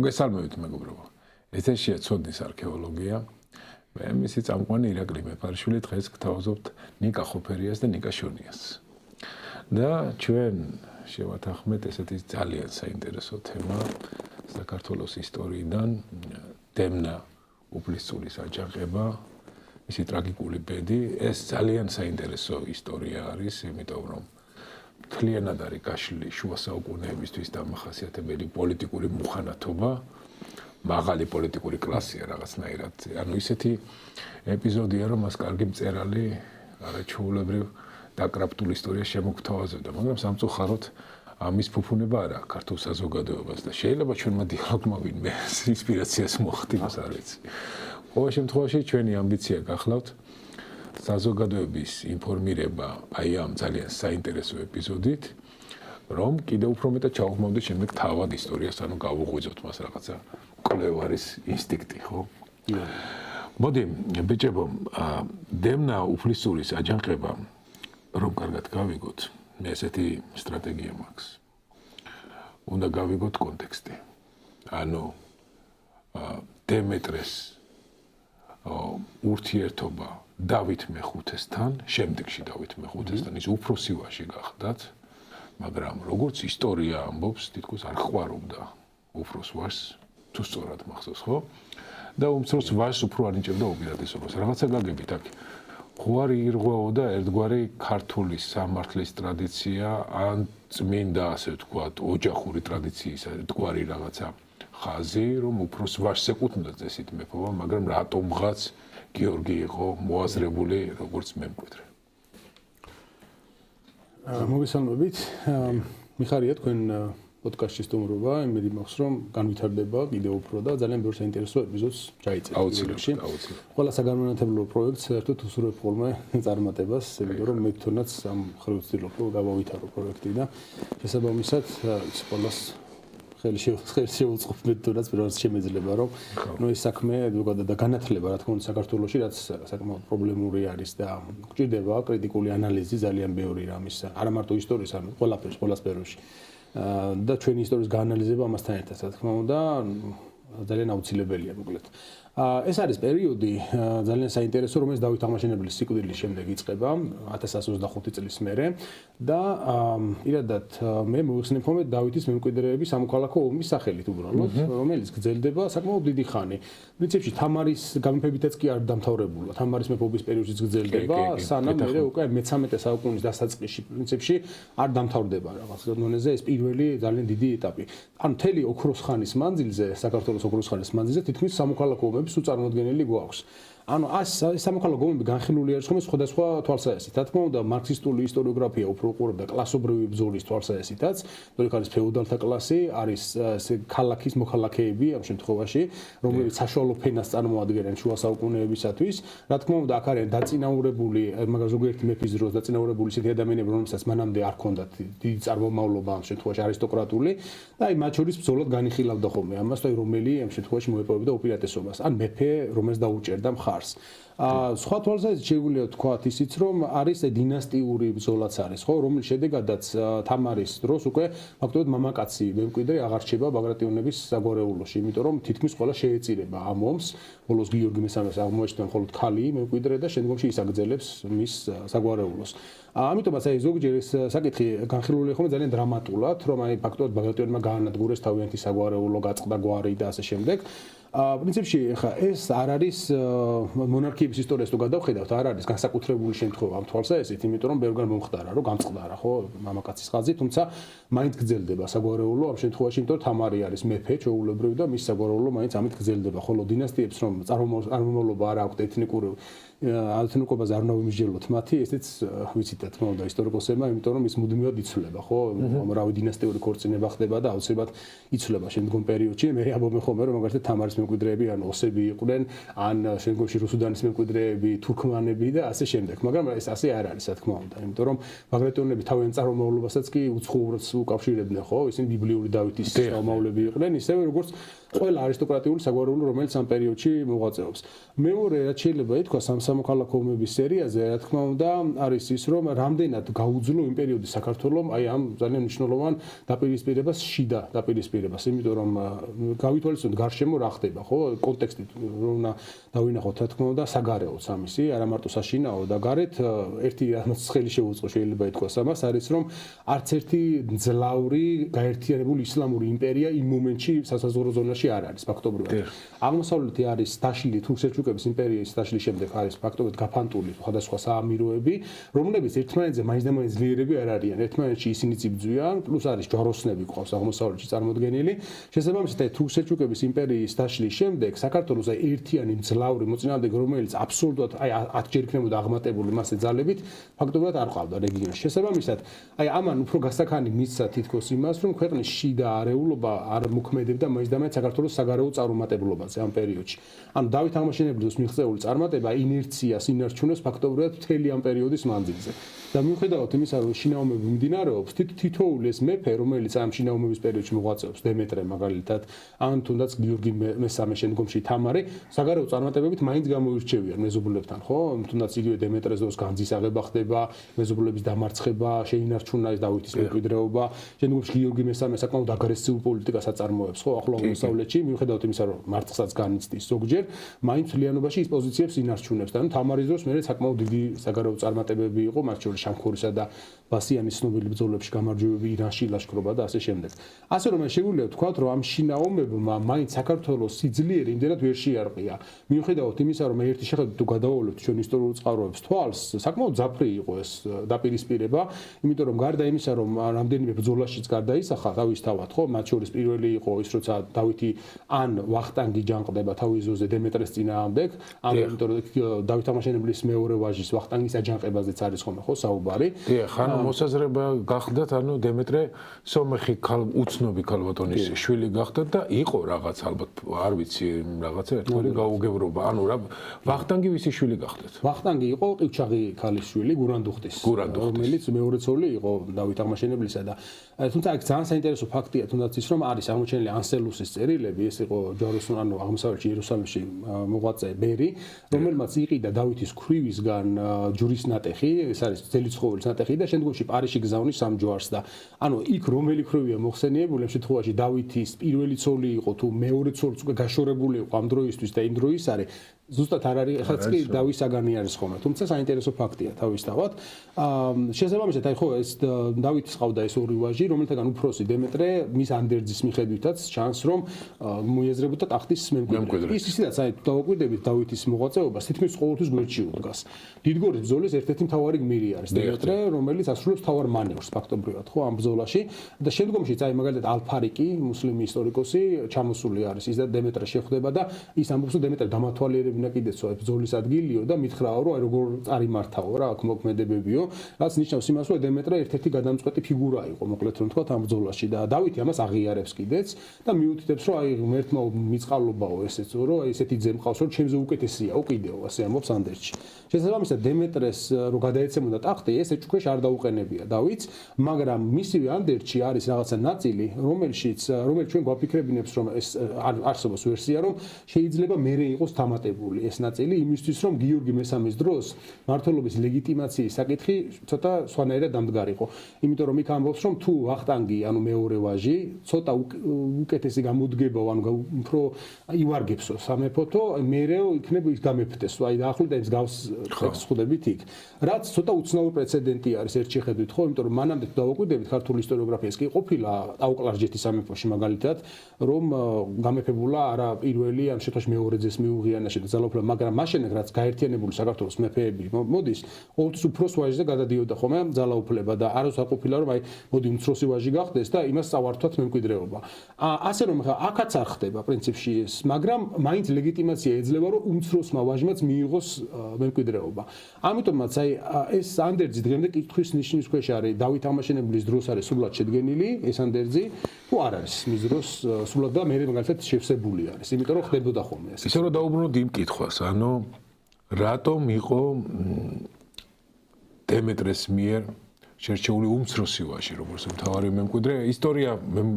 მოგესალმებით მეგობრებო. ეთერშია ცოდნის არქეოლოგია. მე მისი წამყვანი ირაკლი მეფარიშვილი დღეს გთავაზობთ ნიკა ხოფერიას და ნიკა შონიას. და ჩვენ შევათანხმეთ ესეთი ძალიან საინტერესო თემა საქართველოს ისტორიიდან დემნა უფლისწულის აჯანყება, მისი ტრაგიკული ბედი. ეს ძალიან საინტერესო ისტორია არის, იმიტომ რომ მთლიანად არის გაშლილი შუა საუკუნეებისთვის დამახასიათებელი პოლიტიკური მუხანათობა, მაღალი პოლიტიკური კლასია რაღაცნაირად. ანუ ისეთი ეპიზოდია, რომ მას კარგი მწერალი არაჩვეულებრივ დაკრაფტულ ისტორიას შემოგთავაზებდა, მაგრამ სამწუხაროდ ამის ფუფუნება არა ქართულ საზოგადოებას და შეიძლება ჩვენმა დიალოგმა ვინმე ინსპირაციას მოახდინოს, არ ვიცი. ყოველ შემთხვევაში ჩვენი ამბიცია გახლავთ საზოგადოების ინფორმირება აი ამ ძალიან საინტერესო ეპიზოდით, რომ კიდევ უფრო მეტად ჩაუხმოვდეთ შემდეგ თავად ისტორიას, ანუ გავუღვიძოთ მას რაღაცა კვლევარის ინსტინქტი, ხო? მოდი, ბიჭებო, დემნა უფლისწულის აჯანყება, რომ კარგად გავიგოთ, მე ესეთი სტრატეგია მაქვს. უნდა გავიგოთ კონტექსტი. ანუ დემეტრეს ურთიერთობა დავით მეხუთესთან, შემდეგში დავით მეხუთესთან ის უფროსი ვაჟი გახდათ, მაგრამ როგორც ისტორია ამბობს, თითქოს არ ხვარობდა უფროს ვაჟს, თუ სწორად მახსოვს, ხო? და უმცროს ვაჟს უფრო არ ნიჭებდა უპირატესობას. რაღაცა გაგებით აქ. ხوارი ირღვეოდა ერთგვარი ქართული სამართლის ტრადიცია, ან წმინდა, ასე ვთქვათ, ოჯახური ტრადიციის ერთგვარი რაღაცა ხაზი, რომ უფროს ვაჟს ეკუთვნოდა წესით მეფობა, მაგრამ რატომღაც გიორგი იყო მოაზრებული როგორც მემკვიდრე. მოგესალმებით. მიხარია თქვენ პოდკასტში სტუმრობა, იმედი მაქვს რომ განვითარდება კიდევ უფრო და ძალიან ბევრ საინტერესო ეპიზოდს ჩაიწერთ. აუცილებლად. ყველა საგანმანათლებლო პროექტს საერთოდ უსურვებ ხოლმე წარმატებას, იმიტომ რომ მე თვითონაც ამ ხრივ ვცდილობ რომ გავავითარო პროექტი და შესაბამისად ყველას ხელი შევუწყობ მე თვითონაც პირველად შემეძლება რომ ნუ ეს საქმე და განათლება რა თქმა უნდა საქართველოში რაც საკმაოდ პრობლემური არის და გვჭირდება კრიტიკული ანალიზი ძალიან ბევრი რამის, არა მარტო ისტორიის, ანუ ყველაფრის, ყველა სფეროში. და ჩვენი ისტორიის გაანალიზება ამასთან ერთად, რა თქმა უნდა, ძალიან აუცილებელია, მოკლედ. ეს არის პერიოდი ძალიან საინტერესო, რომელიც დავით აღმაშენებლის სიკვდილის შემდეგ იწყება 1125 წლის მერე და პირადად მე მოვიხსენებ ხოლმე დავითის მემკვიდრეების სამოქალაქო ომის სახელით უბრალოდ, რომელიც გრძელდება საკმაოდ დიდი ხანი. პრინციპში თამარის გამეფებითაც კი არ დამთავრებულა. თამარის მეფობის პერიოდშიც გრძელდება, სანამ მე უკვე მე-13 საუკუნის დასაწყისში პრინციპში არ დამთავრდება რაღაც დონეზე ეს პირველი ძალიან დიდი ეტაპი. ანუ მთელი ოქროს ხანის მანძილზე, საქართველოს ოქროს ხანის მანძილზე თითქმის სამოქალაქო ომები სულ წარმოდგენილი გვაქვს. ანუ სამოქალაქო ომები განხილული არის ხოლმე სხვადასხვა თვალსაჩინით. რა თქმა უნდა, მარქსისტული ისტორიოგრაფია უფრო უყურებდა კლასობრივი ბრძოლის თვალსაჩინითაც, არის ფეოდალთა კლასი, არის ქალაქის მოქალაქეები ამ შემთხვევაში, რომლებიც საშუალო ფენას წარმოადგენენ შუა საუკუნეებისათვის. რა თქმა უნდა, აქ არიან დაწინაურებული, მაგრამ ზოგიერთი მეფის დროს დაწინაურებული ისეთი ადამიანები, რომლებსაც მანამდე არ ჰქონდათ დიდი წარმომავლობა ამ შემთხვევაში არისტოკრატული და აი მათ შორის ბრძოლად განიხილავდა ხოლმე ამას, თუ რომელი ამ შემთხვევაში მოეპოვებდა უპირატესობას, ან მეფე, რომელს დაუჭერდა მხარს. სხვა თვალსაზრისით შეგვიძლია ვთქვათ ისიც, რომ არის დინასტიური ბრძოლაც არის, ხო, რომლის შედეგადაც თამარის დროს უკვე ფაქტობრივად მამაკაცი მემკვიდრე აღარ რჩება ბაგრატიონების საგვარეულოში, იმიტომ რომ თითქმის ყველა შეეწირება ამ ომს, ბოლოს გიორგი მესამეს აღმოაჩნდა მხოლოდ ქალი მემკვიდრე და შემდგომში ის აგრძელებს მის საგვარეულოს. ამიტომაც აი ზოგჯერ ეს საკითხი განხილულია ხოლმე ძალიან დრამატულად, რომ აი ფაქტობრივად ბაგრატიონებმა გაანადგურეს თავიანთი საგვარეულო, გაწყდა გვარი და ასე შემდეგ. პრინციპში ხა ეს არ არის მონარქიების ისტორიას თუ გადავხედავთ, არ არის განსაკუთრებული შემთხვევა ამ თვალსაზრისით, იმიტომ რომ ბევრგან მომხდარა, რომ გამწყდარა, ხო, მამაკაცის ხაზი, თუმცა მაინც გრძელდება საგვარეულო ამ შემთხვევაში, იმიტომ რომ თამარი არის მეფე ჩვეულებრივ და მის საგვარეულო მაინც ამით გრძელდება, ხოლო დინასტიებს რომ წარმომავლობა არ აქვთ ეთნიკური ათნიკობაზე არ უნდა ვიმსჯელოთ მათი, ესეც ვიცით რა თქმა უნდა ისტორიკოსებმა, იმიტომ რომ ის მუდმივად იცვლება, ხო, რავი დინასტიური ქორწინება ხდება და აუცილებლად იცვლება შემდგომ პერიოდში. მე ამბობ ხოლმე რომ მაგალითად თამარის მემკვიდრეები ან ოსები იყვნენ, ან შემდგომში რუსუდანის მემკვიდრეები, თურქმანები და ასე შემდეგ. მაგრამ ეს ასე არ არის, რა თქმა უნდა, იმიტომ რომ ბაგრატიონები თავიანთ წარმომავლობასაც კი უცხოურს უკავშირებდნენ, ხო, ისინი ბიბლიური დავითის წარმომავლები იყვნენ, ისევე როგორც ყველა არისტოკრატიული საგვარეულო, რომელიც ამ პერიოდში მოღვაწეობს. მეორე რაც შეიძლება ითქვას ამ სამოქალაქო ომების სერიაზე, რა თქმა უნდა, არის ის, რომ რამდენად გაუძლო იმ პერიოდის საქართველოს აი ამ ძალიან მნიშვნელოვან დაპირისპირებას, შიდა დაპირისპირებას, იმიტომ რომ გავითვალისწინოთ გარშემო რა ხდება, ხო? კონტექსტით რომ დავინახოთ, რა თქმა უნდა, საგარეოც ამისი, არა მარტო საშინაო და გარეთ ერთი რამაც ხელი შეუწყო შეიძლება ითქვას ამას, არის რომ არც ერთი ძლავრი გაერთიანებული ისლამური იმპერია იმ მომენტში სასაზღვრო ზონაში არ არის ფაქტობრივად. აღმოსავლეთი არის დაშლილი თურქ-სელჩუკების იმპერიის დაშლის შემდეგ არის ფაქტობრივად გაფანტული სხვადასხვა საამიროები, რომლებიც ერთმანეთზე მაინც ძლიერები არ არიან. ერთმანეთში ისინი ციბძვიან, პლუს არის ჯვაროსნები ყავს აღმოსავლეთში წარმოდგენილი. შესაბამისად, თურქ-სელჩუკების იმპერიის დაშლის შემდეგ საქართველოს აი ერთიანი ძლავრი მოწინააღმდეგე, რომელიც აბსოლუტურად აი 10 ჯერ იქნებოდა აღმატებული მასე ძალებით, ფაქტობრივად არ ყავდა რეგიონში. შესაბამისად, აი ამან უფრო გასახანი მისცა თითქოს იმას, რომ ქვეყნის შიდა არეულობა არ მოქმედებდა მაინც საქართველოს საგარეო წარუმატებლობაზე ამ პერიოდში. ანუ დავით აღმაშენებლის მიღწეული წარმატება ინერციას ინარჩუნებს ფაქტობრივად მთელი ამ პერიოდის მანძილზე. და მიუხედავად იმისა, რომ შინაომები მიმდინარეობს, თითოეული ეს მეფე, რომელიც ამ შინაომების პერიოდში მოღვაწეობს, დემეტრე მაგალითად, ან თუნდაც გიორგი მესამე შემდგომში თამარი, საგარეო წარმატებებით მაინც გამოირჩევიან მეზობლებთან, ხო? თუნდაც იგივე დემეტრეს დროს განძის აღება ხდება, მეზობლების დამარცხება, შეინარჩუნა ეს დავითის მემკვიდრეობა, შემდგომში გიორგი მესამე საკმაოდ აგრესიულ პოლიტიკას აწარმოებს, ხო? ახლო აღმოსავლეთში, მიუხედავად იმისა, რომ მარცხსაც განიცდის ზოგჯერ, მაინც მთლიანობაში ის პოზიციებს ინარჩუნებს და თამარის დროს მე საკმაოდ დიდი საგარეო წარმატებები იყო, მათ შორის შამქორისა და ბასიანის ცნობილი ბრძოლებში გამარჯვებები ირანში, ლაშქრობა და ასე შემდეგ. ასე რომ შეგვიძლია ვთქვათ, რომ ამ შინაომებმა მაინც საქართველოს სიძლიერე იმდენად ვერ შეარყია. მიუხედავად იმისა, რომ ერთი შეხედვით თუ გადავავლოთ ჩვენ ისტორიულ წყაროებს თვალს, საკმაოდ ძაფრი იყო ეს დაპირისპირება, იმიტომ რომ გარდა იმისა, რომ რამდენიმე ბრძოლაშიც გარდაისახა თავისთავად, ხო, მათ შორის პირველი იყო ის, როცა დავითი ან ვახტანგი ჯანყდება თავის ზოზე დემეტრეს წინააღმდეგ, იმიტომ რომ დავით აღმაშენებლის მეორე ვაჟის ვახტანგის აჯანყებაზეც არის ხოლმე, ხო, საუბარი. ხანო მოსაზრება გახდათ, ანუ დემეტრე სომეხი უცნობი ქალბატონის შვილი გახდათ და იყო რაღაც ალბათ, არ ვიცი, რაღაცა ერთგვარი გაუგებრობა. ანუ რა ვახტანგი ვისი შვილი გახდათ? ვახტანგი იყო ყივჩაღი ქალის შვილი, გურანდუხტის, რომელიც მეორე ცოლი იყო დავით აღმაშენებლისა და თუმცა აქ ძალიან საინტერესო ფაქტია, თუნდაც ის, რომ არის აღმოჩენილი ანსელუსის წერილები, ეს იყო ჯვაროსნული, ანუ აღმოსავლეთში იერუსალიმში მოღვაწე ბერი, რომელმაც იყიდა დავითის ქვრივისგან ჯვრის ნატეხი, ეს არის ძელი ცხოველის ნატეხი და შემდგომში პარიზში გზავნის სამ ჯვარს და ანუ იქ რომელი ქვრივია მოხსენიებული, ამ შემთხვევაში დავითის პირველი ცოლი იყო თუ მეორე ცოლიც უკვე გაშორებული იყო ამ დროისთვის და იმ დროის არის ზუსტად არ არის, ეხლაც კი დავის საგანი არის ხოლმე, თუმცა საინტერესო ფაქტია თავისთავად. შესაბამისად, აი ხო ეს დავითის ყავდა ეს ორი ვაჟი, რომელთაგან უფროსი დემეტრე მის ანდერძის მიხედვითაც ჩანს, რომ მოიაზრებოდა ტახტის მემკვიდრე. ისიც აი დავაკვირდებით დავითის მოღვაწეობას, თითქმის ყოველთვის გვერდში უდგას. დიდგორის ბრძოლის ერთ-ერთი მთავარი გმირი არის დემეტრე, რომელიც ასრულებს მთავარ მანევრს ფაქტობრივად, ხო, ამ ბრძოლაში და შემდგომშიც აი მაგალითად ალფარიკი, მუსლიმი ისტორიკოსი, ჩამოსული არის ის და დემეტრე შეხვდება და ის ამბობს, რომ დემეტრე დამათვალიერებინა კიდეცო ბრძოლის ადგილიო და მითხრაო, რომ აი როგორ წარიმართავო რა, აქ მოქმედებებიო, რაც ნიშნავს იმას, რომ დემეტრე ერთ-ერთი გადამწყვეტი ფიგურა იყო, მოკლედ რომ თქვა ამ ბრძოლაში და დავითი ამას აღიარებს კიდეც და მიუთითებს, რომ აი ღმერთმა მიწყალობაო ესეცო, რომ აი ესეთი ძე მყავს, რომ ჩემზე უკეთესიაო კიდეო, ასე ამბობს ანდერძში. შესაბამისად დემეტრეს რო გადაეცემოდა ტახტი, ეს ეჭქვეშ არ დაუყენებია დავითს, მაგრამ მისივე ანდერძში არის რაღაცა ნაწილი, რომელიც ჩვენ გვაფიქრებინებს, რომ ეს არსებობს ვერსია, რომ შეიძლება მერე იყოს დამატებული ეს ნაწილი იმისთვის, რომ გიორგი მესამის დროს მმართველობის ლეგიტიმაციის საკითხი ცოტა სხვანაირად დამდგარიყო. იმიტომ რომ იქ ამბობს, რომ თუ ვახტანგი, ანუ მეორე ვაჟი, ცოტა უკეთესი გამოდგება, ანუ უფრო ივარგებსო სამეფოთო, მერე იქნება ის გამეფდეს, აი დაახლოებით ეს გავს ტექსტს ხვდებით იქ. რაც ცოტა უცნაური პრეცედენტი არის ერთ შეხედვით, ხო, იმიტომ რომ მანამდე დავაკვირდებით ქართული ისტორიოგრაფიას კი ყოფილა აუკლარჯეთის სამეფოში მაგალითად, რომ გამეფებულა არა პირველი, ამ შემთხვევაში მეორე ძეს მიუღიანაში და ძალაუფლება, მაგრამ მაშინ რაც გაერთიანებული საქართველოს მეფეები მოდის, ყოველთვის უფროს ვაჟზე გადადიოდა ხოლმე ძალაუფლება და არც არ ყოფილა რომ აი მოდი უმცროსი ვაჟი გახდეს და იმას წავართვათ მემკვიდრეობა. ასე რომ ხა აქაც არ ხდება პრინციპში ეს, მაგრამ მაინც ლეგიტიმაცია ეძლევა რომ უმცროსმა ვაჟმაც მიიღოს მემკვიდრეობა. ამიტომაც აი ეს ანდერძი დღემდე კითხვის ნიშნის ქვეშ არის, დავით აღმაშენებლის დროს არის სრულად შედგენილი ეს ანდერძი, თუ არ არის მის დროს სრულად და მე მაგალითად შევსებული არის, იმიტომ რომ ხდებოდა ხოლმე ეს. ისე რომ დაუბრუნოთ იმ კითხვას, ანუ რატომ იყო დემეტრეს მიერ შერჩეული უმცროსი ვაჟი, როგორც მთავარი მემკვიდრე. ისტორია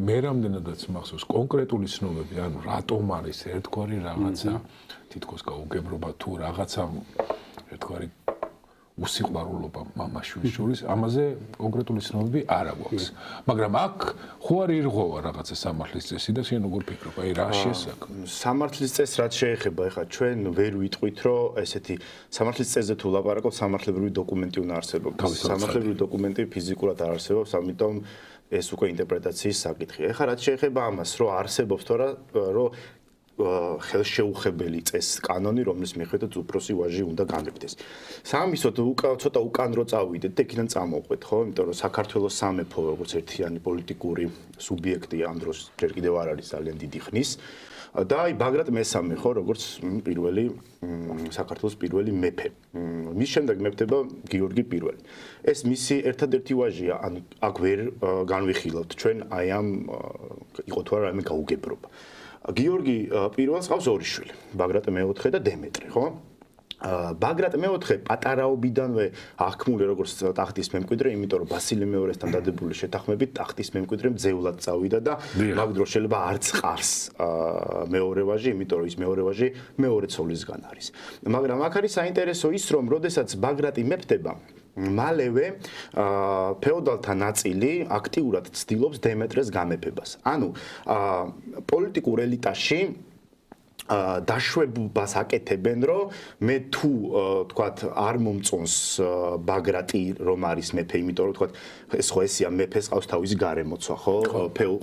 მე რამდენადაც მახსოვს კონკრეტული ცნობები, ანუ რატომ არის ერთგვარი რაღაცა, თითქოს გაუგებრობა თუ რაღაცა ერთგვარი უსიყვარულობა მამაშვილის შორის, ამაზე კონკრეტული ცნობები არ აქვს. მაგრამ აქ ხო არ ირღვევა რაღაცა სამართლის წესი და შენ როგორ ფიქრობ, აი რა შესაძლოა? სამართლის წესს რაც შეეხება, ეხლა ჩვენ ვერ ვიტყვით, რომ ესეთი სამართლის წესზე თუ ლაპარაკობთ, სამართლებრივი დოკუმენტი უნდა არსებობდეს. სამართლებრივი დოკუმენტი ფიზიკურად არ არსებობს, ამიტომ ეს უკვე ინტერპრეტაციის საკითხია. ეხლა რაც შეეხება ამას, რომ არსებობს თორა, რომ ხელშეუხებელი წეს კანონი, რომლის მიხედვით უფროსი ვაჟი უნდა გამეფდეს. სამისოთ ცოტა უკან რო წავიდეთ და იქიდან წამოვყვეთ, ხო? იმიტომ რომ საქართველოს სამეფო როგორც ერთიანი პოლიტიკური სუბიექტი ამ დროს ჯერ კიდევ არ არის ძალიან დიდი ხნის. და აი ბაგრატ მესამე ხო, როგორც პირველი საქართველოს პირველი მეფე. მის შემდეგ მეფდება გიორგი პირველი. ეს მისი ერთადერთი ვაჟია, ანუ აქ ვერ განვიხილავთ ჩვენ აი ამ იყო თუ არა რაიმე გაუგებრობა. გიორგი პირველს ყავს ორი შვილი, ბაგრატ მეოთხე და დემეტრე, ხო? ბაგრატ მეოთხე პატარაობიდანვე აღქმული როგორც ტახტის მემკვიდრე, იმიტომ რომ ბასილე მეორესთან დადებული შეთანხმებით ტახტის მემკვიდრე მძევლად წავიდა და მაგ დროს შეიძლება არც ყარს მეორე ვაჟი, იმიტომ რომ ის მეორე ვაჟი მეორე ცოლისგან არის. მაგრამ აქ არის საინტერესო ის, რომ როდესაც ბაგრატი მეფდება, მალევე ფეოდალთა ნაწილი აქტიურად ცდილობს დემეტრეს გამეფებას. ანუ პოლიტიკურ ელიტაში დაშვებას აკეთებენ, რომ მე თუ თქვათ არ მომწონს ბაგრატი რომ არის მეფე, იმიტომ რომ თქვათ ეს ხო ესია მეფეს ყავს თავისი გარემოცვა, ხო?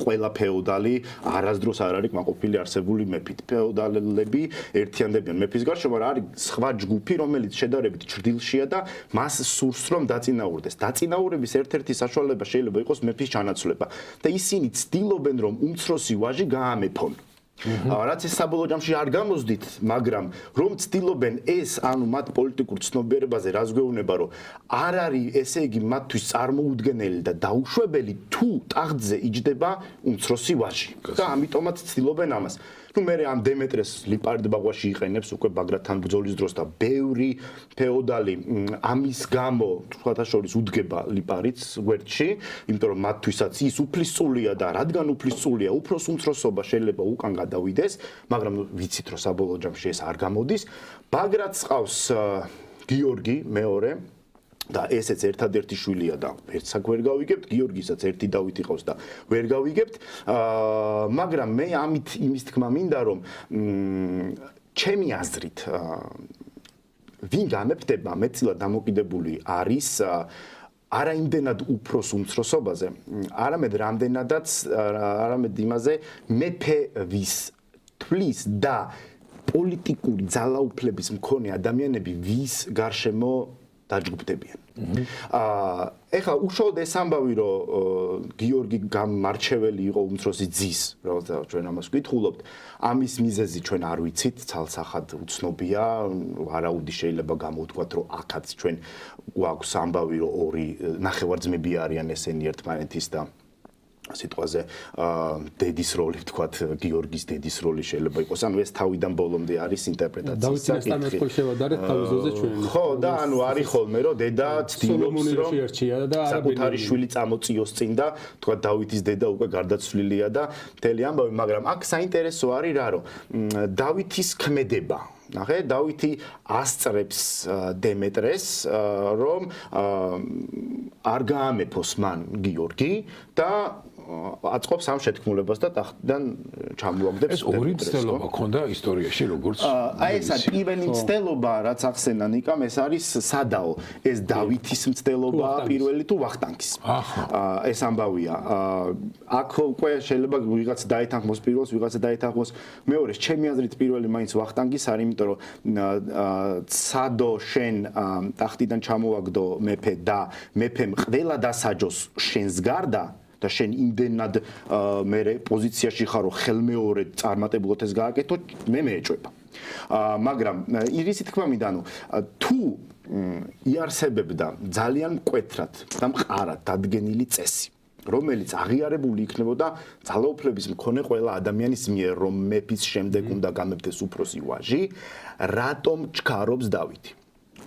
ყველა ფეოდალი არასდროს არ არის კმაყოფილი არსებული მეფით. ფეოდალები ერთიანდებიან მეფის გარშემო, მაგრამ არის სხვა ჯგუფი, რომელიც შედარებით ჭრდილშია და მას სურს რომ დაწინაურდეს. დაწინაურების ერთ-ერთი საშუალება შეიძლება იყოს მეფის ჩანაცვლება და ისინი ცდილობენ რომ უმცროსი ვაჟი გაამეფონ. რაც ეს საბოლოო ჯამში არ გამოსდით, მაგრამ რომ ცდილობენ ეს, ანუ მათ პოლიტიკურ ცნობიერებაზე რას გვეუბნება, რომ არ არის ესე იგი მათთვის წარმოუდგენელი და დაუშვებელი თუ ტახტზე იჯდება უმცროსი ვაჟი. და ამიტომაც ცდილობენ ამას. ნუ მე ამ დემეტრეს ლიპარიტ ბაღვაში იყენებს უკვე ბაგრატთან ბრძოლის დროს და ბევრი ფეოდალი ამის გამო თქვათა შორის უდგება ლიპარიტს გვერდში, იმიტომ რომ მათთვისაც ის უფლისწულია და რადგან უფლისწულია, უფროს უმცროსობა შეიძლება უკან გადავიდეს, მაგრამ ვიცით რომ საბოლოო ჯამში ეს არ გამოდის. ბაგრატს ყავს გიორგი მეორე და ესეც ერთადერთი შვილია და ერთს აქ ვერ გავიგებთ, გიორგისაც ერთი დავითი ყავს და ვერ გავიგებთ, მაგრამ მე ამით იმის თქმა მინდა რომ ჩემი აზრით ვინ გამეფდება მეტწილად დამოკიდებული არის არა იმდენად უფროს უმცროსობაზე, არამედ რამდენადაც არამედ იმაზე მეფე ვის თვლის და პოლიტიკური ძალაუფლების მქონე ადამიანები ვის გარშემო დაჯგუფდებიან. ეხლა უშუალოდ ეს ამბავი, რომ გიორგი გამარჩეველი იყო უმცროსი ძის, როდესაც ჩვენ ამას ვკითხულობთ, ამის მიზეზი ჩვენ არ ვიცით, ცალსახად უცნობია, ვარაუდი შეიძლება გამოვთქვათ, რომ აქაც ჩვენ გვაქვს ამბავი, რომ ორი ნახევარძმები არიან ესენი ერთმანეთის და სიტყვაზე დედის როლი ვთქვათ, გიორგის დედის როლი შეიძლება იყოს. ანუ ეს თავიდან ბოლომდე არის ინტერპრეტაციის საკითხი. დავითისთან ერთხელ შევადარეთ თავის ძოზე ჩვენ. ხო, და ანუ არის ხოლმე რომ დედა ცდილობს რომ საკუთარი შვილი წამოწიოს წინ და თქვათ დავითის დედა უკვე გარდაცვლილია და მთელი ამბავი, მაგრამ აქ საინტერესო არის რა, რომ დავითის ქმედება ნახე, დავითი ასწრებს დემეტრეს, რომ არ გაამეფოს მან გიორგი და აწყობს ამ შეთქმულებას და ტახტიდან ჩამოაგდებს. ეს ორი ცდელობა ქონდა ისტორიაში, როგორც აი ეს პირველი ცდელობა, რაც ახსენა ნიკამ, ეს არის სადაო, ეს დავითის ცდელობა პირველი თუ ვახტანგის. ეს ამბავია. აქ უკვე შეიძლება ვიღაც დაეთანხმოს პირველს, ვიღაცა დაეთანხმოს მეორეს. ჩემი აზრით პირველი მაინც ვახტანგის არის, იმიტომ რომ სადო შენ ტახტიდან ჩამოაგდო მეფე და მეფემ ყველა დასაჯოს შენს გარდა და შენ იმდენად მე პოზიციაში ხარო ხელმეორედ წარმატებულად ეს გააკეთო, მე მეეჭვება. მაგრამ ირისი თქმა მინდა, ანუ თუ იარსებებდა ძალიან მკვეთრად და მყარად დადგენილი წესი, რომელიც აღიარებული იქნებოდა ძალაუფლების მქონე ყველა ადამიანის მიერ, რომ მეფის შემდეგ უნდა გამეფდეს უფროსი ვაჟი, რატომ ჩქარობს დავითი?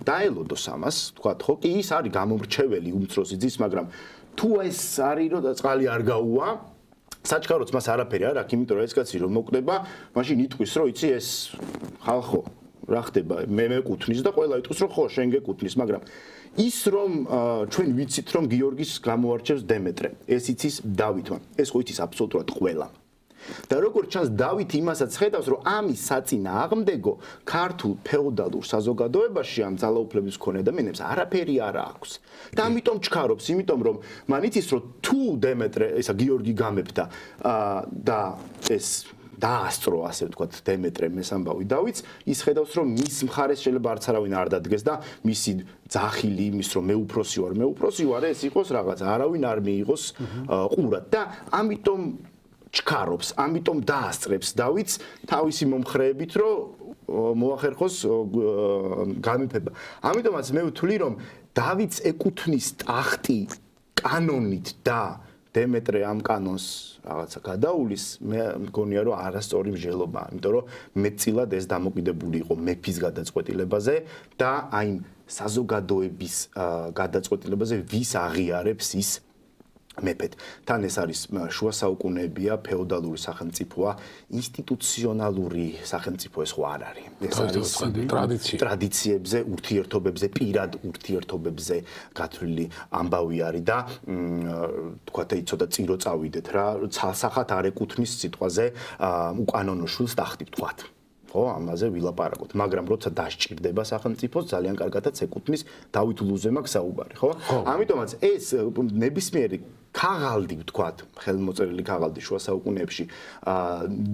დაელოდოს ამას, თქვათ, ხო, კი ის არის გამომრჩეველი უმცროსი ძის, მაგრამ თუ ეს არის რომ წყალი არ გაუვა, საჩქაროც მას არაფერი არ აქვს, იმიტომ რომ ეს კაცი რომ მოკვდება, მაშინ იტყვის რომ იცი ეს ხალხო რა ხდება, მე მეკუთვნის და ყველა იტყვის რომ ხო, შენ გეკუთვნის, მაგრამ ის რომ ჩვენ ვიცით რომ გიორგის გამოარჩევს დემეტრე, ეს იცის დავითმა, ეს ხო იცის აბსოლუტურად ყველა. და როგორც ჩანს დავით იმასაც ხედავს რომ ამის საწინააღმდეგო ქართულ ფეოდალურ საზოგადოებაში ამ ძალაუფლების მქონე ადამიანებს არაფერი არ აქვს და ამიტომ ჩქარობს, იმიტომ რომ მან იცის რომ თუ დემეტრე ესა გიორგი გამებდა და ეს დაასწრო ასე ვთქვათ დემეტრე მესამბავი დავითს ის ხედავს რომ მის მხარეს შეიძლება არც არავინ არ დადგეს და მისი ძახილი იმის რომ მე უფროსი ვარ ეს იყოს რაღაც არავინ არ მიიღოს ყურად და ამიტომ ჩქარობს, ამიტომ დაასწრებს დავითს თავისი მომხრეებით, რომ მოახერხოს გამეფება. ამიტომაც მე ვთვლი, რომ დავითს ეკუთვნის ტახტი კანონით და დემეტრე ამ კანონს რაღაცა გადაულის, მე მგონია რომ არასწორი მსჯელობაა, იმიტომ რომ მეტწილად ეს დამოკიდებული იყო მეფის გადაწყვეტილებაზე და აი საზოგადოების გადაწყვეტილებაზე ვის აღიარებს ის მეფედ. თან ეს არის შუა საუკუნეებია, ფეოდალური სახელმწიფოა, ინსტიტუციონალური სახელმწიფო ეს ხო არ არის. ეს არის ტრადიციებზე, ურთიერთობებზე, პირად ურთიერთობებზე გათვლილი ამბავი არის და თქვათ აი ცოტა წირო წავიდეთ რა, ცალსახად არ ეკუთვნის სიტყვაზე უკანონო შვილს ტახტი თქვათ. ხო, ამაზე ვილაპარაკოთ, მაგრამ როცა დასჭირდება სახელმწიფოს, ძალიან კარგადაც ეკუთვნის დავით ლუზე მაქვს საუბარი, ხო? ამიტომაც ეს ნებისმიერი ქაღალდი ვთქვათ, ხელმოწერილი ქაღალდი შუა საუკუნეებში,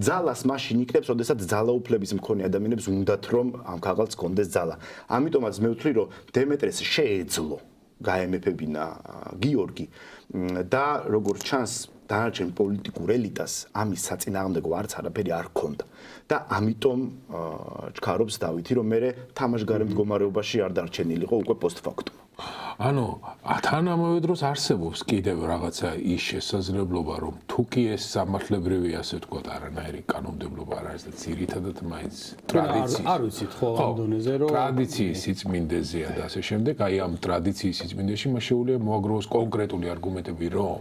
ძალას მაშინ იქნებს, როდესაც ძალაუფლების მქონე ადამიანებს უნდათ რომ ამ ქაღალდს კონდეს ძალა. ამიტომაც მე ვთვლი, რომ დემეტრეს შეეძლო გაემეფებინა გიორგი და როგორც ჩანს დანარჩენ პოლიტიკურ ელიტას ამის საწინააღმდეგო არც არაფერი არ ქონდა და ამიტომ ჩქარობს დავითი რომ მე თამაშგარე მდგომარეობაში არ დარჩენილიყო უკვე პოსტფაქტუმ. ანუ თან ამავე დროს არსებობს კიდევ რაღაცა ის შესაძლებლობა რომ თუ კი ეს სამართლებრივი ასე ვთქვათ არანაირი კანონმდებლობა არ არის და ძირითადად მაინც ტრადიციის არ ვიცით ხო ამ დონეზე რომ ტრადიციის სიწმინდეზეა და ასე შემდეგ აი ამ ტრადიციის სიწმინდეში მას შეუძლია მოაგროვოს კონკრეტული არგუმენტები რომ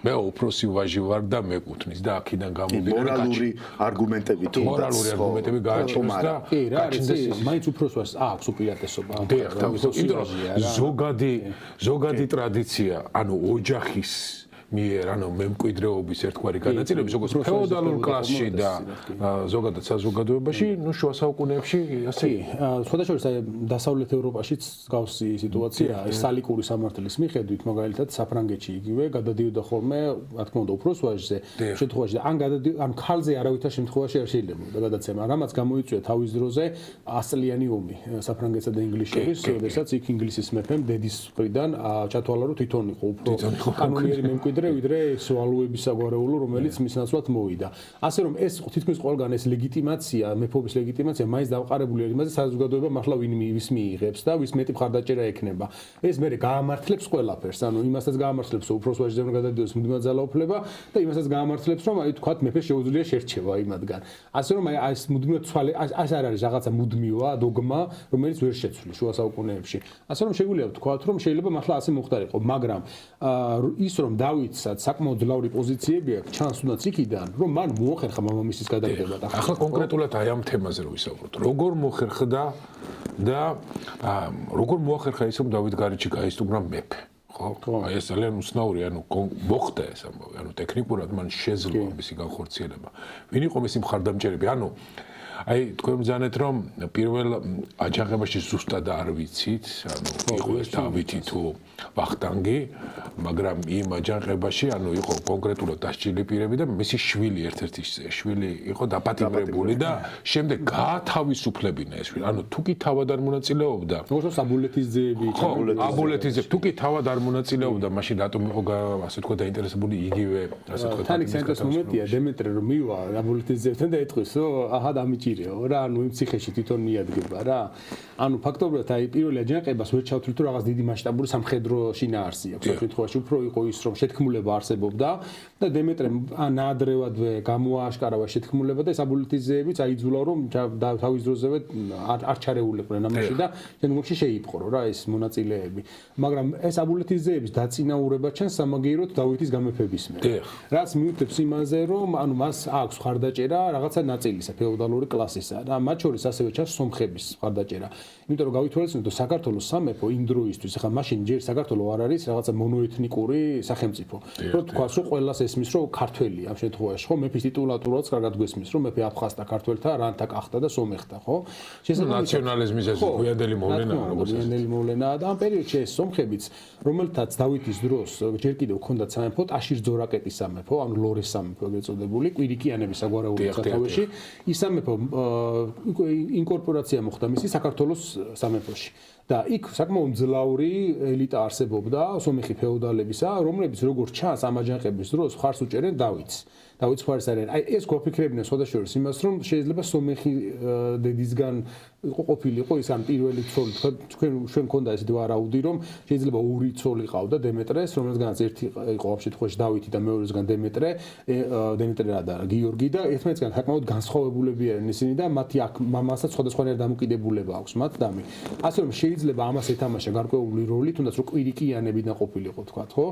მე უფროსი ვაჟი ვარ და მეკუთვნის და აქედან გამომდინარე მორალური არგუმენტები თუ მორალური არგუმენტები გააჩნდეს და კი რა არის მაინც უფროს ვარს აქვს უპირატესობა ზოგადი ტრადიცია ანუ ოჯახის მიერ ანუ მემკვიდრეობის ერთგვარი განაწილების როგორც ფეოდალურ კლასში და ზოგადად საზოგადოებაში ნუ შუა საუკუნეებში ასე სხვადასხვა დასავლეთ ევროპაშიც მსგავსი სიტუაციაა ეს სალიკური სამართლის მიხედვით მაგალითად საფრანგეთში იგივე გადადიოდა ხოლმე რა თქმა უნდა უფროს ვაჟზე შემთხვევაში ან ან ქალზე არავითარ შემთხვევაში არ შეიძლება და გადაცემა რამაც გამოიწვია თავის დროზე 100 წლიანი ომი საფრანგეთსა და ინგლისის შორის როდესაც იქ ინგლისის მეფემ დედის მხრიდან ჩათვალა რომ თვითონ იყო უფრო კანონიერი მემკვიდრე ვიდრე სვალუების საგვარეულო რომელიც მის ნაცვლად მოვიდა. ასე რომ ეს თითქმის ყველგან ეს ლეგიტიმაცია, მეფობის ლეგიტიმაცია მაინც დავყარებული არის იმაზე საზოგადოება მართლა ვის მიიღებს და ვის მეტი მხარდაჭერა ექნება. ეს მე გაამართლებს ყველაფერს, ანუ იმასაც გაამართლებს რომ უფროს ვაჟზე რომ გადადიოდეს მუდმივად ძალაუფლება და იმასაც გაამართლებს რომ აი თქვათ მეფეს შეუძლია შერჩევა იმადგან. ასე რომ აი ეს მუდმივად ცვალე ეს არ არის რაღაცა მუდმივა, დოგმა, რომელიც ვერ შეცვლი შუა საუკუნეებში. ასე რომ შეგვიძლია ვთქვათ რომ შეიძლება მართლა ასე მოხდარიყო, მაგრამ ის რომ დავითსაც საკმაოდ ძლავრი პოზიციები აქვს, ჩანს თუნდაც იქიდან, რომ მან მოახერხა მამამისის გადადგება და ახლა კონკრეტულად აი ამ თემაზე რომ ვისაუბროთ, როგორ მოახერხდა და როგორ მოახერხა ის რომ დავით გარეჯი გაისტუმრა მეფე, ხო? აი ეს ძალიან უცნაური, ანუ მოხდა ეს ამბავი, ანუ ტექნიკურად მან შეძლო მისი განხორციელება. ვინ იყო მისი მხარდამჭერები? ანუ აი თქვენ ბრძანეთ რომ პირველ აჯანყებაში ზუსტად არ ვიცით, ანუ იყო ეს დავითი თუ ვახტანგი, მაგრამ იმ აჯანყებაში ანუ იყო კონკრეტულად დასჭირილი პირები და მისი შვილი ერთ-ერთი შვილი იყო დაპატიმრებული და შემდეგ გაათავისუფლებინა ეს შვილი. ანუ თუ კი თავად არ მონაწილეობდა, როგორც აბულეთის ძეები, აბულეთის ძეები, თუ კი თავად არ მონაწილეობდა, მაშინ რატომ იყო ასე თქვა დაინტერესებული იგივე ასე თქვა თან იქ მომენტია დემეტრე რომ მივა აბულეთის ძეებთან და ეტყვის რომ აჰა დამიჭირეო რა, ანუ იმ ციხეში თვითონ მიადგება რა. ანუ ფაქტობრივად აი პირველი აჯანყებას ვერ ჩავთვლით რომ რაღაც დიდი მასშტაბური სამხედრო შინაარსი აქვს ამ შემთხვევაში უფრო იყო ის რომ შეთქმულება არსებობდა და დემეტრემ ნაადრევადვე გამოააშკარავა შეთქმულება და ეს აბულეთის ძეებიც აიძულა რომ თავის დროზევე არ ჩარეულიყვნენ ამაში და შემდგომში შეიპყრო რა ეს მონაწილეები მაგრამ ეს აბულეთის ძეების დაწინაურება ჩანს სამაგიეროდ დავითის გამეფების მერე რაც მიუთითებს იმაზე რომ ანუ მას აქვს ხარდაჭერა რაღაცა ნაწილისა ფეოდალური კლასისა და მათ შორის ასევე ჩანს სომხების ხარდაჭერა იმიტომ რომ გავითვალისწინოთ რომ საქართველოს სამეფო იმ დროისთვის ახლა მაშინ ჯერ საქართველო არ არის რაღაცა მონოეთნიკური სახელმწიფო რომ თქვას რომ ყველას ესმის რომ ქართველი ამ შემთხვევაში ხო მეფის ტიტულატურაც კარგად გვესმის რომ მეფე აფხაზთა ქართველთა რანთა კახთა და სომეხთა ხო შესაძლოა ნაციონალიზმის ეს გვიანდელი მოვლენაა როგორც გვიანდელი მოვლენაა და ამ პერიოდში ეს სომხებიც რომელთაც დავითის დროს ჯერ კიდევ ჰქონდათ სამეფო ტაშիր ძორაკეტის სამეფო ანუ ლორეს სამეფო ეგრეთ წოდებული კვირიკიანების საგვარეულო სათავეში ის სამეფო ინკორპორაცია მოხდა მისი საქართველოს სამეფოში და იქ საკმაოდ მძლავრი ელიტა არსებობდა სომეხი ფეოდალებისა რომლებიც როგორც ჩანს ამ აჯანყების დროს ხარს უჭერენ დავითს დავითს ხარს არიან აი ეს გვაფიქრებინე სხვადასხვა იმას რომ შეიძლება სომეხი დედისგან ყოფილიყო ის ამ პირველი ცოლი ჩვენ მქონდა ესეთი ვარაუდი რომ შეიძლება ორი ცოლი ყავდა დემეტრეს რომელზეც ერთი იყო ამ შემთხვევაში დავითი და მეორესგან დემეტრე რა და გიორგი და ერთმანეთსგან საკმაოდ განსხვავებულები არიან ისინი და მათი აქ მამასაც სხვადასხვანაირ დამოკიდებულება აქვს მათ და ამი ასე რომ შეიძლება ამას ეთამაშა გარკვეული როლი თუნდაც რომ კვირიკიანებიდან ყოფილიყო თქვა ხო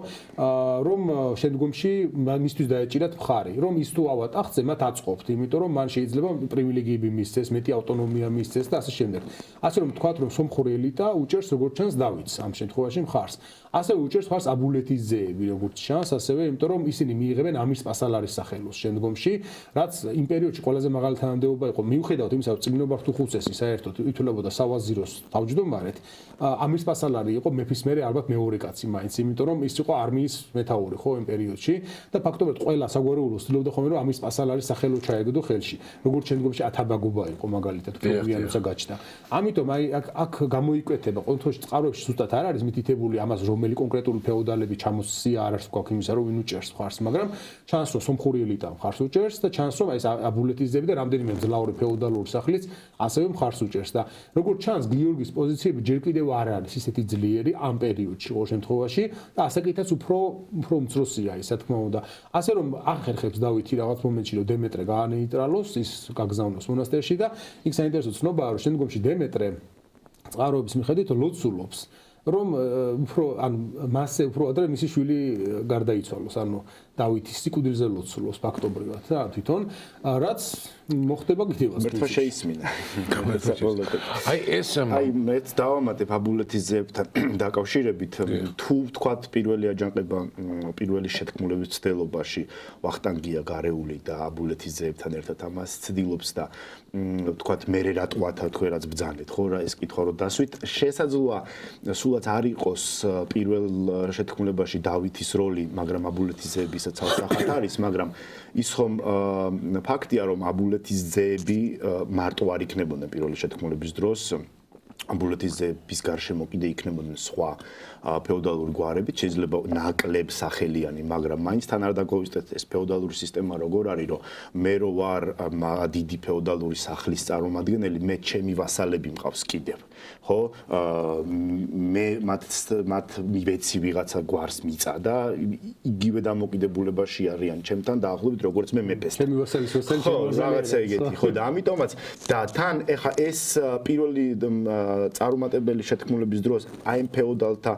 რომ შემდგომში მისთვის დაეჭირათ მხარი რომ ის თუ ავა ტახტზე მათ აწყობთ იმიტომ რომ მან შეიძლება პრივილეგიები მისცეს მეტი ავტონომია მისცეს და ასე შემდეგ ასე რომ თქვა რომ სომხური ელიტა უჭერს როგორც ჩანს დავითს ამ შემთხვევაში მხარს ასევე უჭერს მხარს აბულეთის ძეები როგორც ჩანს ასევე იმიტომ რომ ისინი მიიღებენ ამირ სპასალარის სახელოს შემდგომში რაც იმ პერიოდში ყველაზე მაღალი თანამდებობა იყო მიუხედავად იმისა რომ წიგნობა ფთუხუცესი საერთოდ ითვლებოდა სავაზიროს თავმჯდომარედ ამირ სპასალარი იყო მეფის მერე ალბათ მეორე კაცი მაინც იმიტომ რომ ის იყო არმიის მეთაური ხო იმ პერიოდში და ფაქტობრივად ყველა საგვარეულო ცდილობდა ხოლმე რომ ამირ სპასალარის სახელო ჩაეგდო ხელში როგორც შემდგომში ათაბაგობა იყო მაგალითად ფლოვიანოცა გაჩნდა ამიტომ აი აქ გამოიკვეთება ყოველთვის წყაროებში ზუსტად არ არის მითითებული ამას რომელი კონკრეტული ფეოდალები ჩამოსია არ არის გვაქვს იმისა რომ ვინ უჭერს მხარს მაგრამ ჩანს რომ სომხური ელიტა მხარს უჭერს და ჩანს რომ ეს აბულეთის ძეები და რამდენიმე მძლავრი ფეოდალური სახლიც ასევე მხარს უჭერს და როგორც ჩანს გიორგის პოზიციები ჯერ კიდევ არ არის ისეთი ძლიერი ამ პერიოდში ყოველ შემთხვევაში და ასაკითაც უფრო მცროსია ის რა თქმა უნდა ასე რომ ახერხებს დავითი რაღაც მომენტში რომ დემეტრე გაანეიტრალოს ის გაგზავნოს მონასტერში და იქ საინტერესო ცნობაა რომ შემდგომში დემეტრე წყაროების მიხედვით ლოცულობს რომ უფრო ან მასზე უფრო ადრე მისი შვილი გარდაიცვალოს ანუ დავითის სიკვდილზე ლოცულობს ფაქტობრივად რა თვითონ რაც მოხდება კიდევაც მერტვა შეისმინა აი ეს აი მეც დავამატებ აბულეთის ძეებთან დაკავშირებით თუ ვთქვათ პირველი აჯანყება პირველი შეთქმულების ცდილობაში ვახტანგია გარეული და აბულეთის ძეებთან ერთად ამას ცდილობს და ვთქვათ მე რატოათა თქვენ რაც ბრძანეთ ხო რა ეს კითხვა რომ დასვით შესაძლოა სულაც არ იყოს პირველ შეთქმულებაში დავითის როლი მაგრამ აბულეთის ძეების ცალსახად არის მაგრამ ის ხომ ფაქტია რომ აბულეთის ძეები მარტო არ იქნებოდნენ პირველი შეთქმულების დროს აბულეთის ძეების გარშემო კიდე იქნებოდნენ სხვა ფეოდალური გვარები შეიძლება ნაკლებ სახელიანი მაგრამ მაინც თან არ დაგოვიზდეთ ეს ფეოდალური სისტემა როგორ არის რომ მე რო ვარ დიდი ფეოდალური სახლის წარმომადგენელი მე ჩემი ვასალები მყავს კიდევ ხო მე მათ მივეცი ვიღაცა გვარს მიწა და იგივე დამოკიდებულებაში არიან ჩემთან დაახლოებით როგორც მე მეფესთან ჩემი ვასალის ვასალი რაღაცა ეგეთი ხო და ამიტომაც და თან ეხა ეს პირველი წარუმატებელი შეთქმულების დროს აი ამ ფეოდალთა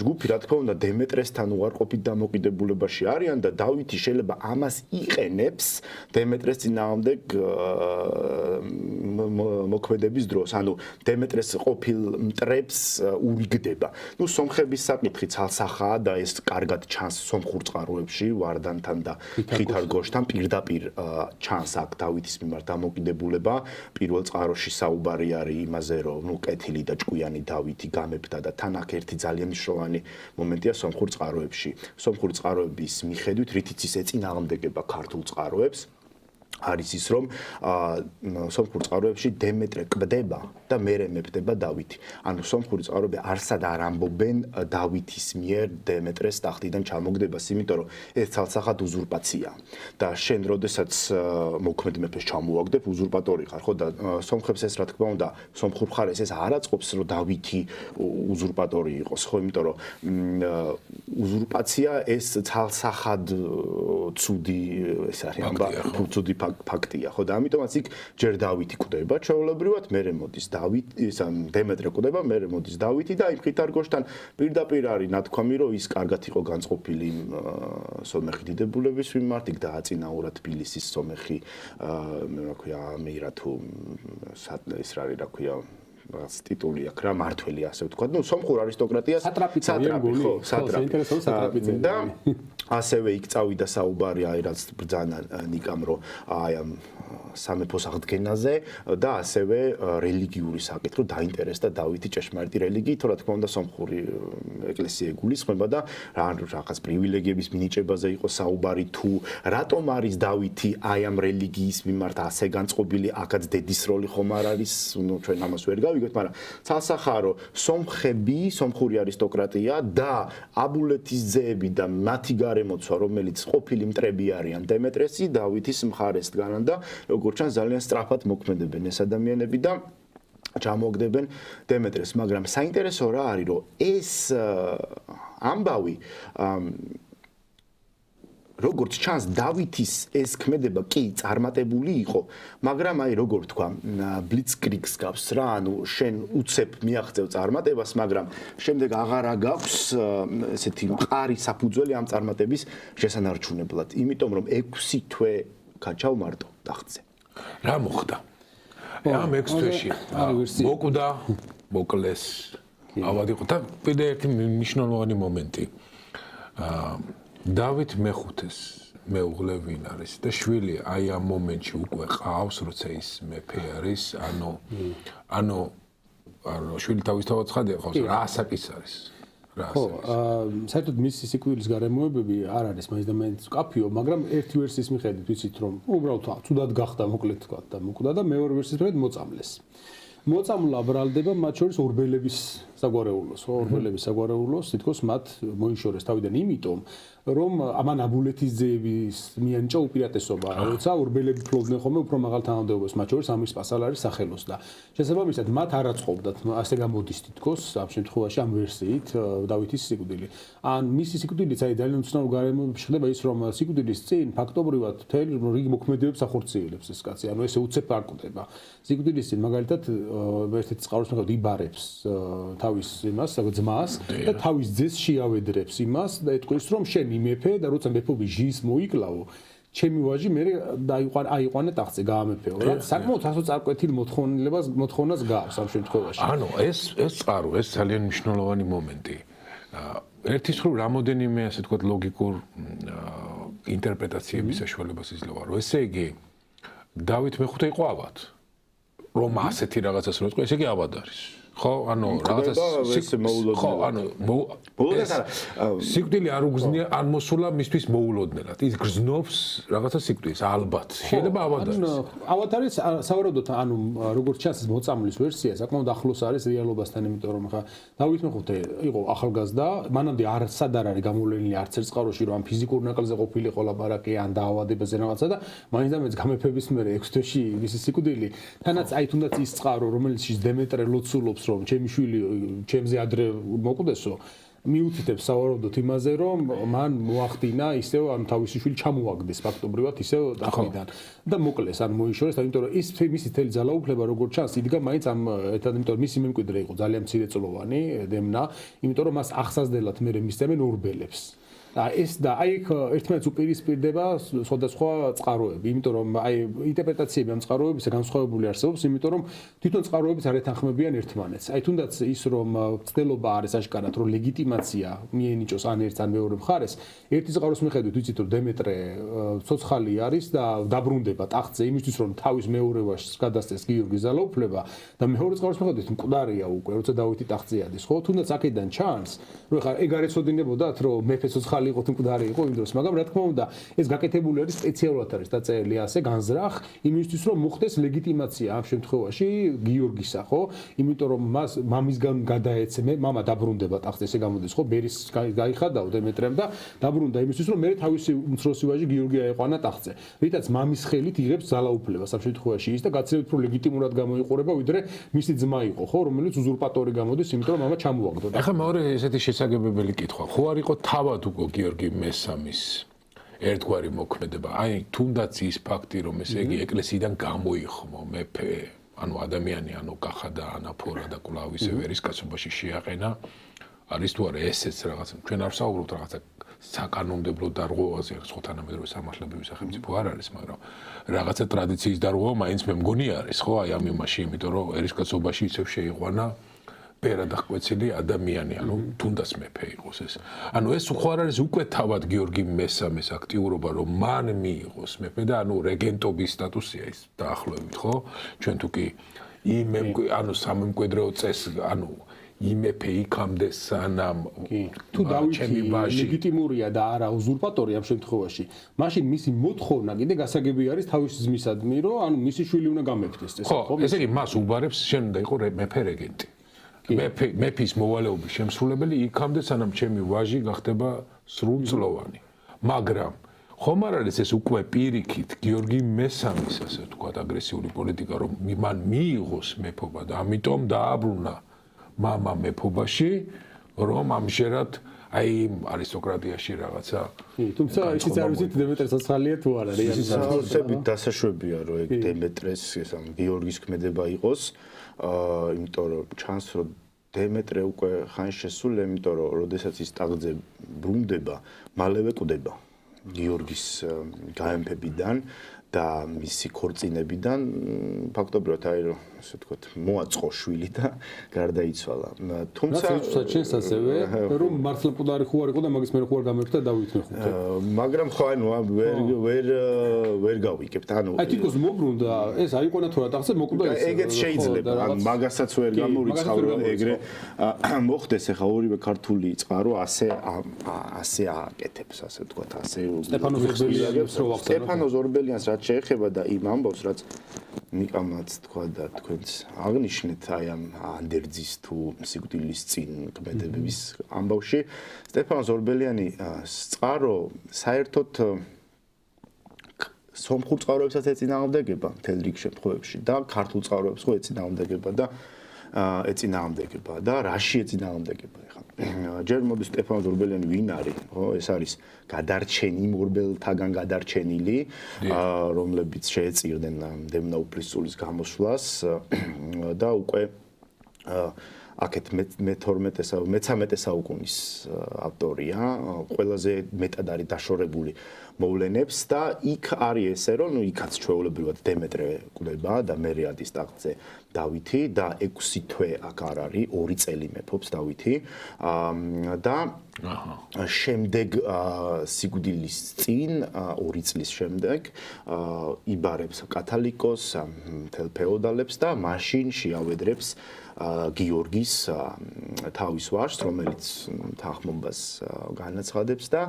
ჯგუფი რა თქმა უნდა დემეტრესთან უარყოფით დამოკიდებულებაში არიან და დავითი შეიძლება ამას იყენებს დემეტრეს წინააღმდეგ მოქმედების დროს ანუ დემეტრეს ყოფილ მტრებს ურიგდება ნუ სომხების საკითხი ცალსახაა და ეს კარგად ჩანს სომხურ წყაროებში ვარდანთან და ხითარგოშთან პირდაპირ ჩანს აქ დავითის მიმართ დამოკიდებულება პირველ წყაროში საუბარი არის იმაზე რომ ნუ კეთილი და ჭკვიანი დავითი გამეფდა და თან აქ ერთი ძალიან მნიშვნელოვანი მომენტია სომხურ წყაროებში სომხური წყაროების მიხედვით რითიც ის ეწინააღმდეგება ქართულ წყაროებს არის ის რომ სომხურ წყაროებში დემეტრე კვდება და მერე მეფდება დავითი. ანუ სომხური წყაროები არსად არ ამბობენ დავითის მიერ დემეტრეს ტახტიდან ჩამოგდებას, იმიტომ რომ ეს ცალსახად უზურპაციაა. და შენ როდესაც მოქმედ მეფეს ჩამოაგდებ, უზურპატორი ხარ, ხო და სომხებს ეს რა თქმა უნდა, სომხურ მხარეს ეს არ აწყობს, რომ დავითი უზურპატორი იყოს, ხო, იმიტომ რომ უზურპაცია ეს ცალსახად ცუდი ეს არის ამბავი, ცუდი ფაქტია, ხო და ამიტომაც იქ ჯერ დავითი კვდება ჩვეულებრივად, მერე მოდის დემეტრე კვდება, მერე მოდის დავითი და იმ ხითარ-გოშთან პირდაპირ არის ნათქვამი, რომ ის კარგად იყო განწყობილი სომეხი დიდებულების მიმართ, იქ დააწინაურა თბილისის სომეხი, რა ქვია, მეირა თუ ეს რა ქვია რაღაც ტიტული აქვს რა მართველი ასე ვთქვათ. ნუ სომხურ არისტოკრატიას სატრაპი ხო, სატრაპი. და ასევე იქ წავიდა საუბარი აი რაც ბრძანა ნიკამ რომ აი ამ სამეფოს აღდგენაზე და ასევე რელიგიური საკითხი დაინტერესდა დავითი ჭეშმარიტი რელიგიით, რა თქმა უნდა სომხური ეკლესია ეგულისხმება და რაღაც პრივილეგიების მინიჭებაზე იყო საუბარი თუ რატომ არის დავითი აი ამ რელიგიის მიმართ ასე განწყობილი, აქაც დედის როლი ხომ არ არის, ნუ ჩვენ ამას ვერ გავიგოთ, მაგრამ ცალსახარო სომხები, სომხური არისტოკრატია და აბულეთის ძეები და მათი გარემოცვა, რომელიც ყოფილი მტრები არიან დემეტრესი, დავითის მხარეს დგანან და როგორც ჩანს ძალიან სწრაფად მოქმედებენ ეს ადამიანები და ჩამოაგდებენ დემეტრეს, მაგრამ საინტერესო რა არის, რომ ეს ამბავი როგორც ჩანს დავითის ეს ქმედება კი წარმატებული იყო, მაგრამ აი როგორ თქვა, ბლიცკრიგს გავს რა, ანუ შენ უცებ მიაღწევ წარმატებას, მაგრამ შემდეგ აღარა გაქვს ესეთი მყარი საფუძველი ამ წარმატების შესანარჩუნებლად, იმიტომ რომ 6 თვე გაჩავ მარტო ტახტზე. რა მოხდა? ამ 6 თვეში მოკვდა, მოკლეს. ავად იყო და კიდე ერთი მნიშვნელოვანი მომენტი. დავით მეხუთეს მეუღლე ვინ არის და შვილი აი ამ მომენტში უკვე ყავს, როცა ის მეფე არის, ანუ შვილი თავისთავად ცხადია ყავს, რა ასაკის არის? ხო, საერთოდ მისი სიკვდილის გარემოებები არ არის მაინც და მაინც კაფეო, მაგრამ ერთი ვერსიის მიხედვით ვიცით რომ უბრალოდ ცუდად გახდა, მოკლედ თქვა და მოკვდა და მეორე ვერსიის მიხედვით მოწამლეს. მოწამლა ბრალდება მათ შორის ორბელების საგვარეულოს, ორბელების საგვარეულოს, თითქოს მათ მოიშორეს თავიდან იმიტომ, რომ ამან აბულეთის ძეების მიენიჭა უპირატესობა, როცა ორბელები ფლობდნენ ხოლმე უფრო მაღალ თანამდებობას, მათ შორის ამის პასალარის სახელოს და შესაბამისად მათ არ აწყობდათ, ასე გამოდის თითქოს ამ შემთხვევაში ამ ვერსიით დავითის სიკვდილი. ან მისი სიკვდილიც აი ძალიან უცნაურ გარემოებში ხდება ის, რომ სიკვდილის წინ ფაქტობრივად მთელი რიგი მოქმედებებს ახორციელებს ეს კაცი, ანუ ესე უცებ არ კვდება. სიკვდილის წინ მაგალითად ერთ-ერთი წყაროს მიხედვით იბარებს თავის იმას, ძმას და თავის ძეს შეავედრებს იმას და ეთქვის რომ შენ იმეფე და როცა მეფობის ჟის მოიკლავო ჩემი ვაჟი მე აიყვანე ტახტზე გაამეფეო რა საკმაოდ ასო წარკვეთილ მოთხოვნას გავს ამ შემთხვევაში ანუ ეს წყარო ეს ძალიან მნიშვნელოვანი მომენტი ერთის მხრივ რამოდენიმე ასე თქვა ლოგიკურ ინტერპრეტაციების საშუალებას იძლევა რომ ესე იგი დავით მეხუთე იყო ავად რომ ასეთი რაღაცას რო იყო ესე იგი ავად არის ხო ანუ რაღაცას ხო ანუ სიკვდილი არ უგზნია არ მოსულა მისთვის მოულოდნელად ის გრძნობს რაღაცა სიკვდილს ალბათ შეიძლება ავად არის ავად არის სავარაუდოდ ანუ როგორც ჩანს მოწამვლის ვერსია საკმაოდ ახლოს არის რეალობასთან იმიტომ რომ ხა დავით მეხუთე იყო ახალგაზრდა მანამდე არცად არ არის გამოვლენილი არც ერთ წყაროში რომ ამ ფიზიკურ ნაკალზე ყოფილიყო ლაპარაკი ან დაავადებაზე რაღაცა და მაინც და მეც გამეფების მერე 6 თვეში მისი სიკვდილი თანაც აი თუნდაც ის წყარო რომელიც დემეტრე ლოცულობს რომ ჩემი შვილი ჩემზე ადრე მოკვდესო მიუთითებს სავარაუდოდ იმაზე რომ მან მოახდინა ისევ ამ თავისი შვილი ჩამოაგდეს ფაქტობრივად ისევ ტახტიდან და მოკლეს ან მოიშორეს იმიტომ რომ ის მისი თელი ძალაუფლება როგორც ჩანს იდგა მაინც ამ ერთად იმიტომ რომ მისი მემკვიდრე იყო ძალიან მცირეწლოვანი დემნა იმიტომ რომ მას ახსაზდელად მე მისცემენ ორბელებს ეს და აი ერთმანეთს უპირისპირდება სხვადასხვა წყაროები, იმიტომ რომ აი ინტერპრეტაციები ამ წყაროების განსხვავებული არსებობს, იმიტომ რომ თვითონ წყაროებიც არ ეთანხმებიან ერთმანეთს. აი თუნდაც ის რომ ცდელობა არის აშკარად, რომ ლეგიტიმაცია მიენიჭოს ან ერთს ან მეორე მხარეს, ერთი წყაროს მიხედვით ვიცით რომ დემეტრე ცოცხალი არის და დაბრუნდება ტახტზე იმისთვის რომ თავის მეორე ვაჟს გადასცეს გიორგის ძალაუფლება და მეორე წყაროს მიხედვით მკვდარია უკვე, როცა დავითი ტახტზე ადის, ხო? თუნდაც აქედან ჩანს, რომ ხა ეგ არ ეცოდინებოდათ რომ მეფე ცოცხალი ახალი იყო თუ მკვდარი იყო იმ დროს, მაგრამ რა თქმა უნდა, ეს გაკეთებული არის სპეციალურად არის დაწერილი ასე განზრახ იმისთვის რომ მოხდეს ლეგიტიმაცია ამ შემთხვევაში გიორგისა, ხო? იმიტომ რომ მას მამისგან გადაეცემა, მამა დაბრუნდება ტახტზე, ესე გამოდის, ხო? ბერის გაიხადაო დემეტრემ და დაბრუნდა იმისთვის რომ მე თავისი უმცროსი ვაჟი გიორგი აეყვანა ტახტზე. რითაც მამის ხელით იღებს ძალაუფლებას ამ შემთხვევაში ის და გაცილებით უფრო ლეგიტიმურად გამოიყურება, ვიდრე მისი ძმა იყო, ხო, რომელიც უზურპატორი გამოდის, იმიტომ რომ მამა ჩამოაგდო. ახლა მეორე ესეთი შესაძლებელი კითხვა, ხო არ იყო თავად უკვე გიორგი მესამის ერთგვარი მოქმედება, აი თუნდაც ის ფაქტი, რომ ესე იგი ეკლესიიდან გამოიხმო მეფე, ანუ ადამიანი, ანუ კახადა, ანაფორა და კვლავ ისე ვერისკაცობაში შეაყენა, არის თუ არა ესეც რაღაცა, ჩვენ არ ვსაუბრობთ რაღაცა საკანონმდებლო დარღვევაზე, სხვათანამედროვე სამართლებრივი სახელმწიფო არ არის, მაგრამ რაღაცა ტრადიციის დარღვევა მაინც მე მგონი არის, ხო, აი ამ იმაში, იმიტომ რომ ერისკაცობაში ისევ შეიყვანა პერადახვეცილი ადამიანი, ანუ თუნდაც მეფე იყოს ეს. ანუ ეს ხო არ არის უკვე თავად გიორგი მესამეს აქტიურობა, რომ მან მიიღოს მეფე და ანუ რეგენტობის სტატუსია ის დაახლოებით, ხო? ჩვენ თუ კი ანუ სამემკვიდრეო წესს, ანუ იმეფე იქამდე სანამ თუ დავითი ლეგიტიმურია და არა უზურპატორი ამ შემთხვევაში, მაშინ მისი მოთხოვნა კიდე გასაგები არის თავის ძმისადმი, რომ ანუ მისი შვილი უნდა გამეფდეს ეს, ხო? ესე იგი მას უბარებს შენ უნდა იყო მეფე რეგენტი. მეფის მოვალეობის შემსრულებელი იქამდე სანამ ჩემი ვაჟი გახდება სრულწლოვანი. მაგრამ ხომ არ არის ეს უკვე პირიქით გიორგი მესამის ასე ვთქვათ აგრესიული პოლიტიკა რომ მან მიიღოს მეფობა და ამიტომ დააბრუნა მამა მეფობაში რომ ამჟერად აი არისტოკრატიაში რაღაცა თუმცა ისიც არ ვიცით დემეტრეს აცალია თუ არა ისიც დასაშვებია რომ ეგ დემეტრეს ეს ამ გიორგის ქმედება იყოს იმიტომ რომ ჩანს რომ დემეტრე უკვე ხან შესულია იმიტომ რომ როდესაც ის ტახტზე ბრუნდება მალევე კვდება გიორგის გაემფებიდან და მისი ქორწინებიდან ფაქტობრივად აი რომ ასე ვთქვათ მოაწყო შვილი და გარდაიცვალა. თუმცა ჩვენს ასევე რომ მართლა მკვდარი ხო არ იყო და მაგის მე ხო არ გამეფდა დავითმე ხო. მაგრამ ხო ანუ ვერ გავიკებთ. ანუ აი თვითონ მობრუნდა ეს აიყვანა თუ რა ტახტზე მოკვდა ეს. ეგეც შეიძლება. ან მაგასაც ვერ გამორიცხავ რომ ეგრე მოხდეს ახლა ორივე ქართული წყარო ასე ააკეთებს ასე ვთქვათ ასე სტეფანო ზორბელიანს რაც შეეხება და იმ ამბავს რაც მიყამაც თქვა და თქვენს აღნიშნეთ აი ამ ანდერძის თუ სიკვდილის წინ კმედებების ამბავში სტეფანო ზორბელიანი წყარო საერთოდ სომხურ წყაროებსაც ეწინააღმდეგება მთელ რიგ შემთხვევებში და ქართულ წყაროებს ხო ეწინააღმდეგება და ეწინააღმდეგება და რაში ეწინააღმდეგება ეხლა ჯერ მოდი სტეფანო ზორბელიანი ვინ არის ხო ეს არის გადარჩენი მორბელთაგან გადარჩენილი რომლებიც შეეწირდნენ დემნაუფლისწულის გამოსვლას და უკვე აქეთ მე-13 საუკუნის ავტორია ყველაზე მეტად არის დაშორებული მოვლენებს და იქ არის ესე რომ იქაც ჩვეულებრივად დემეტრე კვდება და მერე ადის ტახტზე დავითი და 6 თვე აქ არ არის 2 წელი მეფობს დავითი და შემდეგ სიკვდილის წინ 2 წლის შემდეგ იბარებს კათალიკოს მთელ ფეოდალებს და მაშინ შეავედრებს გიორგის თავის ვაჟს რომელიც თანხმობას განაცხადებს და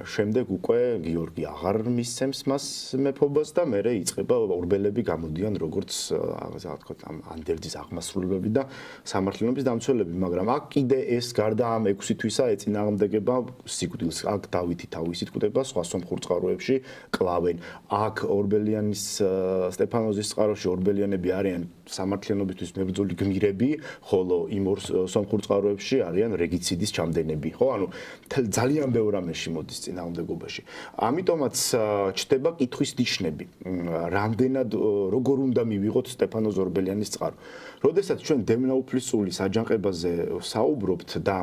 შემდეგ უკვე გიორგი აღარ მისცემს მას მეფობას და მერე იწყება ორბელები გამოდიან როგორც ასე ვთქვათ ამ ანდერძის აღმასრულებელი და სამართლიანობის დამცველები მაგრამ აქ კიდე ეს გარდა ამ 6 თვისა ეწინააღმდეგება სიკვდილს აქ დავითი თავისით კვდება სხვა სომხურ წყაროებში კლავენ აქ ორბელიანის სტეფანოზის წყაროში ორბელიანები არიან სამართლიანობისთვის მებრძოლი გმირები ხოლო იმ სომხურ წყაროებში არიან რეგიციდის ჩამდენები ხო ანუ ძალიან ბევრ რამეში მოდის წინააღმდეგობაში ამიტომაც ჩდება კითხვის ნიშნები რამდენად როგორ უნდა მივიღოთ სტეფანო ზორბელიანის წყარო როდესაც ჩვენ დემნაუფლისწულის აჯანყებაზე საუბრობთ და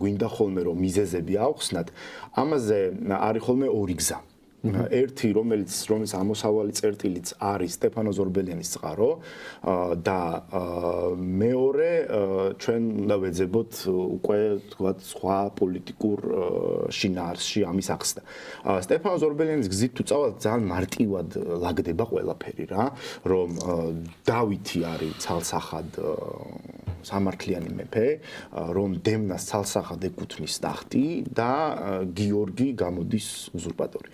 გვინდა ხოლმე რომ მიზეზები ავხსნათ ამაზე არის ხოლმე ორი გზა ერთი რომელიც ამოსავალი წერტილიც არის სტეფანო ზორბელიანის წყარო და მეორე ჩვენ უნდა ვეძებოთ უკვე თქვათ სხვა პოლიტიკურ შინაარსში ამის ახსნა სტეფანო ზორბელიანის გზით თუ წავალ ძალიან მარტივად ლაგდება ყველაფერი რა რომ დავითი არის ცალსახად სამართლიანი მეფე, რომ დემნას ცალსახად ეკუთვნის ტახტი და გიორგი გამოდის უზურპატორი.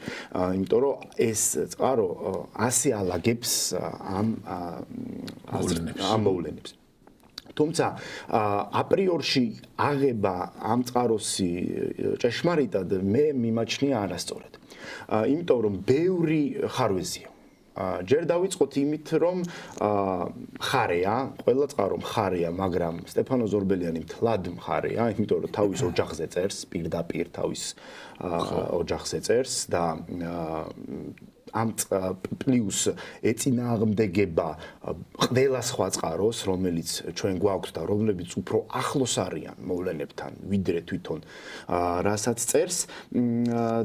იმიტომ რომ ეს წყარო ასე ალაგებს ამ მოვლენებს. თუმცა აპრიორში აღება ამ წყაროსი ჭეშმარიტად მე მიმაჩნია არასწორად. იმიტომ რომ ბევრი ხარვეზია. ჯერ დავიწყოთ იმით, რომ მხარეა, ყველა წყარო მხარეა, მაგრამ სტეფანო ზორბელიანი მთლად მხარეა, იმიტომ რომ თავის ოჯახზე წერს, პირდაპირ თავის ოჯახზე წერს და ამ პლუს ეწინააღმდეგება ყველა სხვა წყაროს, რომელიც ჩვენ გვაქვს და რომლებიც უფრო ახლოს არიან მოვლენებთან, ვიდრე თვითონ რასაც წერს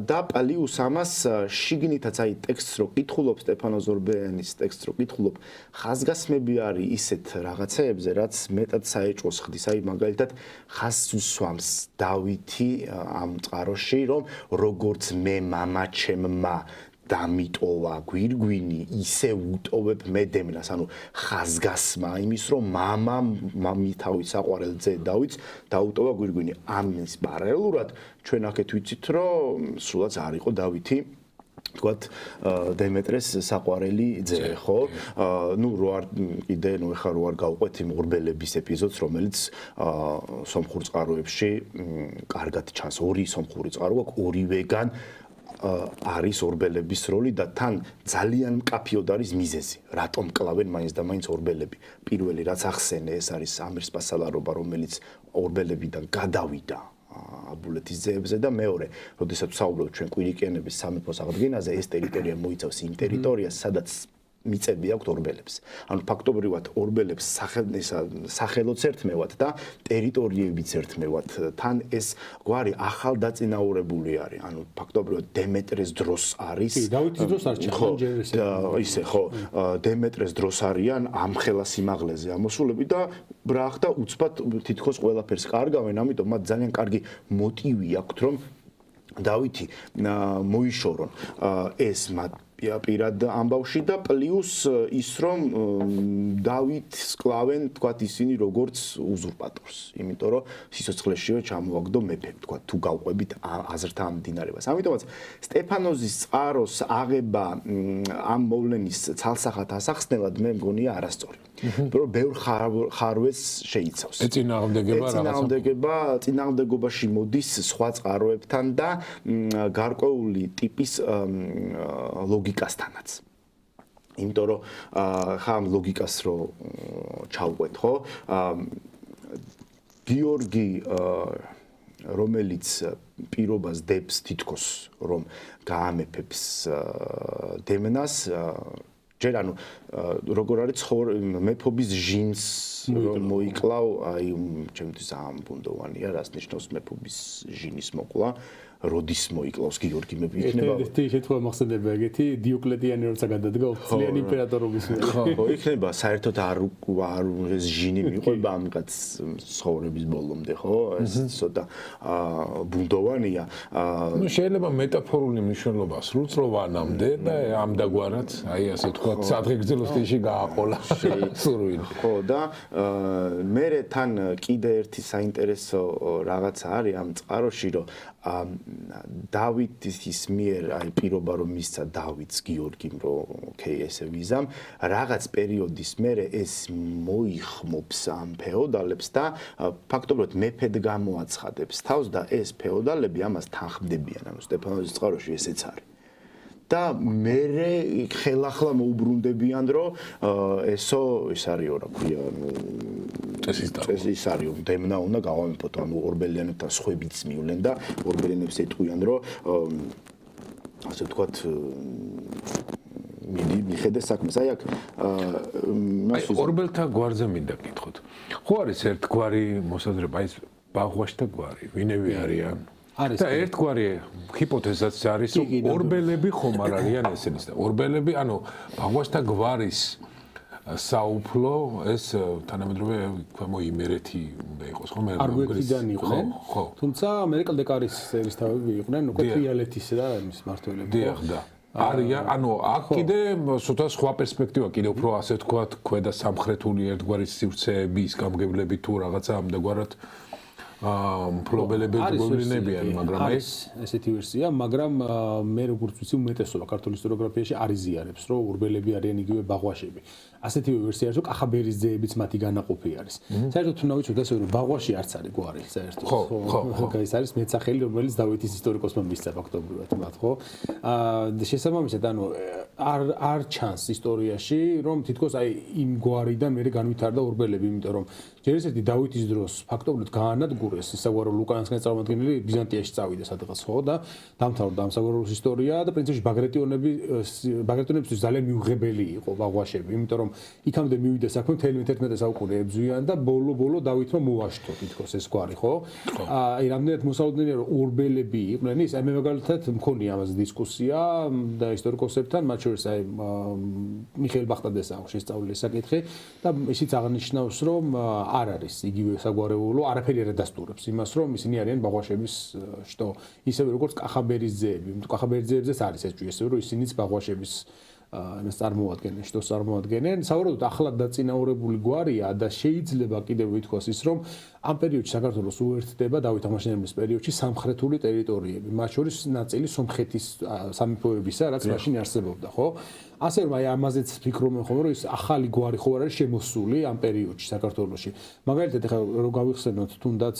და პლუს ამას შიგნითაც აი ტექსტს რო კითხულობ სტეფანო ზორბელიანის ტექსტს რო კითხულობ, ხაზგასმები არის ისეთ რაღაცეებზე, რაც მეტად საეჭვოს ხდის, აი მაგალითად ხაზს უსვამს დავითი ამ წყაროში, რომ როგორც მე მამა ჩემმა დამიტოვა გვირგვინი, ისე უტოვებ მე დემნას, ანუ ხაზგასმა იმის, რომ მამი თავის საყვარელ ძე დავითს დაუტოვა გვირგვინი. ამის პარალელურად ჩვენ აქეთ ვიცით, რომ სულაც არ იყო დავითი თქვათ დემეტრეს საყვარელი ძე, ხო? ნუ რო არ კიდე ნუ ეხა რო არ გავყვეთ იმ ორბელების ეპიზოდს, რომელიც სომხურ წყაროებში კარგად ჩანს. ორი სომხური წყარო აქვს, ორივეგან არის ორბელების როლი და თან ძალიან მკაფიოდ არის მიზეზი. რატომ კლავენ მაინც და მაინც ორბელები? პირველი რაც ახსენე, ეს არის ამირ სპასალარობა, რომელიც ორბელებიდან გადავიდა აბულეთის ძეებზე და მეორე, როდესაც ვსაუბრობთ ჩვენ კვირიკიანების სამეფოს აღდგენაზე, ეს ტერიტორია მოიცავს იმ ტერიტორიას, სადაც მიწები აქვთ ორბელებს. ანუ ფაქტობრივად ორბელებს სახელოც ერთმევად და ტერიტორიებიც ერთმევად. თან ეს გვარი ახალდაწინაურებული არის. ანუ ფაქტობრივად დემეტრეს დროს არის. კი, დავითის დროს არ ჩანდა ჯერ ისე ხო, დემეტრეს დროს არიან ამხელა სიმაღლეზე ამოსულები და რა ხდა უცბად თითქოს ყველაფერს კარგავენ, ამიტომ მათ ძალიან კარგი მოტივი აქვთ, რომ დავითი მოიშორონ ეს მათ პირად ამბავში და პლუს ის რომ დავითს კლავენ თქვათ ისინი როგორც უზურპატორს, იმიტომ რომ სიცოცხლეშივე ჩამოაგდო მეფე, თქვათ თუ გავყვებით აზრთა ამ დინარებას. ამიტომაც სტეფანოზის წყაროს აღება ამ მოვლენის ცალსახად ასახსნელად მე მგონია არასწორი. იმიტომ რომ ბევრ ხარვეს შეიცავს. წინააღმდეგობაში მოდის სხვა წყაროებთან და გარკვეული ტიპის ლოგიკასთანაც. იმიტომ რომ ხა ამ ლოგიკას რო ჩავყვეთ, ხო? გიორგი რომელიც პირობას დებს თითქოს რომ გაამეფებს დემნას ჯერ ანუ როგორ არის მეფობის ჟინს მოიკლავ აი ჩემთვის ამბუნდოვანია რას ნიშნავს მეფობის ჟინის მოკლა როდის მოიკლავს გიორგი მეფე იქნება ერთი შეთქვა მახსენდება ეგეთი დიოკლეტიანი როცა გადადგა ოფიციალური იმპერატორობის ხო იქნება საერთოდ არ ეს ჟინი მიყვება ამკაც ცხოვრების ბოლომდე ხო ეს ცოტა ბუნდოვანია ну შეიძლება მეტაფორული მნიშვნელობა სრულწლოვანამდე და ამდაგვარად აი ასე თქვა სადღეგრძელო სტილში გააყოლა სურვილი ხო და მე თან კიდე ერთი საინტერესო რაღაცა არის ამ წყაროში რომ დავითის მიერ აი პირობა რომ მისცა დავითს გიორგიმ რომ ოკეი ესე ვიზამ რაღაც პერიოდის მერე ეს მოიხმობს ამ ფეოდალებს და ფაქტობრივად მეფედ გამოაცხადებს თავს და ეს ფეოდალები ამას თანხმდებიან ანუ სტეფანოზის წყაროში ესეც არის და მერე ხელახლა მოუბრუნდებიან რომ ესო ის არისო რა ქვია წესის არის დემნა უნდა გავამეფოთ ანუ ორბელიანებთან სხვებიც მივლენ და ორბელიანებს ეტყვიან რომ ასე ვთქვათ მიხედე საქმეს აი აქ ორბელთა გვარზე მინდა გითხოთ ხო არის ერთგვარი მოსაზრება აი ბაღვაშთა გვარი ვინები არიან და ერთგვარი ჰიპოთეზაც არის რომ ორბელები ხომ არ არიან ესენის და ორბელები ანუ ბაღვაშთა გვარის საუფლო ეს თანამედროვე ქვემო იმერეთი უნდა იყოს ხო მე არგვეთიდან იყვნენ თუმცა ამერიკელ დეკარის ერისთავები იყვნენ უკვე თრიალეთის და იმის მმართველები დიახ და არია, ანუ აქ კიდე ცოტა სხვა პერსპექტივა, კიდე უფრო ასე ვთქვათ, ქვედა სამხრეთული ერთგვარი სივრცეების გამგებლები თუ რაღაცა ამდაგვარად მფლობელები გოვლინებიან, მაგრამ ეს ესეთი ვერსია, მაგრამ მე როგორც ვიცი, უმეტესობა ქართულ ისტორიოგრაფიაში არის ზიარებს, რომ ურბელები არიან იგივე ბაღვაშები. ასეთივე ვერსია არის, რომ კახაბერისძეებიც მათი განაყოფი არის. საერთოდ თუ ნავიცოთ ასე, რომ ბაღვაში არც არის გვარი, საერთოდ. ხო. ეს არის მეცახელი, რომელიც დავითის ისტორიკოსმა მისცა ფაქტობრივად მათ, ხო? შესაბამისად, ანუ არ ჩანს ისტორიაში, რომ თითქოს აი იმ გვარიდან მე განვითარდა ურბელები, იმიტომ რომ ჯერ ესეთი დავითის დროს ფაქტობრივად გაანადგურეს ისაგვარო ლუკანისგან წარმოადგენილი ბიზანტიაში წავიდა სადღაც, ხო და დამთავრდა ამ საგვაროს ისტორია და პრინციპში ბაგრატიონებისთვის ძალიან მიუღებელი იყო ბაღვაშები, იმიტომ რომ იქამდე მივიდა საქმე მთელი 11 საუკუნე ებზვიან და ბოლო დავითმა მოაშთო თითქოს ეს გვარი, ხო? აი რამდენად მოსალოდნელია რომ ურბელები იყვნენ ის, აი მე მაგალითად მქონია ამაზე დისკუსია და ისტორიკოსებთან, მათ შორის აი მიხეილ ბახტადეს აქვს შესწავლილი საკითხი და ისიც აღნიშნავს, რომ არ არის იგივე საგვარეულო, არაფერი არ ადასტურებს იმას, რომ ისინი არიან ბაღვაშების შტო, ისევე როგორც კახაბერისძეები. კახაბერისძეებზეც არის ეს ჭუი, ისევე რომ ისინიც ბაღვაშების ეს წარმოადგენენ, შტოს წარმოადგენენ. საუბრობთ ახლად დაწინაურებული გვარია და შეიძლება კიდევ ვითქვას ის, რომ ამ პერიოდში საქართველოს უერთდება დავით აღმაშენებლის პერიოდში სამხრეთული ტერიტორიები, მათ შორის ნაწილი სომხეთის სამეფოებისა, რაც მაშინ არსებობდა, ხო? ასე რომ აი ამაზეც ფიქრობენ ხოლმე, რომ ის ახალი გვარი ხო არ არის შემოსული ამ პერიოდში საქართველოში. მაგალითად, ეხლა რო გავიხსენოთ თუნდაც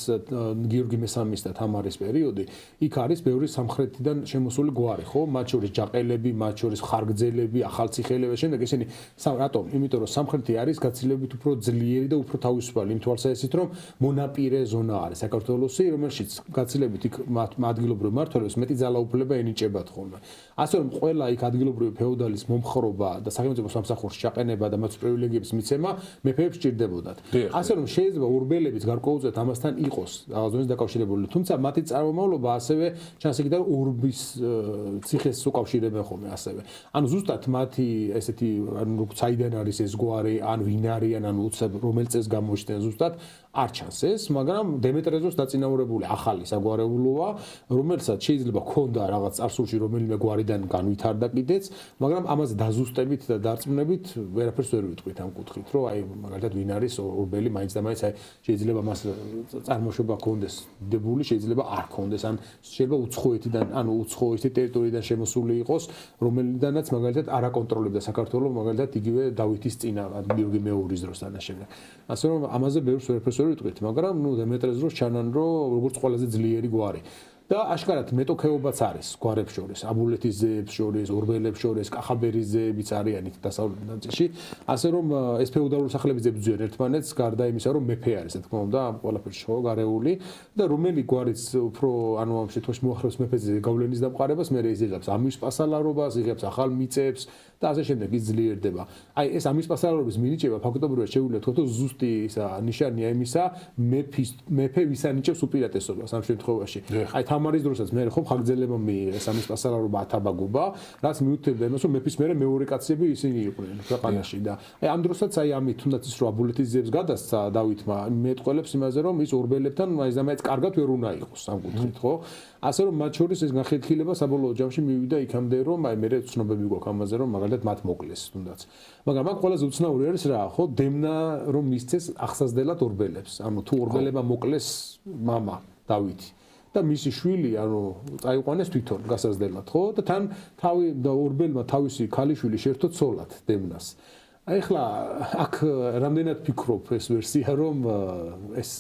გიორგი მესამის და თამარის პერიოდი, იქ არის ბევრი სამხრეთიდან შემოსული გვარი, ხო? მათ შორის ჯაყელები, მათ შორის ხარგძელები, ახალციხეელები, შემდეგ ისინი რატომ? იმიტომ რომ სამხრეთი არის გაცილებით უფრო ძლიერი და უფრო თავისუფალი იმ თვალსაზრისით, რომ მონაპირე ზონა არის საქართველოსი, რომელშიც გაცილებით იქ ადგილობრივი მმართველებს მეტი ძალაუფლება ენიჭებათ ხოლმე. ასე რომ ყველა იქ ადგილობრივი ფეოდალის მომხრობა და სახელმწიფო სამსახურში ჩაყენება და მათ პრივილეგიების მიცემა მეფეებს სჭირდებოდათ. ასე რომ შეიძლება ურბელებიც გარკვეულწილად ამასთან იყოს რაღაცნაირად დაკავშირებული, თუმცა მათი წარმომავლობა ასევე ჩანს იქიდან ურბის ციხეს უკავშირებენ ხოლმე ასევე. ანუ ზუსტად მათი ესეთი ანუ საიდან არის ეს გვარი, ან ვინ არიან, ან უცებ რომელ წელს გამოჩნდნენ ზუსტად არ ჩანს ეს, მაგრამ დემეტრეზოს დაწინაურებული ახალი საგვარეულოა, რომელსაც შეიძლება ქონდა რაღაც წარსულში რომელიმე გვარიდან განვითარდა კიდეც, მაგრამ ამაზე დაზუსტებით და დარწმუნებით ვერაფერს ვერ ვიტყვით ამ კუთხით, რომ აი მაგალითად ვინ არის ურბელი, მაინც და მაინც აი შეიძლება მას წარმოშობა ქონდეს დებული, შეიძლება არ ქონდეს, ან შეიძლება უცხოეთიდან, ანუ უცხოეთის ტერიტორიიდან შემოსული იყოს, რომელიდანაც მაგალითად არ აკონტროლებდა საქართველოს, მაგალითად იგივე დავითის წინა გიორგი მეურის დროს თანაშემწე. ასე რომ ამაზე ბევრს ვერაფერს ვერ ვიტყვით, მაგრამ ნუ დემეტრეს დროს ჩანან, რომ როგორც ყველაზე ძლიერი გვარი. და აშკარად მეტოქეობაც არის გვარებს შორის, აბულეთის ზეებს შორის, ურბელებს შორის, კახაბერის ზეებიც არიან იქ დასავლეთ ნაწილში, ასე რომ ეს ფეოდალური სახლები ზებძვიან ერთმანეთს, გარდა იმისა, რომ მეფე არის, რა თქმა უნდა, ამ ყველაფერში ხო გარეული და რომელი გვარიც უფრო, ანუ ამ შემთხვევაში მოახერხებს მეფეზე გავლენის დამყარებას, მე ის იღებს ამის პასალარობას, იღებს ახალ მიწებს და ასე შემდეგ იძლიერდება. აი ეს ამის პასალარობის მინიჭება ფაქტობრივად შეუძლია თქვა, რომ ზუსტი ისა ნიშანია იმისა, მეფე ვისანიჭებს უპირატესობას ამ შემთხვევაში. აი თამარის დროსაც მე ხო ხარგძელებმა მიიღეს ამის პასალარობა ათაბაგობა, რაც მიუთითებდა იმას, რომ მეფის მერე მეორე კაცები ისინი იყვნენ ქვეყანაში და აი ამ დროსაც აი ამით თუნდაც ის რომ აბულეთის ზეებს გადასცა დავითმა, მეტყველებს იმაზე, რომ ის ურბელებთან აი ზამაიც კარგად ვერ უნდა იყოს ამ კუთხით, ხო? ასე რომ მათ შორის ეს განხეთქილება საბოლოო ჯამში მივიდა იქამდე, რომ აი მე ცნობები გვაქვს ამაზე, რომ მაგალითად მათ მოკლეს თუნდაც. მაგრამ აქ ყველაზე უცნაური არის რა, ხო, დემნა რომ მისცეს ახსაზდელად ურბელებს. ანუ თუ ურბელებმა მოკლეს მამა დავითი და მისი შვილი, ანუ წაიყვანეს თვითონ გასაზრდელად, ხო? და თან თავი და ურბელმა თავისი ქალიშვილი შეერთო ცოლად დემნას. აი ხლა აქ რამდენად ფიქრობ ეს ვერსია, რომ ეს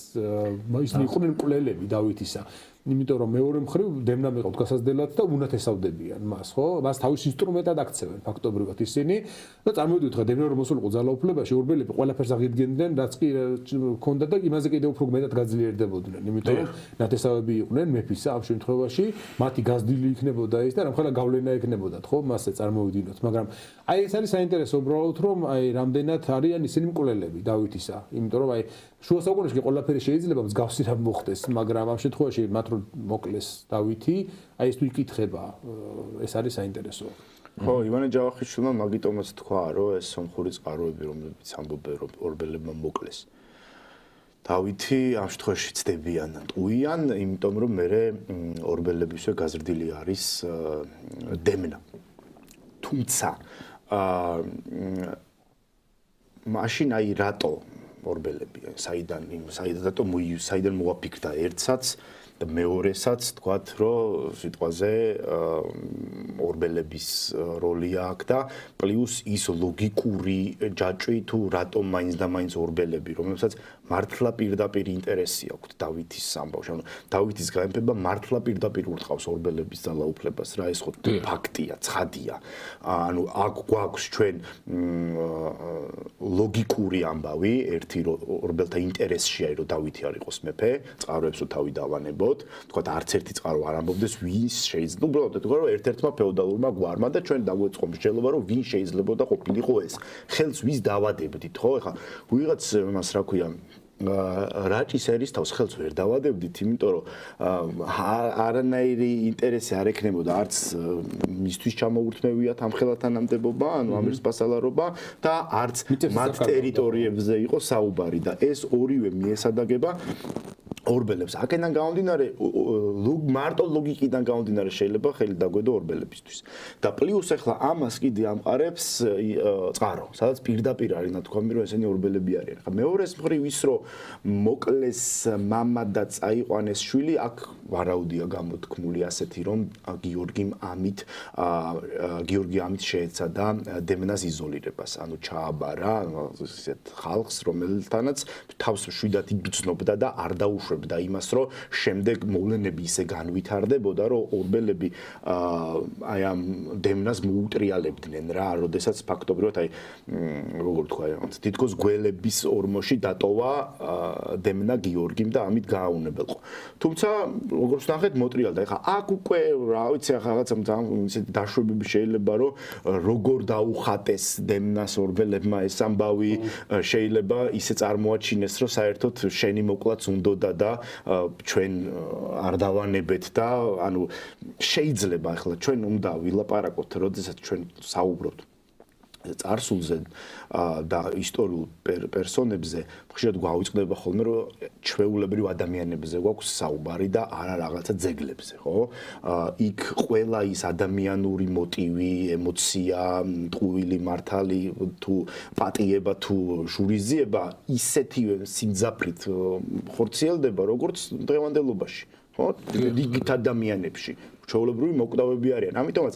ისინი იყვნენ მკვლელები დავითისა. იმიტომ რომ მეორე მხრივ დემნა მეყავთ გასაზრდელად და უნათესავდებიან მას, ხო? მას თავის ინსტრუმენტად აქცევენ ფაქტობრივად ისინი და წარმოვიდეთ ხა დემნა რომ მოსულიყო ძალაუფლებაში, ურბელები ყველაფერს აღიდგენდნენ, რაც კი ჰქონდა და იმაზე კიდევ უფრო მეტად გაძლიერდებოდნენ, იმიტომ რომ ნათესავები იყვნენ მეფისა ამ შემთხვევაში, მათი გაზრდილი იქნებოდა ის და რამხელა გავლენა ექნებოდათ, ხო? მასზე წარმოვიდინოთ, მაგრამ აი ეს არის საინტერესო უბრალოდ რომ აი რამდენად არიან ისინი მკვლელები დავითისა, იმიტომ რომ აი შუა საუკუნეებში ყველაფერი შეიძლება მსგავსი რამ მოხდეს, მაგრამ ამ შემთხვევაში მათ რომ მოკლეს დავითი, აი ეს თუ იკითხება, ეს არის საინტერესო. ხო, ივანე ჯავახიშვილმა მაგიტომაც თქვა, რომ ეს სომხური წყაროები, რომლებიც ამბობენ, რომ ურბელებმა მოკლეს დავითი, ამ შემთხვევაში ცდებიან, ტყუიან, იმიტომ რომ მე ურბელებისვე გაზრდილი არის დემნა. თუმცა მაშინ აი რატო ორბელები საიდან მოაფიქრდა ერთსაც და მეორესაც თქვათ რომ სიტყვაზე ორბელების როლი აქვს და პლუს ის ლოგიკური ჯაჭვი თუ რატომ მაინც და მაინც ორბელები რომელსაც მართლა პირდაპირ ინტერესი აქვს დავითის ამბავში ანუ დავითის გაემფება მართლა პირდაპირ ურტყავს ორბელების ძალაუფლებას რა ეს ხო ფაქტია ცხადია ანუ აქ გვაქვს ჩვენ ლოგიკური ამბავი ერთი ორბელთა ინტერესშია რომ დავითი არ იყოს მეფე წყაროებს თავი დავანებოთ თქვა არც ერთი წყარო არ ამბობდეს ვინ შეიძლება უბრალოდ თქვა რომ ერთ-ერთმა феодаლურმა გვარმა და ჩვენ დაგვეწყო მსჯელობა რომ ვინ შეიძლება და ყოფილიყო ეს ხელს ვის დავადებდით ხო ეხლა ვიღაც მას რა ქვია რაჭის ერისთავს ხელს ვერ დავადებდით იმიტომ რომ არანაირი ინტერესი არ ექნებოდა არც მისთვის ჩამოურთმევიათ ამ ხელათანამდებობა ანუ ამირსპასალარობა და არც მათ ტერიტორიებზე იყო საუბარი და ეს ორივე მიესადაგება ორბელებს აქედან გამომდინარე მარტო ლოგიკიდან გამომდინარე შეიძლება ხელი დაგვედო ორბელებისთვის და პლუს ახლა ამას კიდე ამყარებს წყარო სადაც პირდაპირ არის ნათქვამი რომ ესენი ორბელები არიან ხა მეორეს მხრივ ის რომ მოკლეს მამა და წაიყვანეს შვილი აქ ვარაუდია გამოთქმული ასეთი რომ გიორგი ამით შეეცადა დემნას იზოლირებას ანუ ჩააბარა ისეთ ხალხს რომელთანაც თავს შვიდად იბრძნობდა და არ დაუშვებდა და იმას რომ შემდეგ მოვლენები ისე განვითარდებოდა რომ ორბელები აი ამ დემნას მოუტრიალებდნენ რა როდესაც ფაქტობრივად აი როგორ თქვა თითქოს გველების ორმოში დატოვა დემნა გიორგიმ და ამით გააუნებელყო თუმცა როგორც ნახეთ მოტრიალდა ეხლა აქ უკვე რა ვიცი ახლა რაღაცა ისეთი დაშვებები შეიძლება რომ როგორ დაუხატეს დემნას ორბელებმა ეს ამბავი შეიძლება ისე წარმოაჩინეს რომ საერთოდ შენი მოკლაც უნდოდა და ჩვენ არ დავანებეთ და ანუ შეიძლება ახლა ჩვენ უნდა ვილაპარაკოთ როდესაც ჩვენ საუბრობთ წარსულზე და ისტორიულ პერსონებზე ხშირად გვაუწყდება ხოლმე რომ ჩვეულებრივ ადამიანებზე გვაქვს საუბარი და არა რაღაცა ძეგლებზე ხო იქ ყველა ის ადამიანური მოტივი ემოცია ტყუილი მართალი თუ პატიება თუ შურიზიება ისეთივე სიმძაფრით ხორციელდება როგორც დღევანდელობაში ხო რიგით ადამიანებში ჩვეულებრივი მოკვდავები არიან ამიტომაც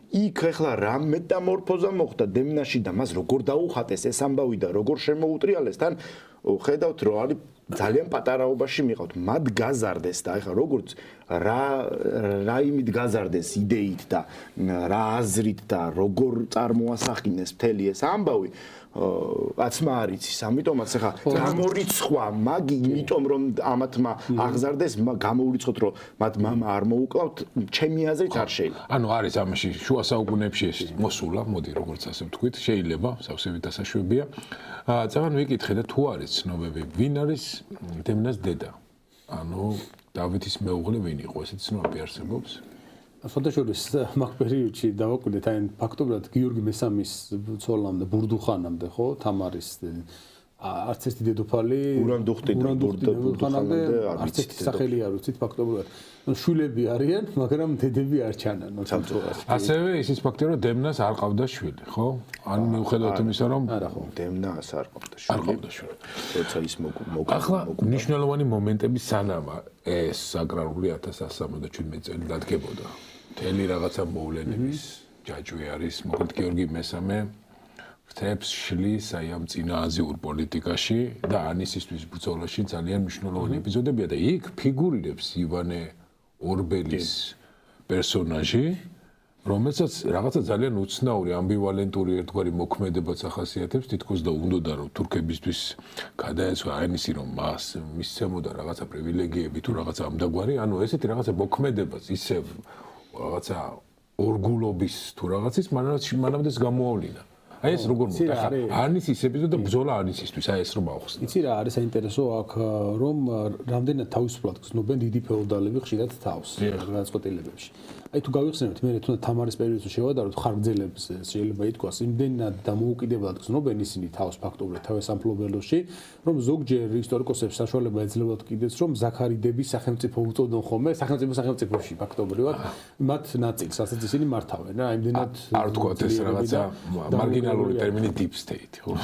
იქ ახლა რა მეტამორფოზა მოხდა დემნაში და მას როგორ დაუხატეს ეს ამბავი და როგორ შემოუტრიალეს თან ხედავთ რომ არის ძალიან პატარაობაში მიყავთ მათ გაზარდეს და ახლა როგორც რა იმით გაზარდეს იდეით და რა აზრით და როგორ წარმოასახინეს მთელი ეს ამბავი აცმა არ იცის ამიტომაც ახლა გამორიცხვა მაგი იმიტომ რომ ამათმა აღზარდეს გამოურიცხოთ რომ მათ მამა არ მოუკლავთ ჩემი აზრით არ შეიძლება ანუ არის ამაში შუა საუკუნეებში ეს მოსულა მოდი როგორც ასე ვთქვით შეიძლება სავსებით დასაშვებია წაღან ვიკითხე და თუ არის ცნობები ვინ არის დემნას დედა ანუ დავითის მეუღლე ვინ იყო ესეც ცნობები არსებობს ფოტოშოპის მაგ პერიოდში დავაკვირდეთ აი ფაქტობრივად გიორგი მესამის ცოლამდე ბურდუხანამდე ხო თამარის არც ერთი დედოფალი ბურდუხანამდე არც ერთი სახელი არ ვიცით ფაქტობრივად შვილები არიან მაგრამ დედები არ ჩანან სამწუხაროდ ასევე ისიც ფაქტია რომ დემნას არ ყავდა შვილი ხო ან მიუხედავად იმისა რომ არა ხო დემნას არ ყავდა შვილი როცა ის მოკლა ახლა მნიშვნელოვანი მომენტები სანამ ეს საგრარული 1177 წელი დადგებოდა მთელი რაღაცა მოვლენების ჯაჭვი არის მოკლედ გიორგი მესამე ხთებს შლის აი ამ წინააზიურ პოლიტიკაში და ანისისთვის ბრძოლაში ძალიან მნიშვნელოვანი ეპიზოდებია და იქ ფიგურირებს ივანე ორბელის პერსონაჟი რომელსაც რაღაცა ძალიან უცნაური ამბივალენტური ერთგვარი მოქმედებაც ახასიათებს თითქოს და უნდოდა რომ თურქებისთვის გადაეცვა აინისი რომ მას მისცემოდა რაღაცა პრივილეგიები თუ რაღაცა ამდაგვარი ანუ ესეთი რაღაცა მოქმედებაც ისევ რაღაცა ორგულობის თუ რაღაცის მანამდეც გამოავლინა აი ეს როგორ მოხდა? არნის ის ეპიზოდი და ბრძოლა არნისისთვის, აი ეს რომ ავხსნით. იცი რა არის საინტერესო აქ რომ რამდენად თავისუფლად გრძნობენ დიდი ფეოდალები ხშირად თავს გადაწყვეტილებებში. აი თუ გავიხსენებთ მე თუნდაც თამარის პერიოდში შევადაროთ ხარგრძელებს შეიძლება ითქვას იმდენად დამოუკიდებლად გრძნობენ ისინი თავს ფაქტობრივად თავის სამფლობელოში რომ ზოგჯერ ისტორიკოსებს საშუალება ეძლებათ კიდეც რომ ზაქარიდების სახელმწიფო უწოდონ ხოლმე სახელმწიფოში ფაქტობრივად მათ ნაწილს ასაც ისინი მართავენ რა იმდენად არ ვთქვათ ეს რაღაცა მარგინალური ტერმინი deep state ხო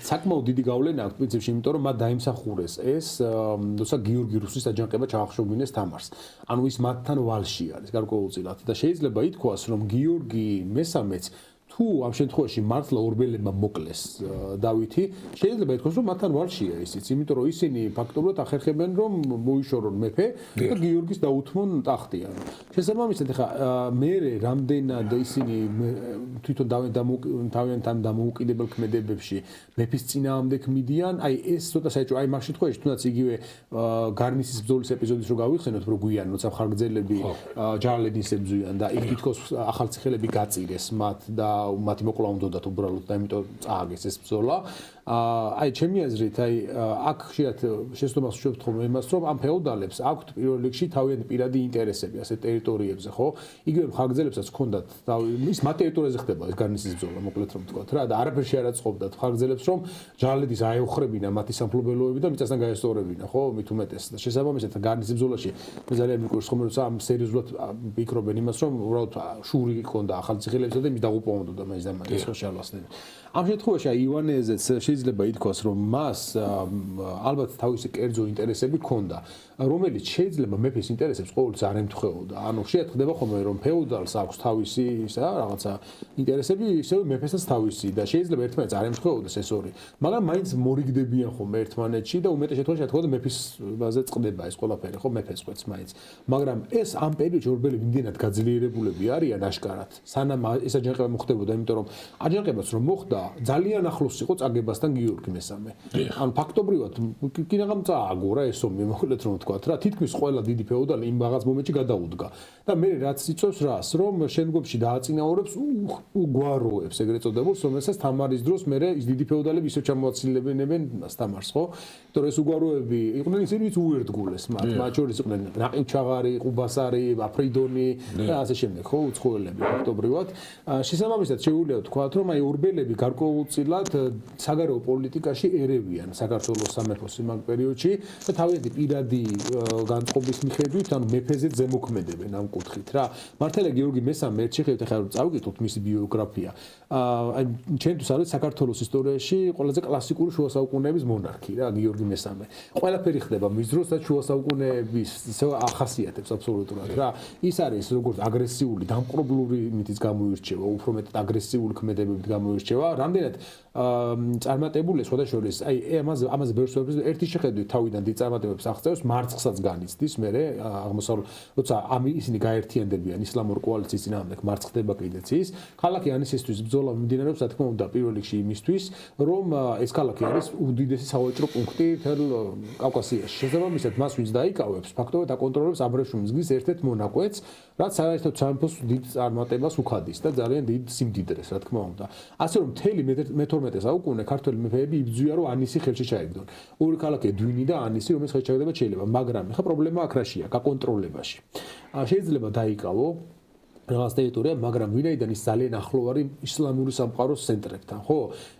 საკმაოდ დიდი გავლენა აქვს პრინციპში იმიტომ რომ მათ დაიმსახურეს ეს როცა გიორგი რუსის აჯანყება ჩაახშობინეს თამარს ანუ ის მათთან ვალში არის გარკვეულწილად და შეიძლება ითქვას რომ გიორგი მესამეც თუ ამ შემთხვევაში მართლა ორბელებმა მოკლეს დავითი შეიძლება ითქვას რომ მათთან ვალშია ისიც იმიტომ რომ ისინი ფაქტობრივად ახერხებენ რომ მოიშორონ მეფე და გიორგის დაუთმონ ტახტიან შესაბამისად ახლა მე რამდენად ისინი თვითონ თავიანთან დამოუკიდებელ ქმედებებში მეფის წინააღმდეგ მიდიან აი ეს ცოტა საერთო აი მაგ შემთხვევაში თუნდაც იგივე გარნისის ბრძოლის ეპიზოდის რო გავიხსენოთ რო გვიან როცა ხარგრძელები ჯარალედინს ებრძვიან და იქ თითქოს ახალციხელები გაწირეს მათ და მათი მოკლა უნდათ უბრალოდ და იმიტომ წააგეს ეს ბრძოლა აი ჩემი აზრით აი აქ ხშირად შეცდომას ვშევთ ხოლმე იმას რომ ამ ფეოდალებს აქვთ პირველ რიგში თავიანთი პირადი ინტერესები ასე ტერიტორიებზე ხო იგივე ხარგრძელებსაც ჰქონდათ ის მათ ტერიტორიაზე ხდება ეს გარნისის ბრძოლა მოკლედ რომ ვთქვათ რა და არაფერში არ აწყობდათ ხარგრძელებს რომ ჯარალედის აეუხრებინა მათი სამფლობელოები და მიწასთან გაესწორებინა ხო მით უმეტეს და შესაბამისად გარნისის ბრძოლაში მე ძალიან მიყვარს ხომ როცა ამ სერიოზულად ვფიქრობენ იმას რომ უბრალოდ შური ჰქონდა ახალციხელებსა და იმის დაღუპვა უნდა მაინც და მაინც ხო შეალასდნენ ამ შემთხვევაში აი ივანეზეც შეიძლება ითქვას რომ მას ალბათ თავისი კერძო ინტერესები ჰქონდა რომელიც შეიძლება მეფის ინტერესებს ყოველთვის არ ემთხვეოდა ანუ შეიძლება ხდება ხოლმე რომ ფეოდალს აქვს თავისი ისა რაღაცა ინტერესები ისევე მეფესაც თავისი და შეიძლება ერთმანეთს არ ემთხვეოდეს ეს ორი მაგრამ მაინც მორიგდებიან ხოლმე ერთმანეთში და უმეტეს შემთხვევაში რა თქმა უნდა მეფის ბაზე წყდება ეს ყველაფერი ხო მეფეს ყვეთს მაინც მაგრამ ეს ამ პერიოდში ორბელები იმდენად გაძლიერებულები არიან აშკარად სანამ ეს აჯანყება მოხდებოდა იმიტომ რომ აჯანყებაც რომ მოხდა ძალიან ახლოს იყო წაგებასთან გიორგი მესამე ანუ ფაქტობრივად კიდევ წააგო რა ეს ომი მოკლედ რომ ვთქვათ რა თითქმის ყველა დიდი ფეოდალი იმ რაღაც მომენტში გადაუდგა და მე რაც იწევს რას რომ შემდგომში დააწინაურებს უგვაროებს ეგრეთ წოდებულს რომელსაც თამარის დროს მე ის დიდი ფეოდალები ისე ჩამოაცილებინებენ თამარს ხო იმიტომ რომ ეს უგვაროები იყვნენ ისინი ვინც უერთგულეს მათ შორის იყვნენ ნაყივჩაღარი ყუბასარი აფრიდონი და ასე შემდეგ ხო უცხოელები ფაქტობრივად შესაბამისად შეუძლია ვთქვათ რომ აი ორბელები გარკვეულწილად საგარეო პოლიტიკაში ერევიან საქართველოს სამეფოს იმ პერიოდში და თავიანთი პირადი განწყობის მიხედვით ანუ მეფეზე ზემოქმედებენ ამ კუთხით რა მართალია გიორგი მესამე ერთ შეხედვით ახლა რომ წავიკითხოთ მისი ბიოგრაფია აი ჩემთვის არის საქართველოს ისტორიაში ყველაზე კლასიკური შუა საუკუნეების მონარქი რა გიორგი მესამე ყველაფერი ხდება მის დროს და შუა საუკუნეების ახასიათებს აბსოლუტურად რა ის არის როგორც აგრესიული დამპყრობლური მითიც გამოირჩევა უფრო მეტად აგრესიული ქმედებებით გამოირჩევა რამდენად წარმატებული სხვადასხვა აი ამაზე ბევრს ერთი შეხედვით თავიდან დიდ წარმატებებს აღწევს მარცხსაც განიცდის მე აღმოსავლეთ როცა ისინი გაერთიანდებიან ისლამურ კოალიციის წინააღმდეგ მარცხდება კიდეც ის ქალაქი ანისისთვის ბრძოლა მიმდინარეობს რა თქმა უნდა პირველ რიგში იმისთვის რომ ეს ქალაქი არის უდიდესი სავაჭრო პუნქტი მთელ კავკასიაში შესაბამისად მას ვინც დაიკავებს ფაქტობრივად აკონტროლებს აბრეშუმის გზის ერთ-ერთ მონაკვეთს რაც საერთოდ სამეფოს დიდ წარმატებას უხადის და ძალიან დიდ სიმდიდრეს რა თქმა უნდა ასე რომ მთელი მე-12 საუკუნე ქართველი მეფეები იბრძვიან რომ ანისი ხელში ჩაეგდონ ორი ქალაქია დვინი და ანისი რომელიც ხელში ჩაეგდება შეიძლება მაგრამ ხა პრობლემა აქ რაშია გაკონტროლებაში შეიძლება დაიკავო რაღაც ტერიტორია მაგრამ ვინაიდან ის ძალიან ახლო არის ისლამური სამყაროს ცენტრებთან ხო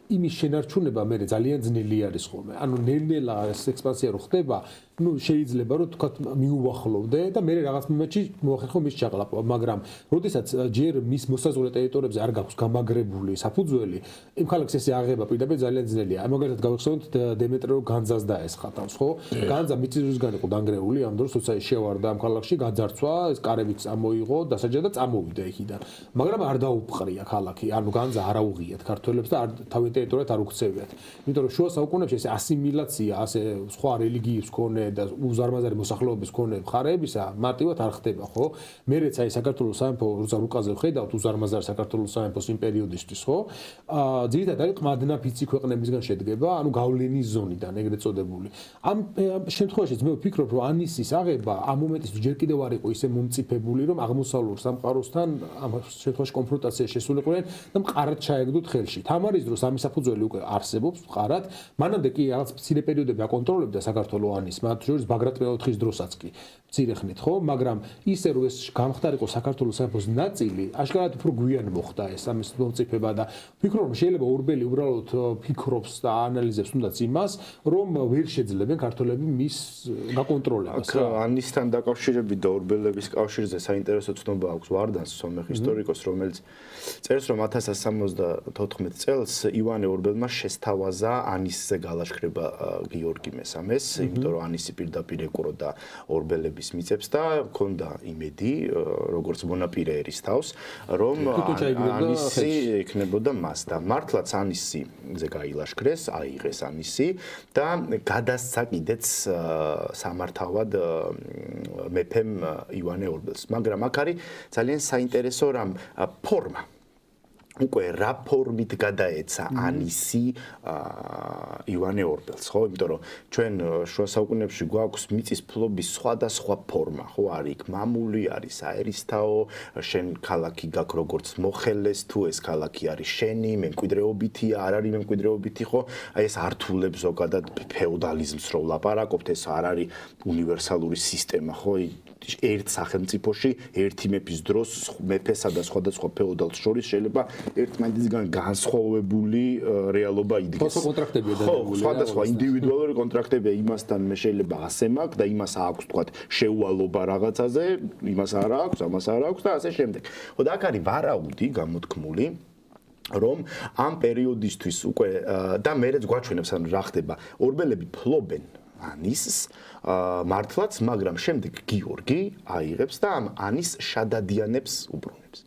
იმის შენარჩუნება მე ძალიან ძნელი არის ხოლმე ანუ ნელ-ნელა ეს ექსპანსია რო ხდება ну შეიძლება რომ თქვა მიუახლოვდე და მე რაღაც მომენტში მოახერხო მის ჩაყლაპვა მაგრამ როდესაც ჯერ მის მოსაზღვრე ტერიტორიებზე არ გაქვს გამაგრებული საფუძველი იმ ქალაქს ესე აღება პირდაპირ ძალიან ძნელია მაგალითად გავიხსენოთ დემეტრე განძას დაესხატავს ხო განძა მიწისძვრისგან იყო დანგრეული ამ დროს როცა შევარდა ამ ქალაქში გაძარცვა ეს კარებიც ამოიღო დასაჯა და წამოვიდა იქიდან მაგრამ არ დაუპყრია ქალაქი ანუ განძა არ აუღიათ ქართველებს და თავი ტერიტორიად არ უქცევიათ. იმიტომ რომ შუა საუკუნეებში ეს ასიმილაცია, ასე სხვა რელიგიის მქონე და უზარმაზარი მოსახლეობის მქონე მხარეებისა მარტივად არ ხდება, ხო? მერეც აი საქართველოს სამეფო როცა რუკაზე ვხედავთ უზარმაზარი საქართველოს სამეფოს იმ პერიოდისთვის, ხო? ძირითადად არის ყმადნაფიცი ქვეყნებისგან შედგება, ანუ გავლენის ზონიდან ეგრეთ წოდებული. ამ შემთხვევაშიც მე ვფიქრობ, რომ ანისის აღება ამ მომენტისთვის ჯერ კიდევ არ იყო ისე მომწიფებული, რომ აღმოსავლურ სამყაროსთან ამ შემთხვევაში კონფრონტაცია შესულიყვნენ და მყარად ჩაეგდოთ ხელში. თამარის დროს ამის საფუძველი უკვე არსებობს მყარად, მანამდე კი რაღაც მცირე პერიოდები აკონტროლებდა საქართველოს ანის, მათ შორის ბაგრატ მეოთხის დროსაც კი მცირე ხნით, ხო? მაგრამ ისე რომ ეს გამხდარიყო საქართველოს სამეფოს ნაწილი, აშკარად უფრო გვიან მოხდა ეს ამის მომწიფება და ვფიქრობ, რომ შეიძლება ორბელი უბრალოდ ფიქრობს და ანალიზებს თუნდაც იმას, რომ ვერ შეძლებენ ქართველები მის გაკონტროლებას. ანისთან დაკავშირებით და ორბელების კავშირზე საინტერესო ცნობა აქვს ვარდანს სომეხ ისტორიკოს, რომელიც წერს, რომ 1074 წელს ივანე ორბელმა შესთავაზა ანისზე გალაშქრება გიორგი მესამეს, იმიტომ რომ ანისი პირდაპირ ეკვროდა ორბელების მიწებს და ჰქონდა იმედი, როგორც მონაპირე ერისთავს, რომ ანისი ექნებოდა მას და მართლაც ანისზე გაილაშქრეს, აიღეს ანისი და გადასცა კიდეც სამართავად მეფემ ივანე ორბელს. მაგრამ აქ არის ძალიან საინტერესო რამ ფორმა. უკვე რა ფორმით გადაეცა ანისი ივანე ორბელს, ხო? იმიტომ რომ ჩვენ შუა საუკუნეებში გვაქვს მიწის ფლობის სხვადასხვა ფორმა, ხო? არის იქ მამული, არის აერისთაო, შენ ქალაქი გაქვს როგორც მოხელეს, თუ ეს ქალაქი არის შენი, მემკვიდრეობითია, არ არის მემკვიდრეობითი, ხო? აი ეს ართულებს ზოგადად ფეოდალიზმს რო ვლაპარაკობთ, ეს არ არის უნივერსალური სისტემა, ხო? ერთ სახელმწიფოში ერთი მეფის დროს მეფესა და სხვადასხვა ფეოდალს შორის შეიძლება ერთმანეთისგან განსხვავებული რეალობა იდგეს. ხო, კონტრაქტებია დადებული. სხვადასხვა ინდივიდუალური კონტრაქტებია იმასთან მე შეიძლება ასე მაქვს და იმას აქვს თქვა შეუვალობა რაღაცაზე, იმას არ აქვს, ამას არ აქვს და ასე შემდეგ. ხო და აქ არის ვარაუდი გამოთქმული რომ ამ პერიოდისთვის უკვე და მერეც გვაჩვენებს ანუ რა ხდება. ორბელები ფლობენ ანისს მართლაც, მაგრამ შემდეგ გიორგი აიღებს და ამ ანის შადადიანებს უბრუნებს.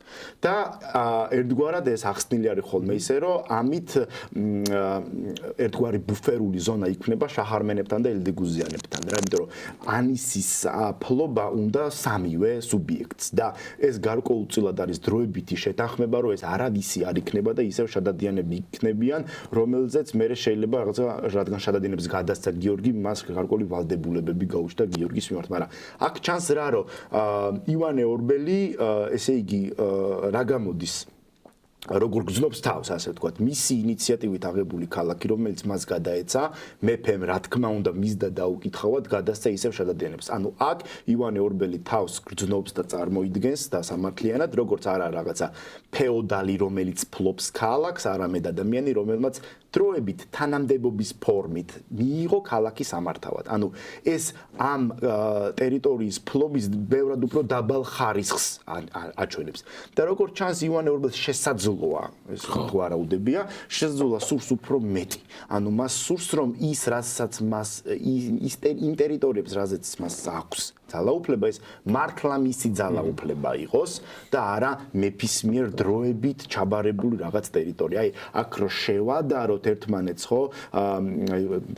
და ერთგვარად ეს ახსნილი არის ხოლმე ისე, რომ ამით ერთგვარი ბუფერული ზონა იქნება შაჰარმენებთან და ელდიგუზიანებთან, რა, იმიტომ რომ ანისის ფლობა უნდა სამივე სუბიექტს და ეს გარკვეულწილად არის დროებითი შეთანხმება, რომ ეს არავისი არ იქნება და ისევ შადადიანები იქნებიან, რომელზეც მე შეიძლება რაღაცა რადგან შადადიანებს გადასცა გიორგი, მას გარკვეული ვალდებულებები გაუჩნდა გიორგის მიმართ, მაგრამ აქ ჩანს რა, რომ ივანე ორბელი, ესე იგი რა გამოდის როგორ გძნობს თავს, ასე ვთქვათ, მისი ინიციატივით აღებული ქალაქი, რომელიც მას გადაეცა, მეფემ რა თქმა უნდა მისდა დაუკითხავად, გადასცა ისევ შადადიანებს. ანუ აქ ივანე ორბელი თავს გძნობს და წარმოიდგენს დასამართლიანად, როგორც არა რაღაცა ფეოდალი, რომელიც ფლობს ქალაქს, არამედ ადამიანი, რომელმაც დროებით თანამდებობის ფორმით მიიღო ქალაქი სამართავად. ანუ ეს ამ ტერიტორიის ფლობის ბევრად უფრო დაბალ ხარისხს აჩვენებს. და როგორც ჩანს ივანე ორბელს შესაძლოა, ეს ვარაუდებია, შესაძლოა სურს უფრო მეტი. ანუ მას სურს რომ ის რასაც მას იმ ტერიტორიებს რაზეც მას აქვს ძალაუფლება ეს მართლა მისი ძალაუფლება იყოს და არა მეფის მიერ დროებით ჩაბარებული რაღაც ტერიტორია. აი აქ რო შევადაროთ ერთმანეთს, ხო,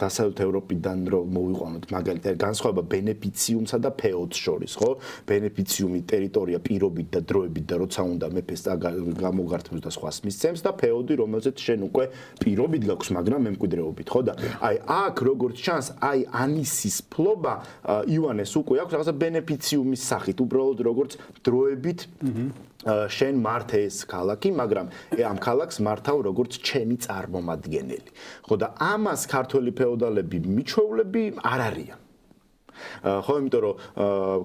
დასავლეთ ევროპიდან რო მოვიყვანოთ მაგალითად განსხვავება ბენეფიციუმსა და ფეოდს შორის, ხო? ბენეფიციუმი ტერიტორია პირობით და დროებით და როცა უნდა მეფეს გამოგართმევს და სხვას მისცემს და ფეოდი რომელზეც შენ უკვე პირობით გაქვს, მაგრამ მემკვიდრეობით, ხო? და აი აქ როგორც ჩანს, აი ანისის ფლობა ივანეს უკვე აქვს რაღაცა ბენეფიციუმის სახით, უბრალოდ როგორც დროებით შენ მართე ეს ქალაქი, მაგრამ ამ ქალაქს მართავ როგორც ჩემი წარმომადგენელი. ხო და ამას ქართველი ფეოდალები მიჩვეულები არ არიან. ხო, იმიტომ რომ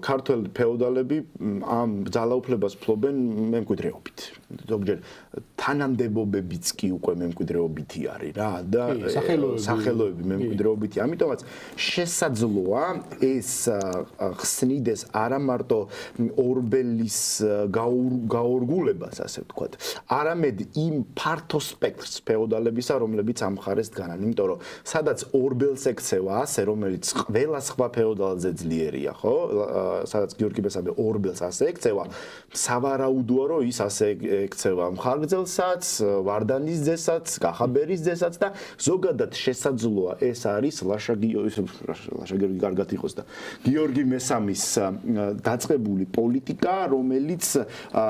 ქართველი ფეოდალები ამ ძალაუფლებას ფლობენ მემკვიდრეობით. ზოგჯერ თანამდებობებიც კი უკვე მემკვიდრეობითი არის რა და სახელოები მემკვიდრეობითი. ამიტომაც შესაძლოა ეს ხსნიდეს არა მარტო ორბელის გაორგულებას, ასე ვთქვათ, არამედ იმ ფართო სპექტრს ფეოდალებისა, რომლებიც ამ მხარეს დგანან. იმიტომ რომ სადაც ორბელს ექცევა ასე, რომელიც ყველა სხვა ფეოდალი ფეოდალზე ძლიერია, ხო? სადაც გიორგი მესამე ორბელს ასე ექცევა, სავარაუდოა რომ ის ასე ექცევა მხარგრძელსაც, ვარდანის ძესაც, კახაბერის ძესაც და ზოგადად შესაძლოა ეს არის ლაშა გიორგი კარგად იყოს და გიორგი მესამის დაწყებული პოლიტიკა, რომელიც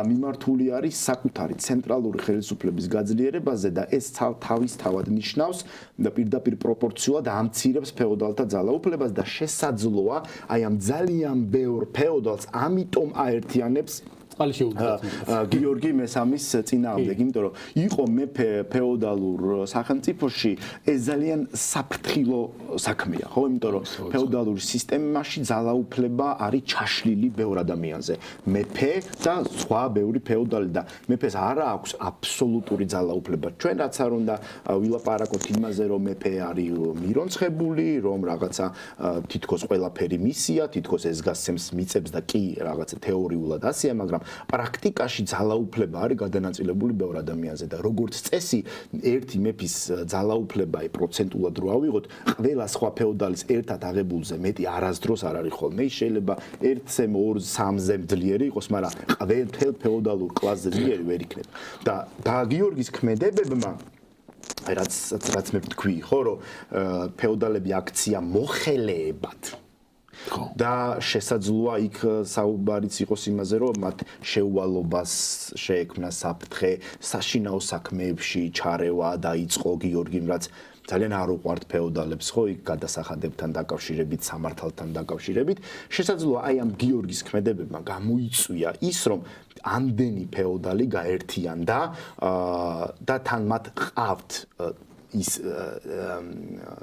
მიმართული არის საკუთარი ცენტრალური ხელისუფლების გაძლიერებაზე და ეს თავისთავად ნიშნავს და პირდაპირ პროპორციულად ამცირებს ფეოდალთა ძალაუფლებას და შესაძლოა აი ამ ძალიან ბევრ ფეოდალს ამიტომ აერთიანებს გიორგი მესამის წინააღმდეგ, იმიტომ რომ იყო მეფე ფეოდალურ სახელმწიფოში, ეს ძალიან საფრთხილო საქმეა, ხო? იმიტომ რომ ფეოდალური სისტემაში ძალაუფლება არის ჩაშლილი ბევრ ადამიანზე. მეფე და სხვა ბევრი ფეოდალი და მეფეს არ აქვს აბსოლუტური ძალაუფლება. ჩვენ რაც არ უნდა ვილაპარაკოთ იმაზე, რომ მეფე არის მირონცხებული, რომ რაღაცა თითქოს ყველაფერი მისია, თითქოს ეს გასცემს მიწებს და კი რაღაცა თეორიულად ასეა, მაგრამ პრაქტიკაში ძალაუფლება არის გადანაწილებული ბევრ ადამიანზე და როგორც წესი ერთი მეფის ძალაუფლება პროცენტულად რო ავიღოთ ყველა სხვა ფეოდალის ერთად აღებულზე მეტი არასდროს არ არის ხოლმე ის შეიძლება 1-ზე 2-3-ზე ძლიერი იყოს მაგრამ ყველ ფეოდალურ კლასზე ძლიერი ვერ იქნება და გიორგის ქმედებებმა რაც მე ვთქვი ხო რომ ფეოდალები აქცია მოხელეებად და შესაძლოა იქ საუბარიც იყოს იმაზე, რომ მათ შეუვალობას შეექმნა საფრთხე, საშინაო საქმეებში ჩარევა დაიწყო გიორგიმ, რაც ძალიან არ უყვართ ფეოდალებს, ხო, იქ გადასახადებთან დაკავშირებით, სამართალთან დაკავშირებით. შესაძლოა აი ამ გიორგის ქმედებებმა გამოიწვია ის, რომ ამდენი ფეოდალი გაერთიანდა და თან მათ ყავთ ის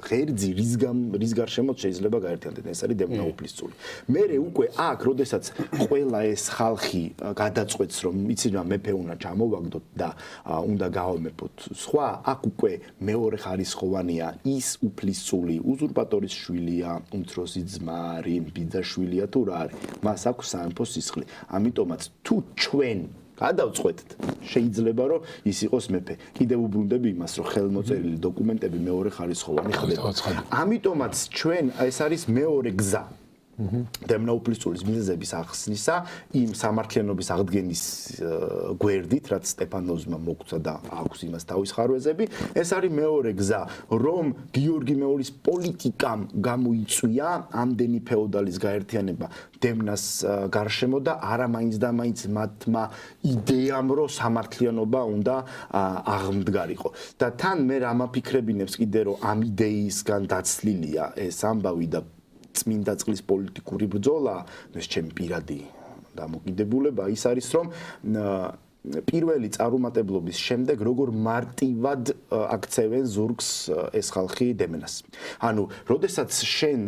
ღერძი რის გარშემოც შეიძლება გაერთიანდნენ ეს არის დემონაუფლის წული. მერე უკვე აქ, როდესაც ყველა ეს ხალხი გადაწყვეტს რომ იცი რა მეფე უნდა ჩამოვაგდოთ და უნდა გავამეფოთ სხვა, აქ უკვე მეორე ხარისხოვანია ის უფლისწული უზურპატორის შვილია, უმცროსი ძმა არის, ბიძაშვილია თუ რა არის. მას აქვს სამეფო სისხლი. ამიტომაც თუ ჩვენ გადავწყვეტთ შეიძლება რომ ის იყოს მეფე. კიდევ უბრუნდები იმას რომ ხელმოწერილი დოკუმენტები მეორე ხარისხოვანი ხდება. ამიტომაც ჩვენ ეს არის მეორე გზა. დემონაუფლისწულის მიზეზების ახსნისა იმ სამართლიანობის აღდგენის გვერდით, რაც სტეფანოზმა მოგცა და აქვს იმას თავის ხარვეზები, ეს არის მეორე გზა, რომ გიორგი მეორის პოლიტიკამ გამოიწვია ამდენი ფეოდალის გაერთიანება დემნას გარშემო და არა მაინც და მაინც მათმა იდეამ რომ სამართლიანობა უნდა აღმდგარიყო. და თან მე ამაფიქრებინებს კიდე რომ ამ იდეისგან დაცლილია ეს ამბავი და წმინდა წყლის პოლიტიკური ბრძოლა, ეს ჩემი პირადი დამოკიდებულება ის არის რომ პირველი წარუმატებლობის შემდეგ როგორ მარტივად აქცევენ ზურგს ეს ხალხი დემნას. ანუ, როდესაც შენ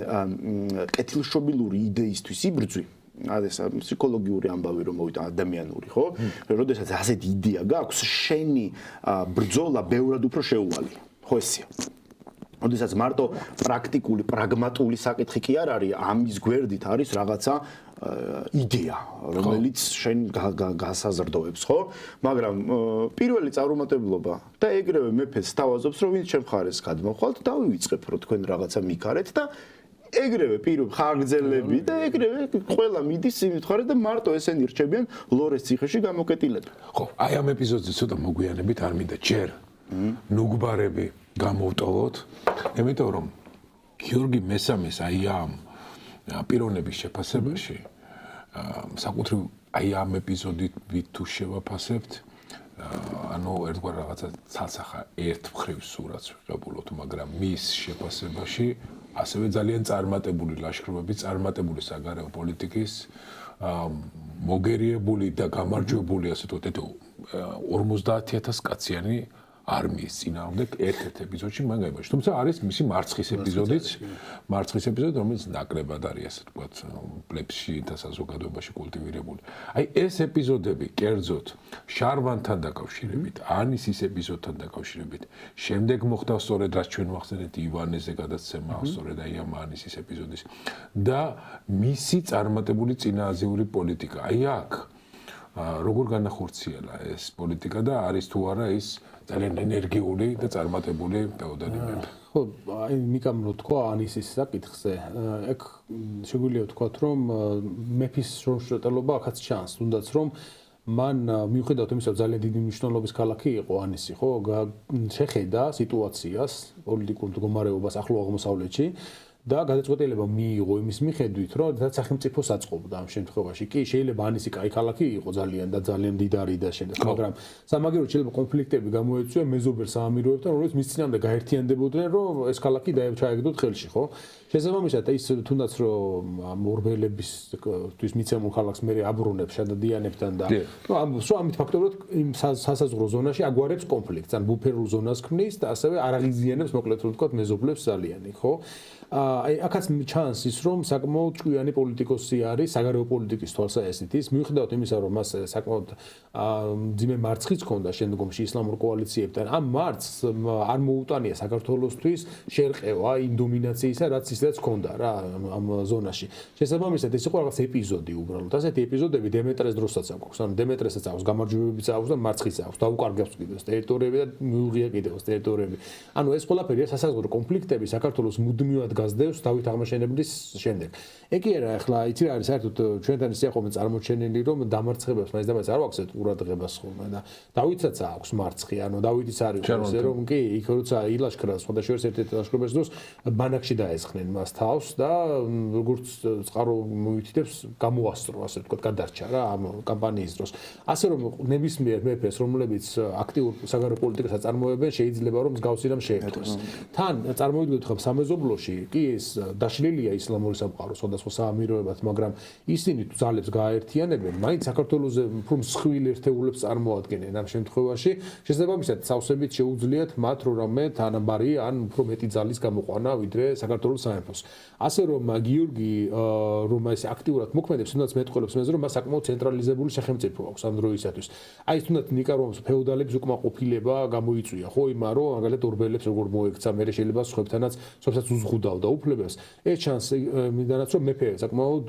კეთილშობილური იდეისთვის იბრძვი, ეს ფსიქოლოგიური ამბავი რომ მოვიდა ადამიანური, ხო? როდესაც ასეთი იდეა გაქვს, შენი ბრძოლა ბევრად უფრო შეუვალია. ხო ესეა. როდესაც მარტო პრაქტიკული, პრაგმატული საკითხი კი არ არის, ამის გვერდით არის რაღაცა იდეა, რომელიც შენ გასაზრდოებს, ხო? მაგრამ პირველი წარუმატებლობა და ეგრევე მეფეს თავაზობს, რომ ვინც ჩემ მხარეს გადმოხვალთ, დავივიწყებ, რომ თქვენ რაღაცა მიქარეთ და ეგრევე პირობ ხარგრძელები და ეგრევე ყველა მიდის იმ მხარეს და მარტო ესენი რჩებიან ლორეს ციხეში გამოკეტილები. ხო, აი ამ ეპიზოდზე ცოტა მოგვიანებით არ მინდა ჯერ ნუგბარები გამოვტოვოთ, იმიტომ რომ გიორგი მესამეს აი ამ პიროვნების შეფასებაში საკუთრივ აი ამ ეპიზოდით თუ შევაფასებთ, ანუ ერთგვარ რაღაცა ცალსახა ერთ მხრივ სურათს ვიღებულოთ, მაგრამ მის შეფასებაში ასევე ძალიან წარმატებული ლაშქრობები, წარმატებული საგარეო პოლიტიკის მოგერიებული და გამარჯვებული ასე ვთქვათ 50000 კაციანი არმიის წინააღმდეგ ერთ-ერთ ეპიზოდში მან გაიმარჯვა. თუმცა არის მისი მარცხის ეპიზოდიც, რომელიც ნაკლებად არის ასე ვთქვათ, პლებსში და საზოგადოებაში კულტივირებული. აი ეს ეპიზოდები კერძოდ შარვანთან დაკავშირებით, ანისის ეპიზოდთან დაკავშირებით, შემდეგ მოხდა სწორედ რაც ჩვენ ვახსენეთ ივანეზე გადაცემა, სწორედ აი ამ ანისის ეპიზოდის და მისი წარმატებული წინააზიური პოლიტიკა. აი აქ როგორ განახორციელა ეს პოლიტიკა და არის თუ არა ის ძალიან ენერგიული და წარმატებული ფეოდალი მეფე. ხო, აი ნიკამ რო თქვა ანისის საკითხზე, ეგ შეგვიძლია ვთქვათ, რომ მეფის შრომშროტელობა აქაც ჩანს, თუნდაც რომ მან მიუხედავად იმისა, რომ ძალიან დიდი მნიშვნელობის ქალაქი იყო ანისი, ხო, შეხედა სიტუაციას, პოლიტიკურ მდგომარეობას ახლო აღმოსავლეთში და გადაწყვეტილება მიიღო იმის მიხედვით, რომ რაც სახელმწიფოს აწყობდა ამ შემთხვევაში. კი, შეიძლება ანისი კაი ქალაქი იყო ძალიან და ძალიან მდიდარი და შემდეგ, მაგრამ სამაგიეროდ შეიძლება კონფლიქტები გამოეწვია მეზობელ საამიროებთან, რომელიც მის წინამდე გაერთიანდებოდნენ, რომ ეს ქალაქი ჩაეგდოთ ხელში, ხო? შესაბამისად, ის თუნდაც რომ ორბელებისთვის მიცემულ ქალაქს მე აბრუნებს შადადიანებთან და ამით ფაქტობრივად იმ სასაზღვრო ზონაში აგვარებს კონფლიქტს, ან ბუფერულ ზონას ქმნის და ასევე არ აღიზიანებს მოკლედ რომ ვთქვათ მეზობლებს ძალიანი, ხო? აი აქაც ჩანს ის რომ საკმაოდ ჭკვიანი პოლიტიკოსი არის საგარეო პოლიტიკის თვალსაჩინით ის მიუხედავად იმისა რომ მას საკმაოდ ძიმე მარცხიც ჰქონდა შემდგომში ისლამურ კოალიციებთან ამ მარცხს არ მოუტანია საქართველოსთვის შერყევა იმ დომინაციისა რაც ისედაც ჰქონდა რა ამ ზონაში შესაბამისად ეს იყო რაღაც ეპიზოდი უბრალოდ ასეთი ეპიზოდები დემეტრეს დროსაც აქვს ანუ დემეტრესაც აქვს გამარჯვებებიც აქვს და მარცხიც აქვს დაუკარგავს კიდევ ტერიტორიები და მიუღია კიდევ ტერიტორიები ანუ ეს ყველაფერი სასაზღვრო კონფლიქტები საქართველოს მუდმივად გაზდევს დავით აღმაშენებლის შემდეგ. ეგ კი არა, ახლა იცი რა არის საერთოდ ჩვენთან სიახოვნე წარმოჩენილი რომ დამარცხებებს მაინც და მაინც არ აქვს ყურადღებას ხოლმე და დავითსაც აქვს მარცხი, ანუ დავითიც არის ესე რომ კი იქ როცა ილაშქრა სხვადასხვა ერთ-ერთ ლაშქრობის დროს ბანაკში დაესხნენ მას თავს და როგორც წყარო მოვითითებს გამოასწრო ასე ვთქვათ, გადარჩა რა ამ კამპანიის დროს. ასე რომ ნებისმიერ მეფეს რომლებიც აქტიურ საგარეო პოლიტიკას აწარმოებენ შეიძლება რომ მსგავსი რამ შეერთოს. თან წარმოვიდგინოთ ხომ სამეზობლოში კი ეს დაშლილია ისლამური სამყარო სხვადასხვა საამიროებად, მაგრამ ისინი ძალებს გააერთიანებენ, მაინც საქართველოზე უფრო მსხვილ ერთეულებს წარმოადგენენ ამ შემთხვევაში. შესაბამისად, სავსებით შეუძლიათ მათ რამე თანაბარი ან უფრო მეტი ძალის გამოყვანა, ვიდრე საქართველოს სამეფოს. ასე რომ გიორგი რომ ეს აქტიურად მოქმედებს, თუნდაც მეტყველებს მეზე რომ მას საკმაოდ ცენტრალიზებული სახელმწიფო აქვს ამ დროისათვის. აი ეს თუნდაც ნიკაროვის ფეოდალების უკმაყოფილება გამოიწვია, ხო, იმან რომ მაგალითად ორბელებს როგორ მოექცა, მე შეიძლება სხვებთანაც უზღუდავდა უფლებას. ეს ჩანს მინდანაც რომ მეფე საკმაოდ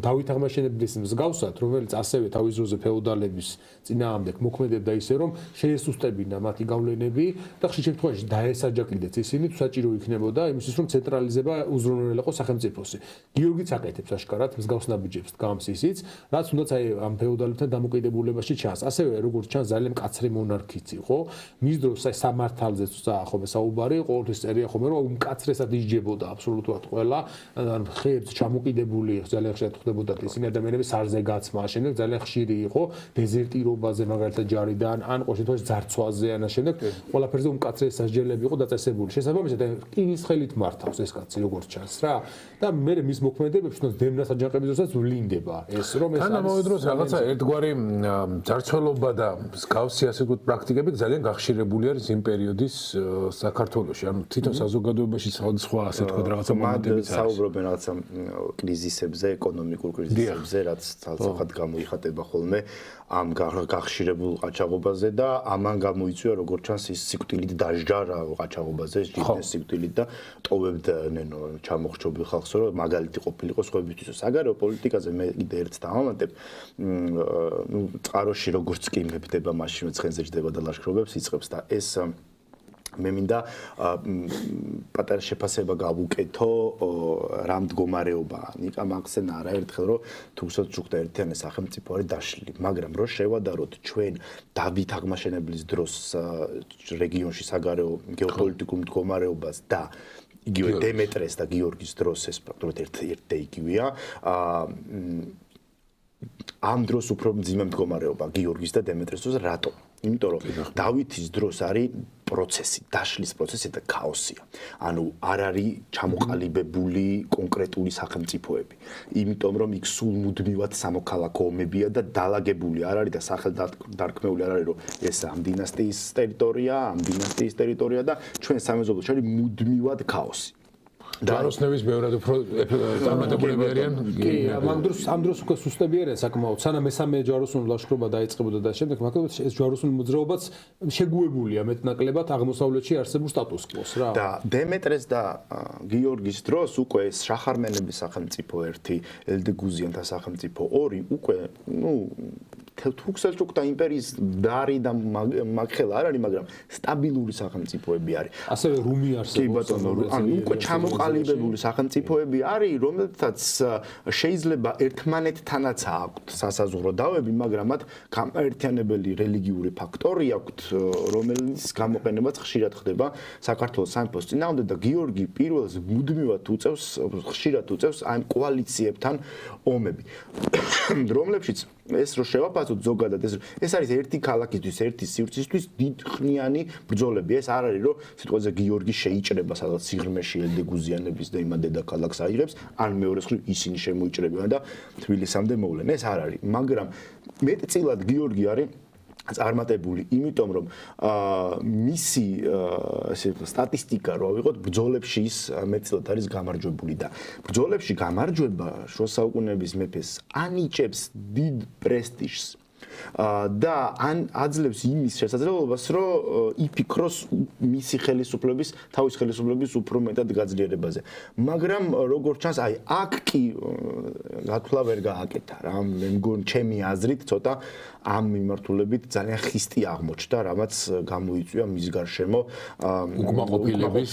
დავით აღმაშენებლის მსგავსად, რომელიც ასევე თავის დროზე ფეოდალების წინააღმდეგ მოქმედებდა ისე რომ შეესუსტებინა მათი გავლენები და ხშირ შემთხვევაში დაესაჯაკიდეთ ისინი თუ საჭირო იქნებოდა იმისთვის რომ ცენტრალიზება უზრუნველყო სახელმწიფოსი. გიორგიც აკეთებს აშკარად მსგავს ნაბიჯებს დგამს ისიც, რაც თუნდაც აი ამ ფეოდალებთან დამოკიდებულებაში ჩანს. ასევე როგორც ჩანს ძალიან მკაცრი მონარქიც იყო. მის დროს აი სამართალზეც ხომ საუბარი ყოველთვის წერია ხომ რომ მკაცრესად ისჯებოდა აბსოლუტურად ყველა ან ხეებს ჩამოკიდებული ძალიან ხშირად ხდებოდა ისინი ადამიანები სარზე გაცმა შემდეგ ძალიან ხშირი იყო დეზერტირობაზე მაგალითად ჯარიდან ან ყოველ შემთხვევაში ძარცვაზე ან შემდეგ ყველაფერზე უმკაცრესი სასჯელები იყო დაწესებული შესაბამისად რკინის ხელით მართავს ეს კაცი როგორც ჩანს რა და მე მის მოქმედებებში თუნდაც დემნას აჯანყების დროსაც ვლინდება ეს რომ ეს არის ამავე დროს რაღაცა ერთგვარი ძარცველობა და მსგავსი ასე ვთქვათ პრაქტიკები ძალიან გახშირებული არის იმ პერიოდის საქართველოში ანუ თვითონ საზოგადოებაში სხვა ასე ვთქვათ რაღაცა მომენტებიც არის. საუბრობენ რაღაცა კრიზისებზე, ეკონომიკურ კრიზისებზე, რაც ცალსახად გამოიხატება ხოლმე ამ გახშირებულ ყაჩაღობაზე და ამან გამოიწვია როგორც ჩანს ის სიკვდილით დაჟჯა ყაჩაღობაზე, ჯიბეს სიკვდილით და ტოვებდნენ ჩამოხრჩობილ ხალხს, რომ მაგალითი ყოფილიყო სხვებისთვის. საგარეო პოლიტიკაზე მე კიდე ერთს დავამატებ, ნუ წყაროში როგორც კი მეფდება, მაშინვე ცხენზე ჯდება და ლაშქრობებს იწყებს და ეს მე მინდა პატარა შეფასება გავუკეთო რა მდგომარეობაა. ნიკა მაგცენ არაერთხელ რომ თუმცა ჯუხდა ერთიანი სახელმწიფო არის დაშლილი, მაგრამ რო შევადაროთ ჩვენ დავით აღმაშენებლის დროს რეგიონში საგარეო გეოპოლიტიკურ მდგომარეობას და იგივე დემეტრეს და გიორგის დროს ეს პრაქტიკულად ერთ-ერთი იგივეა. ამ დროს უფრო მძიმე მდგომარეობა გიორგის და დემეტრეს დროს რატო? იმიტომ რომ დავითის დროს არის პროცესი, დაშლის პროცესი და ქაოსია. ანუ არ არის ჩამოყალიბებული კონკრეტული სახელმწიფოები. იმიტომ რომ იქ სულ მუდმივად სამოქალაქო ომებია და დალაგებული არ არის და სახელდარქმეული არ არის რომ ეს ამ დინასტიის ტერიტორია, ამ დინასტიის ტერიტორია და ჩვენ სამეზობლოში არის მუდმივად ქაოსი. ჯვაროსნების ბევრად უფრო წარმატებულები არიან. კი, ამ დროს უკვე სუსტები არიან საკმაოდ. სანამ მესამე ჯვაროსნული ლაშქრობა დაიწყებოდა და შემდეგ მაგალითად ეს ჯვაროსნული მოძრაობაც შეგუებულია მეტნაკლებად აღმოსავლეთში არსებულ სტატუს კვოს რა. და დემეტრეს და გიორგის დროს უკვე ეს შახარმენების სახელმწიფო ერთი, ელდეგუზიანთა სახელმწიფო ორი უკვე, თურქ-სელჩუკთა იმპერიის დარი და მაგხელა არ არის, მაგრამ სტაბილური სახელმწიფოები არის. ასევე რუმი არსებობს. კი ბატონო, ანუ უკვე ჩამოყალიბებული სახელმწიფოები არის, რომელთაც შეიძლება ერთმანეთთანაც აქვთ სასაზღვრო დავები, მაგრამ მათ გამაერთიანებელი რელიგიური ფაქტორი აქვთ, რომელიც გამოყენებაც ხშირად ხდება საქართველოს სამეფოს წინააღმდეგ და გიორგი პირველს მუდმივად ხშირად უწევს ამ კოალიციებთან ომები, რომლებშიც ეს რო შევაფასოთ ზოგადად ეს არის ერთი ქალაქისთვის, ერთი სივრცისთვის დიდხნიანი ბრძოლები. ეს არ არის რომ სიტყვაზე გიორგი შეიჭრება სადღაც სიღრმეში ელდეგუზიანების და იმან დედაქალაქს აიღებს, ან მეორეს მხრივ ისინი შემოიჭრებიან და თბილისამდე მოვლენ. ეს არ არის, მაგრამ მეტწილად გიორგი არის წარმატებული, იმიტომ რომ მისი სტატისტიკა რო ავიღოთ, ბრძოლებში ის მეტწილად არის გამარჯვებული და ბრძოლებში გამარჯვება შუა საუკუნეების მეფეს ანიჭებს დიდ პრესტიჟს და ან აძლევს იმის შესაძლებლობას, რომ იფიქროს მისი ხელისუფლების, თავის ხელისუფლების უფრო მეტად გაძლიერებაზე. მაგრამ როგორც ჩანს, აი აქ კი გათვლა ვერ გააკეთა რა. მე მგონი ჩემი აზრით ცოტა ამ მიმართულებით ძალიან ხისტი აღმოჩნდა, რამაც გამოიწვია მის გარშემო უკმაყოფილების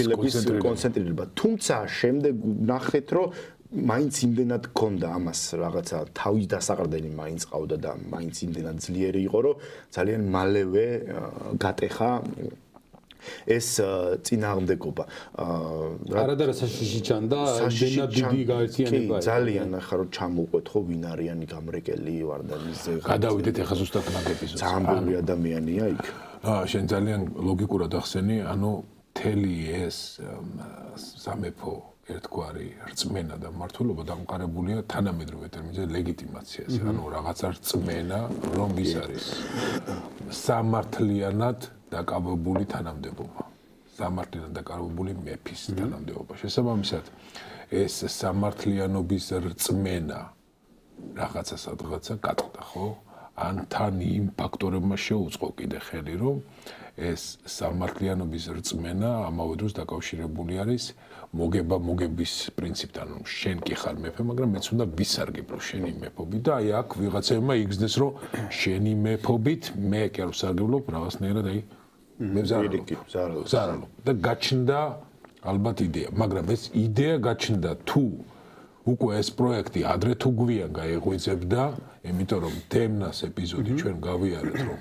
კონცენტრირება. თუმცა შემდეგ ნახეთ, რომ მაინც იმდენად გქონდა ამას რაღაცა თავის დასაყრდენი მაინც ყავდა და მაინც იმდენად ძლიერი იყო, რომ ძალიან მალევე გატეხა ეს წინააღმდეგობა. არადარა საშიში ჩანდა, იმდენად დიდი გაერთიანება. ძალიან ახლა რომ ჩამოვყვეთ ხო ვინ არიანი გამრეკელი ვარდანიზე. გადავიდეთ ახლა ზუსტად მაგ ეპიზოდს. ძალიან ბევრი ადამიანია იქ. შენ ძალიან ლოგიკურად ახსენი, ანუ მთელი ეს სამეფო ერთგვარი რწმენა და მმართველობა დამყარებულია თანამედროვე ტერმინზე ლეგიტიმაციაზე. ანუ რაღაცა რწმენა, რომ ის არის სამართლიანად დაკავებული თანამდებობა. სამართლიანად დაკავებული მეფის თანამდებობა. შესაბამისად, ეს სამართლიანობის რწმენა რაღაცა სადღაცა გატყდა, ხო? ან თან იმ ფაქტორებმა შეუწყო კიდე ხელი, რომ ეს სამართლიანობის რწმენა ამავე დროს დაკავშირებული არის მოგების პრინციპთან, რომ შენ კი ხარ მეფე, მაგრამ მეც უნდა ვისარგებლო შენი მეფობით და აი აქ ვიღაცებმა იგრძნეს, რომ შენი მეფობით მე კი არ ვსარგებლობ რაღაცნაირად აი მე ვზარალობ და გაჩნდა ალბათ იდეა, მაგრამ ეს იდეა გაჩნდა თუ უკვე ეს პროექტი ადრე თუ გვიან გაეღვიძებდა, იმიტომ რომ დემნას ეპიზოდი ჩვენ გავიარეთ, რომ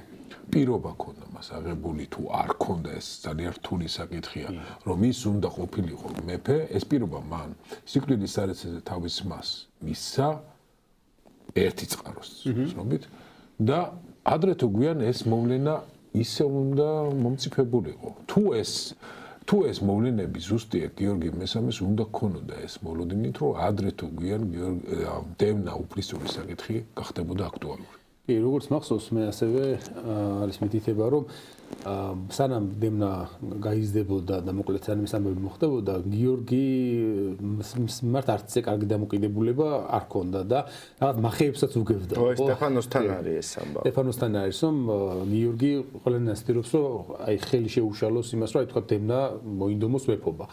პირობა ქონდა მას აღებული თუ არ ქონდა, ეს ძალიან რთული საკითხია, რომ ის უნდა ყოფილიყო მეფე, ეს პირობა მან სიკვდილის სარეცეზე თავის მას მისცა ერთი წყაროს ცნობით და ადრე თუ გვიან ეს მოვლენა ისე უნდა მომწიფებულიყო. თუ ეს მოვლენები ზუსტია გიორგი მესამეს უნდა ქონოდა ეს მოლოდინით, რომ ადრე თუ გვიან დევნა უფლისწული საკითხი გახდებოდა აქტუალური. კი, როგორც მახსოვს, მე ასევე არის მითითება, რომ სანამ დემნა გაიზრდებოდა და მოკლედ სანამ ეს ამბები მოხდებოდა, გიორგი მართ არც ისე კარგი დამოკიდებულება არ ქონდა და რაღაც მახეებსაც უგებდა. სტეფანოსთან არის ეს ამბავი. სტეფანოსთან არის, რომ გიორგი ყველანაირად ცდილობს, რომ აი ხელი შეუშალოს იმას, რომ აი თქვა დემნა მოინდომოს მეფობა.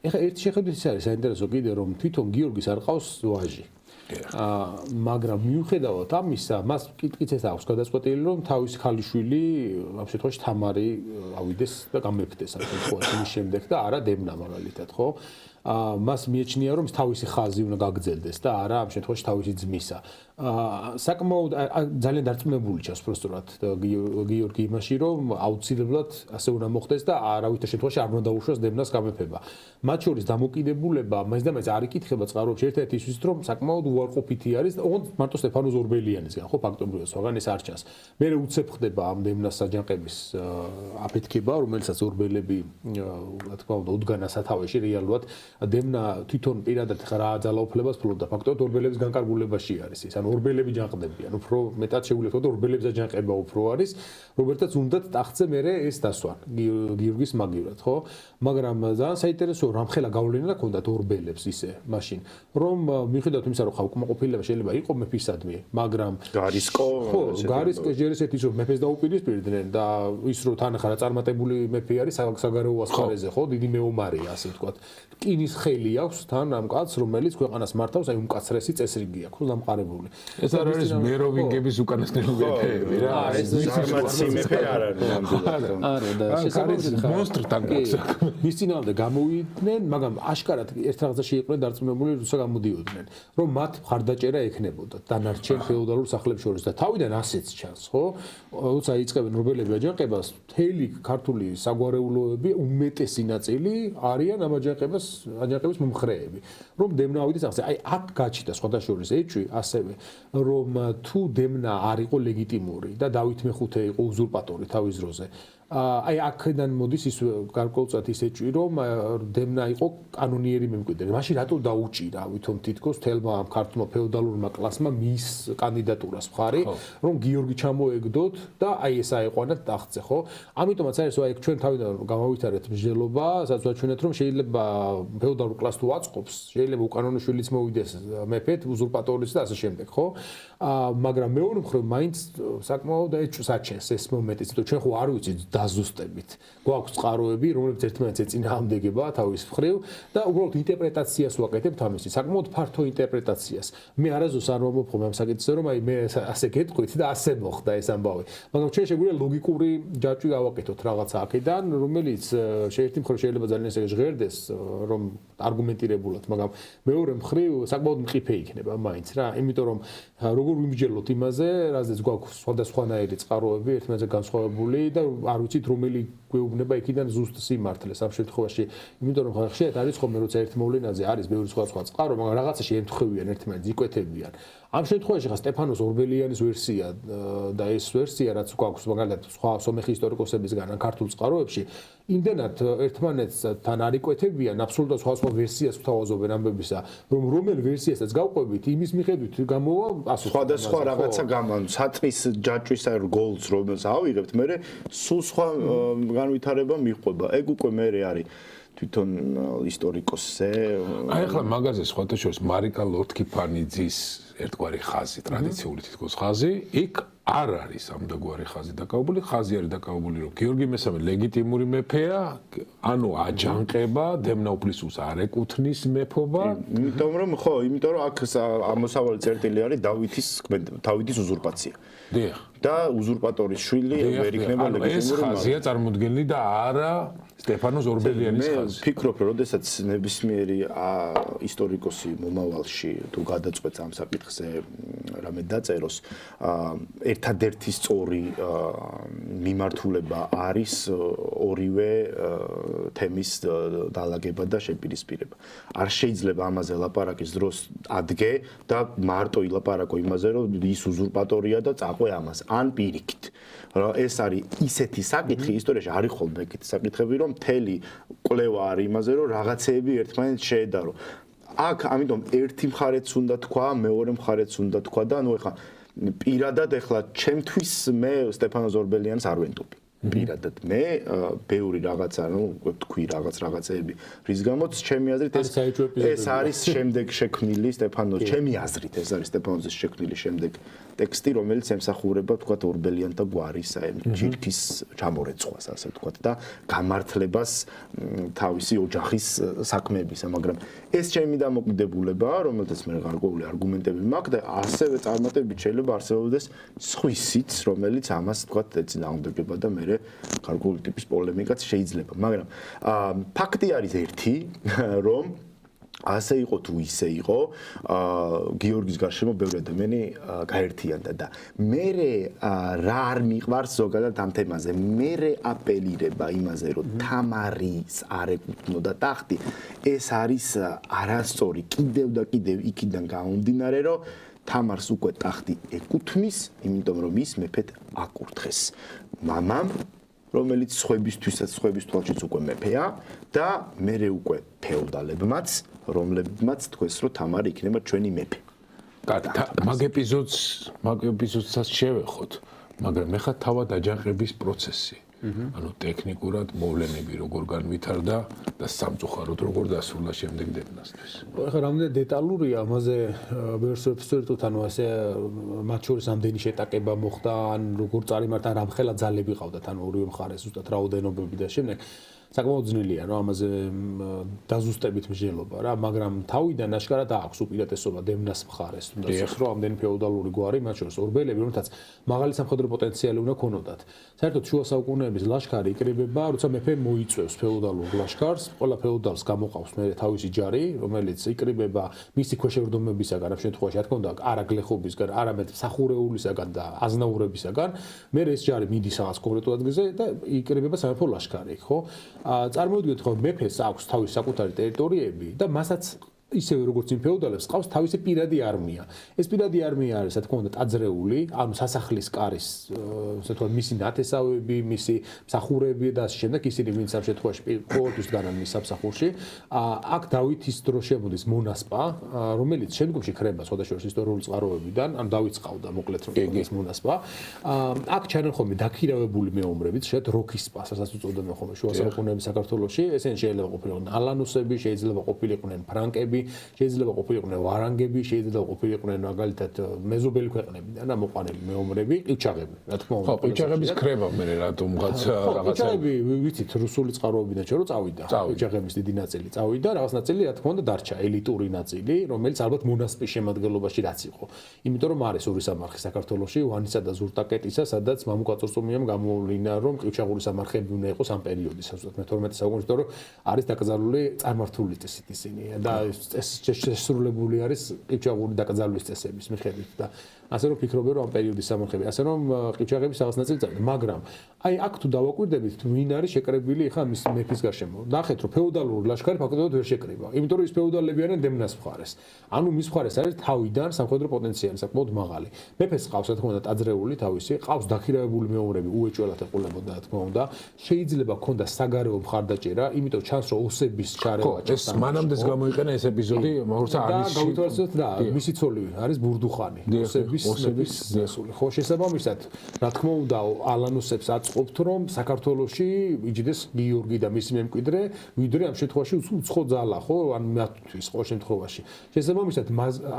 ეხლა ერთი შეხედვით ის არის საინტერესო კიდე, რომ თვითონ გიორგის არ ყავს ვაჟი. მაგრამ მიუხედავად ამისა, მას კითხვით აქვს გადაწყვეტილი, რომ თავის ქალიშვილი ამ შემთხვევაში თამარი ავიდეს და გამეფდეს ამ შემთხვევაში იმის შემდეგ და არა დემნა მაგალითად, ხო? მას მიეჩნია, რომ თავისი ხაზი უნდა გაგრძელდეს და არა ამ შემთხვევაში თავისი ძმისა. საკმაოდ ძალიან დარწმუნებული ჩანს პროსტურად გიორგი იმაში, რომ აუცილებლად ასე უნდა მოხდეს და არავითარ შემთხვევაში არ უნდა დაუშვას დემნას გამეფება. მათ შორის დამოკიდებულება მაინც და მაინც არ იკითხება წყაროებში ერთ-ერთი ისიც, რომ საკმაოდ უარყოფითი არის, ოღონდ მარტო სტეფანო ზორბელიანისგან, ხო, ფაქტობრივად სხვაგან ეს არ ჩანს. მე უცებ ხდება ამ დემნას საჯანყების აფეთქება, რომელსაც ზორბელები, რა თქმა უნდა, უდგანა სათავეში რეალურად დემნა თვითონ პირადად რა ძალაუფლებას ფლობდა, ფაქტობრივად ორბელების განკარგულებაში არის ის. ანუ ორბელები ჯანყდებიან, უფრო მეტად შეგვიძლია და ორბელებზე ჯანყება უფრო არის, რომელთაც უნდათ ტახტზე მერე ეს დასვან გიორგის მაგივრად, ხო? მაგრამ ძალიან საინტერესოა, რამხელა გავლენა ჰქონდათ ორბელებს ისე მაშინ, რომ მიუხედავად იმისა, რომ ხალხმოყოფილება შეიძლება იყო მეფისადმი, მაგრამ გარისკო ჯერ ესეთი რომ მეფეს დაუპირისპირდნენ და ის რომ თან ახლა წარმატებული მეფე არის საგარეო ასპარეზზე, ხო? დიდი მეომარია, ასე ვთქვათ. რკინი ღვინის ხელი აქვს თან ამ კაცს, რომელიც ქვეყანას მართავს, აი უმკაცრესი წესრიგი აქვს დამყარებული. ეს არ არის მეროვინგების უკანასკნელი მეფეები რა. ეს ზარმაცი მეფე არ არის ნამდვილად. არა და შესაძლოა მონსტრთან გაქვს. მის წინააღმდეგ გამოვიდნენ, მაგრამ აშკარად ერთ რაღაცაში იყვნენ დარწმუნებული, როცა გამოდიოდნენ, რომ მათ მხარდაჭერა ექნებოდა დანარჩენ ფეოდალურ სახლებს შორის და თავიდან ასეც ჩანს, ხო? როცა იწყებენ ნობელები აჯანყებას, მთელი ქართული საგვარეულოები უმეტესი ნაწილი არიან ამ აჯანყების მომხრეები. რომ დემნა ავიდეს ახლა, აი აქ გაჩნდა სხვადასხვა ეჭვი, ასევე რომ თუ დემნა არ იყო ლეგიტიმური და დავით მეხუთე იყო უზურპატორი თავის დროზე. აი აქედან მოდის ის გარკვეულწილად ის ეჭვი, რომ დემნა იყო კანონიერი მემკვიდრე. მაშინ რატო დაუჭირა ვითომ თითქოს თელმა ამ ქართულმა ფეოდალურმა კლასმა მის კანდიდატურას მხარი, რომ გიორგი ჩამოეგდოთ და აი ეს აეყვანათ ტახტზე, ხო? ამიტომაც არის აი ჩვენ თავიდან გამავითარეთ მსჯელობა, სადაც ვაჩვენეთ, რომ შეიძლება ფეოდალურ კლასს თუ აწყობს, შეიძლება უკანონო შვილიც მოვიდეს მეფედ, უზურპატორის და ასე შემდეგ, ხო? მაგრამ მეორე მხრივ მაინც საკმაოდ ეჭვს აჩენს ეს მომენტი, თორე ჩვენ ხო არ ვიცით დაზუსტებით. გვაქვს წყაროები, რომლებიც ერთმანეთს ეწინააღმდეგება თავის მხრივ და უბრალოდ ინტერპრეტაციას ვაკეთებთ ამისი, საკმაოდ ფართო ინტერპრეტაციას. მე არასდროს არ მომხმობ ამ საკითხზე, რომ აი მე ასე გეტყვით და ასე მოხდა ეს ამბავი. მაგრამ ჩვენ შეგვიძლია ლოგიკური ჯაჭვი გავაკეთოთ რაღაცა აქედან, რომელიც ერთი მხრივ შეიძლება ძალიან ესე ჟღერდეს, რომ არგუმენტირებულად, მაგრამ მეორე მხრივ საკმაოდ მყიფე იქნება მაინც რა, იმიტომ რომ როგორ ვიმსჯელოთ იმაზე, რაზეც გვაქვს სხვადასხვანაირი წყაროები, ერთმანეთზე განსხვავებული და არ ვიცით რომელი გვეუბნება იქიდან ზუსტ სიმართლეს ამ შემთხვევაში, იმიტომ რომ ხშირად არის ხოლმე როცა ერთ მოვლენაზე არის ბევრი სხვა წყარო, მაგრამ რაღაცაში ემთხვევიან ერთმანეთს, იკვეთებიან. ამ შემთხვევაში ხა სტეფანოს ორბელიანის ვერსია და ეს ვერსია რაც გვაქვს მაგალითად სხვა სომეხი ისტორიკოსებისგან ან ქართულ წყაროებში, იმდენად ერთმანეთსთან არ იკვეთებიან, აბსოლუტურად სხვა ვერსიას გვთავაზობენ ამბებისა, რომ რომელ ვერსიასაც გავყვებით, იმის მიხედვით გამოვა ასე სხვადასხვა რაღაცა საწრის ჯაჭვის აი გოლს რომელს ავიღებთ, მე სულ სხვა განვითარება მიყვება. ეგ უკვე მე არის თვითონ ისტორიკოსზე. აი ახლა მაგაზე სხვათა შორის მარიკა ლორთქიფანიძის ერთგვარი ხაზი, ტრადიციული თითქოს ხაზი, იქ არ არის ამდაგვარი ხაზი დაკავებული, ხაზი არის დაკავებული, რომ გიორგი მესამე ლეგიტიმური მეფეა, ანუ აჯანყება, დემნაუფლისუს არ ეკუთვნის მეფობა. იმიტომ რომ აქ ამოსავალი წერტილი არის დავითის უზურპაცია. დიახ. და უზურპატორის შვილი ვერ იქნება ლეგიტიმური. ეს ხაზია წარმოდგენილი და არა სტეფანოს ორბელიანის ხაზი. ფიქრობ, რომ შესაძაც ნებისმიერი ისტორიკოსი მომავალში თუ გადაწყვეტს ამ საკითხზე რამე დაწეროს, ერთადერთი სწორი მიმართულება არის ორივე თემის დალაგება და შეპირისპირება. არ შეიძლება ამაზე ლაპარაკის დროს ადგე და მარტო ილაპარაკო იმაზე, რომ ის უზურპატორია და წაყვე ამას. ან პირიქით. ეს არის ისეთი საკითხი ისტორიაში არის ხოლმე ეგეთი საკითხები, რომ მთელი კვლევა არის იმაზე, რომ რაღაცეები ერთმანეთს შეედარო. აქ ამიტომ ერთი მხარეც უნდა თქვა, მეორე მხარეც უნდა თქვა და ანუ ეხლა პირადად ეხლა ჩემთვის მე სტეფანოს ორბელიანს არ ვენტობი. პირადად მე ბევრი რაღაცა, თქვი რაღაცეები, რის გამოც ჩემი აზრით ეს არის შემდეგ შექმნილი სტეფანოს, ჩემი აზრით ეს არის სტეფანოზე შექმნილი შემდეგ ტექსტი, რომელიც ემსახურება თქვა ორბელიანთა გვარის ჯირქის ჩამორეცხვას, ასე თქვა და გამართლებას თავისი ოჯახის საქმეებისა, მაგრამ ეს ჩემი დამოკიდებულებაა, რომელთაც მე გარკვეული არგუმენტები მაქვს და ასევე წარმატებით შეიძლება არსებობდეს სხვისიც, რომელიც ამას თქვა ეწინააღმდეგება და მე გარკვეული ტიპის პოლემიკაც შეიძლება, მაგრამ ფაქტი არის ერთი, რომ ასე იყო თუ ისე იყო, გიორგის გარშემო ბევრი ადამიანი გაერთიანდა და მე რა არ მიყვარს ზოგადად ამ თემაზე, მე აპელირება იმაზე, რომ თამარის არ ეკუთვნოდა ტახტი, ეს არის არასწორი, კიდევ და კიდევ იქიდან გამომდინარე, რომ თამარს უკვე ტახტი ეკუთვნის, იმიტომ რომ ის მეფედ აკურთხეს. მამამ, რომელიც სხვების თვალშიც უკვე მეფეა და მერე უკვე ფეოდალებმაც, რომლებმაც თქვეს, რომ თამარი იქნება ჩვენი მეფე. მაგ ეპიზოდსაც შევეხოთ, მაგრამ ეხლა თავად აჯანყების პროცესი. ანუ ტექნიკურად მოვლენები როგორ განვითარდა და სამწუხაროდ როგორ დასრულდა შემდეგ დემნასთვის. ეხლა რამდენი დეტალურია ამაზე ვერსიებს ვწერთ, ანუ ასე მათ შორის ამდენი შეტაკება მოხდა, ან როგორ წარიმართა, რამხელა ძალები ყავდათ, ანუ ორივე მხარეს ზუსტად რაოდენობები და შემდეგ საკმაოდ ძნელია რომ ამაზე დაზუსტებით მსჯელობა რა, მაგრამ თავიდან აშკარად აქვს უპირატესობა დემნას მხარეს, თუნდაც ის რომ ამდენი ფეოდალური გვარი, მათ შორის ორბელები, რომელთაც მაღალი სამხედრო პოტენციალი უნდა ქონოდათ. საერთოდ შუა საუკუნეების ლაშქარი იკრიბება, როცა მეფე მოიწვევს ფეოდალურ ლაშქარს, ყველა ფეოდალს გამოყავს მე თავისი ჯარი, რომელიც იკრიბება მისი ქვეშევრდომებისაგან, ამ შემთხვევაში რა თქმა უნდა, არა გლეხობისგან, არამედ სახურეულისაგან და აზნაურებისაგან, მე ეს ჯარი მიდის რაღაც კონკრეტულ ადგილზე და იკრიბება სამეფო ლაშქარი, ხო? წარმოვიდგინოთ, რომ მეფეს აქვს თავისი საკუთარი ტერიტორიები და მასაც ისევე როგორც იმ ფეოდალებს ყავს თავისი პირადი არმია. ეს პირადი არმია არის, რა თქმა უნდა, ტაძრეული, ანუ სასახლის კარის, ასე ვთქვათ, მისი ნათესავები, მისი მსახურები და ასე შემდეგ, ისინი ვინც ამ შემთხვევაში ყოველთვის დგანან მის სამსახურში. აქ დავითის დროს შემოდის მონასპა, რომელიც შემდგომში ხრება სხვადასხვა ისტორიული წყაროებიდან, ან დავითს ყავდა მოკლედ რომ ეს მონასპა. აქ ჩანან ხოლმე დაქირავებული მეომრებით, შეათ როქისპას, რასაც უწოდებენ ხოლმე შუა საუკუნეების საქართველოში, ესენი შეიძლება ყოფილიყვნენ ალანუსები, შეიძლება ყოფილიყვნენ ფრანკები, შეიძლება ყოფილიყვნენ ვარანგები, შეიძლება ყოფილიყვნენ მაგალითად მეზობელი ქვეყნებიდან ამოყვანილი მეომრები, ყივჩაღები, რა თქმა უნდა. ხო, ყივჩაღების ხრება მე რატომღაც რაღაცა. ყივჩაღები ვიცით რუსული წყაროებიდან რომ წავიდა. ყივჩაღების დიდი ნაწილი წავიდა, რაღაც ნაწილი რა თქმა უნდა დარჩა, ელიტური ნაწილი, რომელიც ალბათ მონასპის შემადგენლობაში რაც იყო. იმიტომ რომ არის ორი სამარხი საქართველოში, ვანისა და ზურტაკეტისა, სადაც მამუკაწურწუმიამ გამოულინა რომ ყივჩაღური სამარხები უნდა იყოს ამ პერიოდის, ასე ვთქვათ, მე-12 საუკუნეში, იმიტომ რომ არის დაკრძალული წარმართული წესით ისინი და ეს შესრულებული არის ყივჩაღური დაკრძალვის წესების მიხედვით და ასე რომ ფიქრობენ რომ ამ პერიოდის სამარხები, ასე რომ ყივჩაღების რაღაც ნაწილი წავიდა, მაგრამ აი აქ თუ დავაკვირდებით, ვინ არის შეკრებილი ხა მის მეფის გარშემო. ნახეთ რომ ფეოდალური ლაშქარი ფაქტობრივად ვერ შეკრება, იმიტომ რომ ის ფეოდალები არიან დემნას მხარეს. ანუ მის მხარეს არის თავიდან სამხედრო პოტენციალი საკმაოდ მაღალი. მეფეს ყავს რა თქმა უნდა ტაძრეული თავისი, ყავს დაქირავებული მეომრები, უეჭველად ეყოლებოდა რა თქმა უნდა. შეიძლება ქონდა საგარეო მხარდაჭერა, იმიტომ ჩანს რომ ოსების ჩარევა ეს მანამდეც გამოიყენა ეს ეპიზოდი, მაგრამ არის გავითვალისწინოთ რა, მისი ცოლი არის ბურდუხანი, ოსების ზესული. ხო, შესაბამისად, რა თქმა უნდა, ალანუსებს აწყობთ, რომ საქართველოში იჯდეს გიორგი და მისი მემკვიდრე, ვიდრე ამ შემთხვევაში უცხო ძალა, ხო, ან მათთვის ყოველ შემთხვევაში. შესაბამისად,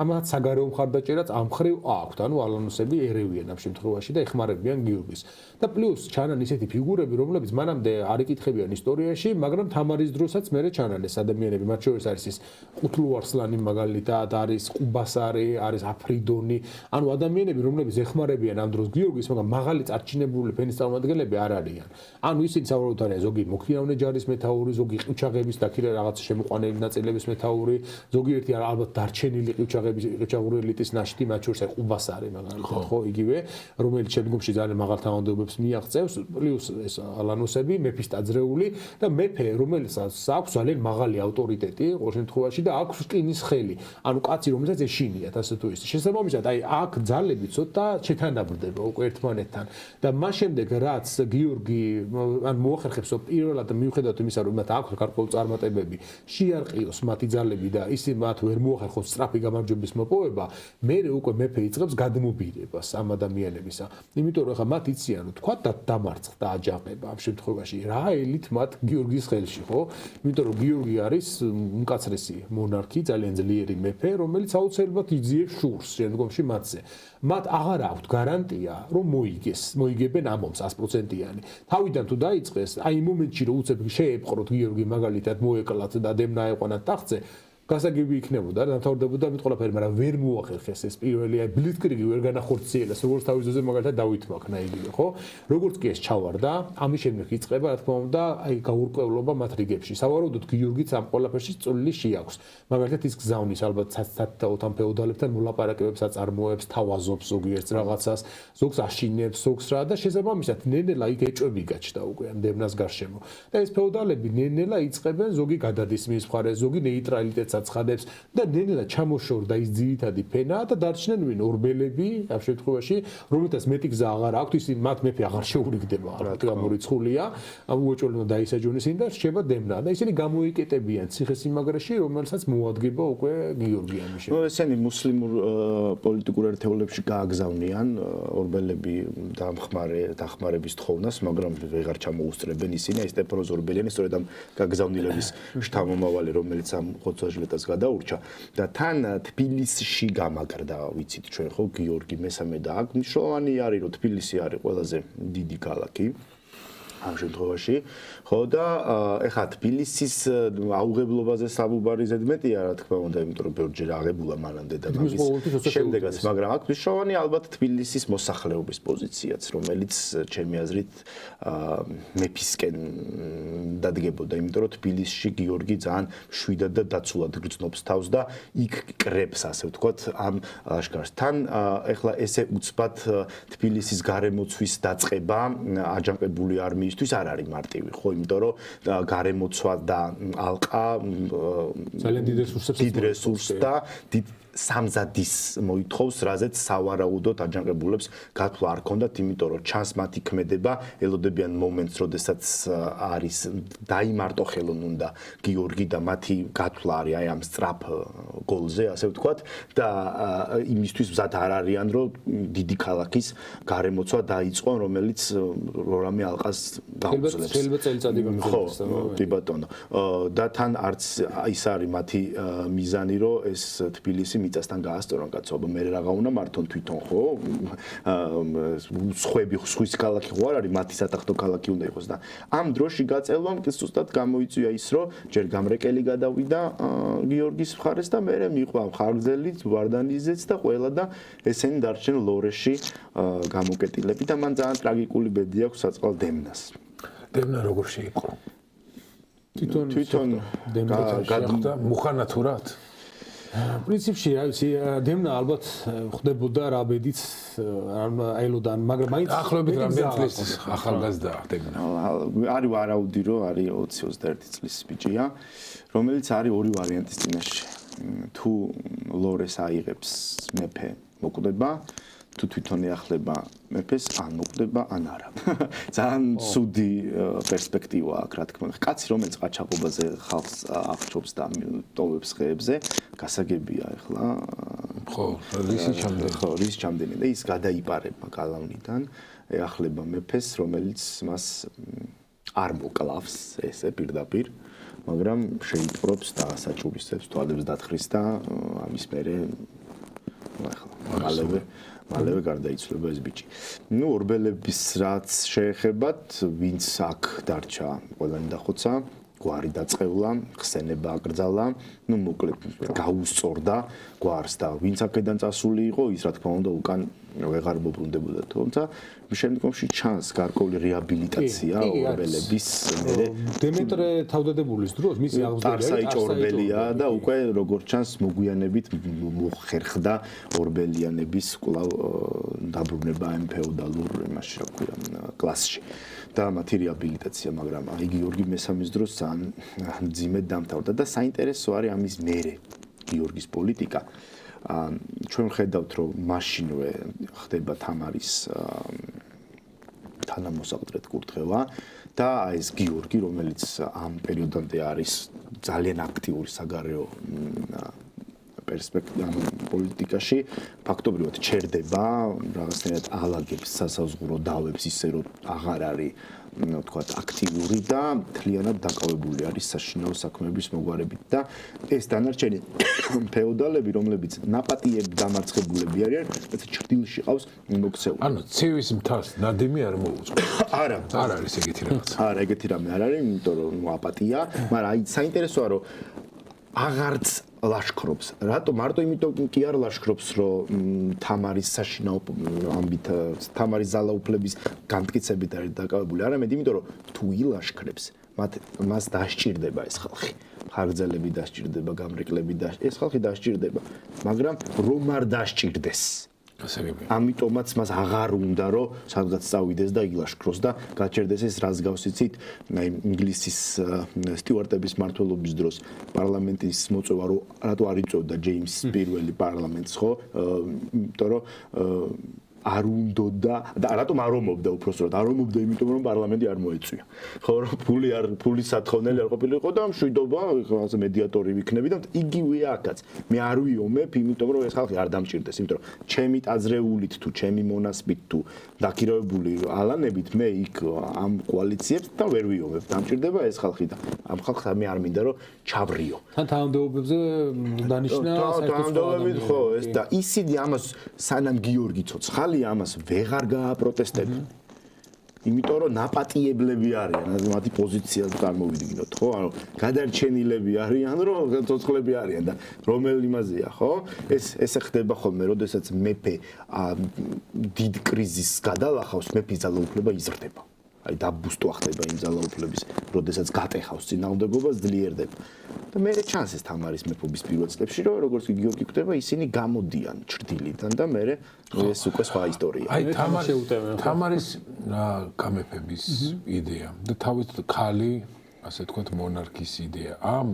ამათ საგარეო მხარდაჭერაც ამ მხრივ აქვთ, ანუ ალანუსები ერევიან ამ შემთხვევაში და ეხმარებიან გიორგის. და პლუს ჩანან ისეთი ფიგურები, რომლებიც მანამდე არ იკითხებიან ისტორიაში, მაგრამ თამარის დროსაც მერე ჩანან ეს ადამიანები, მათ შორის არის ის ყუთლუარსლანი მაგალითად, არის ყუბასარი, არის აფრიდონი, ანუ ადამიანები, რომლებიც ეხმარებიან ამ დროს გიორგის, მაგრამ მაღალი წარჩინებული ფენის წარმომადგენლები არ არიან. ანუ ისინი საუბრობთ არიან ზოგი მოქირავნე ჯარის მეთაური, ზოგი ყივჩაღების და კიდე რაღაც შემოყვანილი ნაწილების მეთაური, ზოგიერთი ალბათ დარჩენილი ყივჩაღური ელიტის ნაშთი, მათ შორის ყუბასარი მაგალითად, ხო, იგივე, რომელიც შემდგომში ძალიან მაღალ თანამდებობებს მიაღწევს, პლუს ეს ალანუსები, მეფის ტაძრეული და მეფე, რომელსაც აქვს ძალიან მაღალი ავტორიტეტი ყოველ შემთხვევაში და აქვს რკინის ხელი. ანუ კაცი, რომელსაც ეშინიათ, ასე თუ ისე. შესაბამისად, აი აქ ძალები ცოტა შეთანაბრდება უკვე ერთმანეთთან და მას შემდეგ რაც გიორგი ან მოახერხებს პირველად მიუხედავად იმისა, რომ მათ აქვს გარკვეული წარმატებები, შეარყიოს მათი ძალები და ისინი მათ ვერ მოახერხოს სწრაფი გამარჯვების მოპოვება, მერე უკვე მეფე იწყებს გადმობირებას ამ ადამიანებისა. იმიტომ რომ ხა მათ იციან, რომ თქვა და დამარცხდა აჯანყება ამ შემთხვევაში რა ელით მათ გიორგის ხელში, ხო? იმიტომ რომ გიორგი არის უმკაცრესი მონარქი, ძალიან ძლიერი მეფე, რომელიც აუცილებლად იძიებს შურს შემდგომში მათზე. მათ აღარ აქვთ გარანტია, რომ მოიგებენ ამ ომს 100%-იანი. თავიდან თუ დაიწყეს, აი იმ მომენტში რომ უცებ შეეპყროთ გიორგი მაგალითად მოეკლათ და დემნა აეყვანათ ტახტზე, გასაგები იქნებოდა და დამთავრდებოდა მით ყველაფერი, მაგრამ ვერ მოახერხეს ეს პირველი აი ბლიცკრიგი ვერ განახორციელეს, როგორც თავის ძოზე მაგალითად დავითმა ქნა იგივე, ხო? როგორც კი ეს ჩავარდა, ამის შემდეგ იწყება, რა თქმა უნდა, აი გაურკვევლობა მათ რიგებში. სავარაუდოდ გიორგიც ამ ყველაფერში წვლილი შეაქვს. მაგალითად ის გზავნის ალბათ სათაოდ ამ ფეოდალებთან მოლაპარაკებებს აწარმოებს, თავაზობს ზოგიერთს რაღაცას, ზოგს აშინებს, ზოგს რა და შესაბამისად ნენელა იქ ეჭვები გაჩნდა უკვე ამ დემნას გარშემო. და ეს ფეოდალები ნენელა იწყებენ ზოგი გადადის მის მხარეს, ზოგი ნეიტრალიტეტს აცხადებს და ნენელა ჩამოშორდა ის ძირითადი ფენა და დარჩნენ ვინ ორბელები ამ შემთხვევაში, რომელთაც მეტი გზა აღარ აქვთ, ისინი მათ მეფე აღარ შეურიგდება, რა თქმა უნდა, მორიცხულია, უეჭველო დაისაჯონეს ისინი და რჩება დემნა და ისინი გამოიკეტებიან ციხესიმაგრეში, რომელსაც მოადგება უკვე გიორგი ამის შემდეგ. ესენი მუსლიმურ პოლიტიკურ ერთეულებში გააგზავნიან ორბელები დახმარების თხოვნას, მაგრამ ვეღარ ჩამოუსწრებენ ისინი, აი სტეფანოზ ორბელიანი სწორედ ამ გაგზავნილების შთამომავალი, რომელიც ამ ხოცვაჟლეტას გადაურჩა და თან თბილისში გამაგრდა, ვიცით ჩვენ ხო, გიორგი მესამე და აქ მნიშვნელოვანი არის, რომ თბილისი არის ყველაზე დიდი ქალაქი. ამ შემთხვევაში ხო და ეხლა თბილისის აუღებლობაზე საბუბარი ზედმეტია რა თქმა უნდა იმიტომ რომ ბევრჯერ აღებულა მანამდე და მაგის შემდეგაც მაგრამ აქ მნიშვნელოვანი ალბათ თბილისის მოსახლეობის პოზიციაც რომელიც ჩემი აზრით მეფისკენ დადგებოდა იმიტომ რომ თბილისში გიორგი ძალიან შვიდად და დაცულად გრძნობს თავს და იქ კრებს ასე ვთქვათ ამ ლაშქარს თან ეხლა ესე უცბად თბილისის გარემოცვის დაწყება აჯანყებული არმიისთვის არ არის მარტივი ხო იმიტომ რომ გარემოცვა და ალყა ძალიან დიდ რესურსს და დიდ სამზადის მოითხოვს, რაზეც სავარაუდოდ აჯანყებულებს გათვლა არ ქონდათ, იმიტომ რომ ჩანს მათი ქმედება, ელოდებიან მომენტს, როდესაც არის დაიმარტო ხელონ უნდა გიორგი და მათი გათვლა არის აი ამ სწრაფ გოლზე, ასე ვთქვათ, და იმისთვის მზად არ არიან, რომ დიდი ქალაქის გარემოცვა დაიწყონ, რომელიც რამე ალყას გაუძლებს. შეიძლება წელიწადი გამძლეობს. კი ბატონო. და თან არც ის არის მათი მიზანი, რომ ეს თბილისი მიწასთან გაასწორონ კაცობა, მე რა უნდა მართონ თვითონ ხო? სხვის ქალაქი ხო არ არის, მათი სათახტო ქალაქი უნდა იყოს და ამ დროში გაწელვამ ზუსტად გამოიწვია ის, რომ ჯერ გამრეკელი გადავიდა გიორგის მხარეს და მერე მიყვა ხარგზელიც, ვარდანიძეც და ყველა და ესენი დარჩენ ლორეში გამოკეტილები და მან ძალიან ტრაგიკული ბედი აქვს საწყალ დემნას. დემნა როგორ შეიყო? თვითონ გადახდა მუხანათურად? პრინციპში რა ვიცი დემნა ალბათ ხდებოდა რა ბედიც აელოდან მაგრამ მაინც ახლობით რამდენი წლის ახალგაზრდა დემნა არის ვარაუდი რომ არის 20-21 წლის ბიჭია რომელიც არის ორი ვარიანტის წინაშე თუ ლორეს აიღებს მეფე მოკვდება თუ თვითონ ეახლება მეფეს ან მოკვდება ან არა. ძალიან ცუდი პერსპექტივა აქვს რა თქმა უნდა. კაცი რომელიც ყაჩაღობაზე ხალხს აღჭობს და ტოვებს ხეებზე, გასაგებია ახლა. ხო, რის ჩამდენი და ის გადაიპარება გალავნიდან, ეახლება მეფეს, რომელიც მას არ მოკლავს ესე პირდაპირ, მაგრამ შეიპყრობს და ასაჭურისებს, თვალებს დათხრის და ამის მერე ახლა მალევე გარდაიცვლება ეს ბიჭი. ნუ ორბელების რაც შეეხებათ, ვინც აქ დარჩა, ყველანი დახოცა, გვარი დაწყევლა, ხსენება აკრძალა, ნუ მოკლედ გაუსწორდა გვარს და ვინც აქედან წასული იყო, ის რა თქმა უნდა უკან ვეღარ მოbrunდებოდა, თუმცა შემდგომში ჩანს გარკვეული რეაბილიტაცია ორბელების მერე დემეტრე თავდადებულის დროს მისი აღზრდილი ორბელია და უკვე როგორც ჩანს მოგვიანებით მოხერხდა ორბელიანების კვლავ დაბრუნება ამ ფეოდალურ იმაში რა ქვია კლასში და მათი რეაბილიტაცია, მაგრამ აი გიორგი მესამის დროს ძალიან ძიმედ დამთავრდა და საინტერესო არის ამის მერე გიორგის პოლიტიკა. ჩვენ ხედავთ რომ მაშინვე ხდება თამარის თანამოსაყდრეთ კურთხევა და ეს გიორგი რომელიც ამ პერიოდამდე არის ძალიან აქტიური საგარეო პერსპექტივა პოლიტიკაში ფაქტობრივად ჩერდება რაღაცნაირად ალაგებს სასაზღვრო დავებს ისე რომ აღარ არის ვთქვათ აქტიური და მთლიანად დაკავებული არის საშინაო საქმეების მოგვარებით და ეს დანარჩენი ფეოდალები რომლებიც ნაპატიებ დამარცხებულები არიან ეს ჭრდილში ყავს მოქცეული ანუ ცივის მთას ნადიმი არ მოუწყვეტ არა არ არის ეგეთი რაღაც არა ეგეთი რამე არ არის იმიტომ რომ აპატია მაგრამ აი საინტერესოა რომ აღარც ლაშქრობს. რატო მარტო იმიტომ კი არ ლაშქრობს, რომ თამარის საშინაო ამბით თამარის ძალაუფლების განმტკიცებით არის დაკავებული. არამედ იმიტომ რომ თუ ილაშქრებს, მას დასჭირდება ეს ხალხი. ხარგზელები დასჭირდება, გამრეკლები ეს ხალხი დასჭირდება, მაგრამ რომ არ დასჭირდეს. ამიტომაც მას აღარ უნდა რომ სადღაც წავიდეს და ილაშქროს და გაჩერდეს ეს რას გავსიცით ინგლისის სტიუარტების მმართველობის დროს პარლამენტის მოწვევა რატო არ იწვევდა ჯეიმს პირველი პარლამენტს ხო იმიტომ რომ არ უნდოდა და რატომ არ ომობდა უბრალოდ არ ომობდა იმიტომ რომ პარლამენტი არ მოეწვია ხო რომ ფულის სათხოვნელი არ ყოფილიყო და მშვიდობა ხალხზე მედიატორი ვიქნები და იგივეა აქაც მე არ ვიომებ იმიტომ რომ ეს ხალხი არ დამჭირდეს იმიტომ რომ ჩემი ტაძრეულით თუ ჩემი მონასპით თუ დაქირავებული ალანებით მე იქ ამ კოალიციებს და ვერ ვიომებ დამჭირდება ეს ხალხი და ამ ხალხს მე არ მინდა რომ ჩავრიო თან თანამდებობებზე დანიშნა საერთოდ ხო ეს და ისინი ამას სანამ გიორგი ცოცხალი ამას ვეღარ გააპროტესტებენ. იმიტომ რომ ნაპატიებლები არიან, მათი პოზიცია წარმოვიდგინოთ, ხო? ანუ გადარჩენილები არიან, რომ ცოცხლები არიან და რომელ იმაზეა, ხო? ესე ხდება ხოლმე, როდესაც მეფე დიდ კრიზისს გადალახავს, მეფის ძალაუფლება იზრდება. აი დაბუსტვა ხდება იმ ძალაუფლების, როდესაც გატეხავს წინააღმდეგობას, ძლიერდება. და მე ჩანს ეს თამარის მეფობის პირველ წლებში, რომ როგორც გიორგი ხვდება, ისინი გამოდიან ჩრდილიდან და მე ეს უკვე სხვა ისტორია. აი თამარის გამეფების იდეა და თავით ქალი, ასე თქვათ, მონარქის იდეა. ამ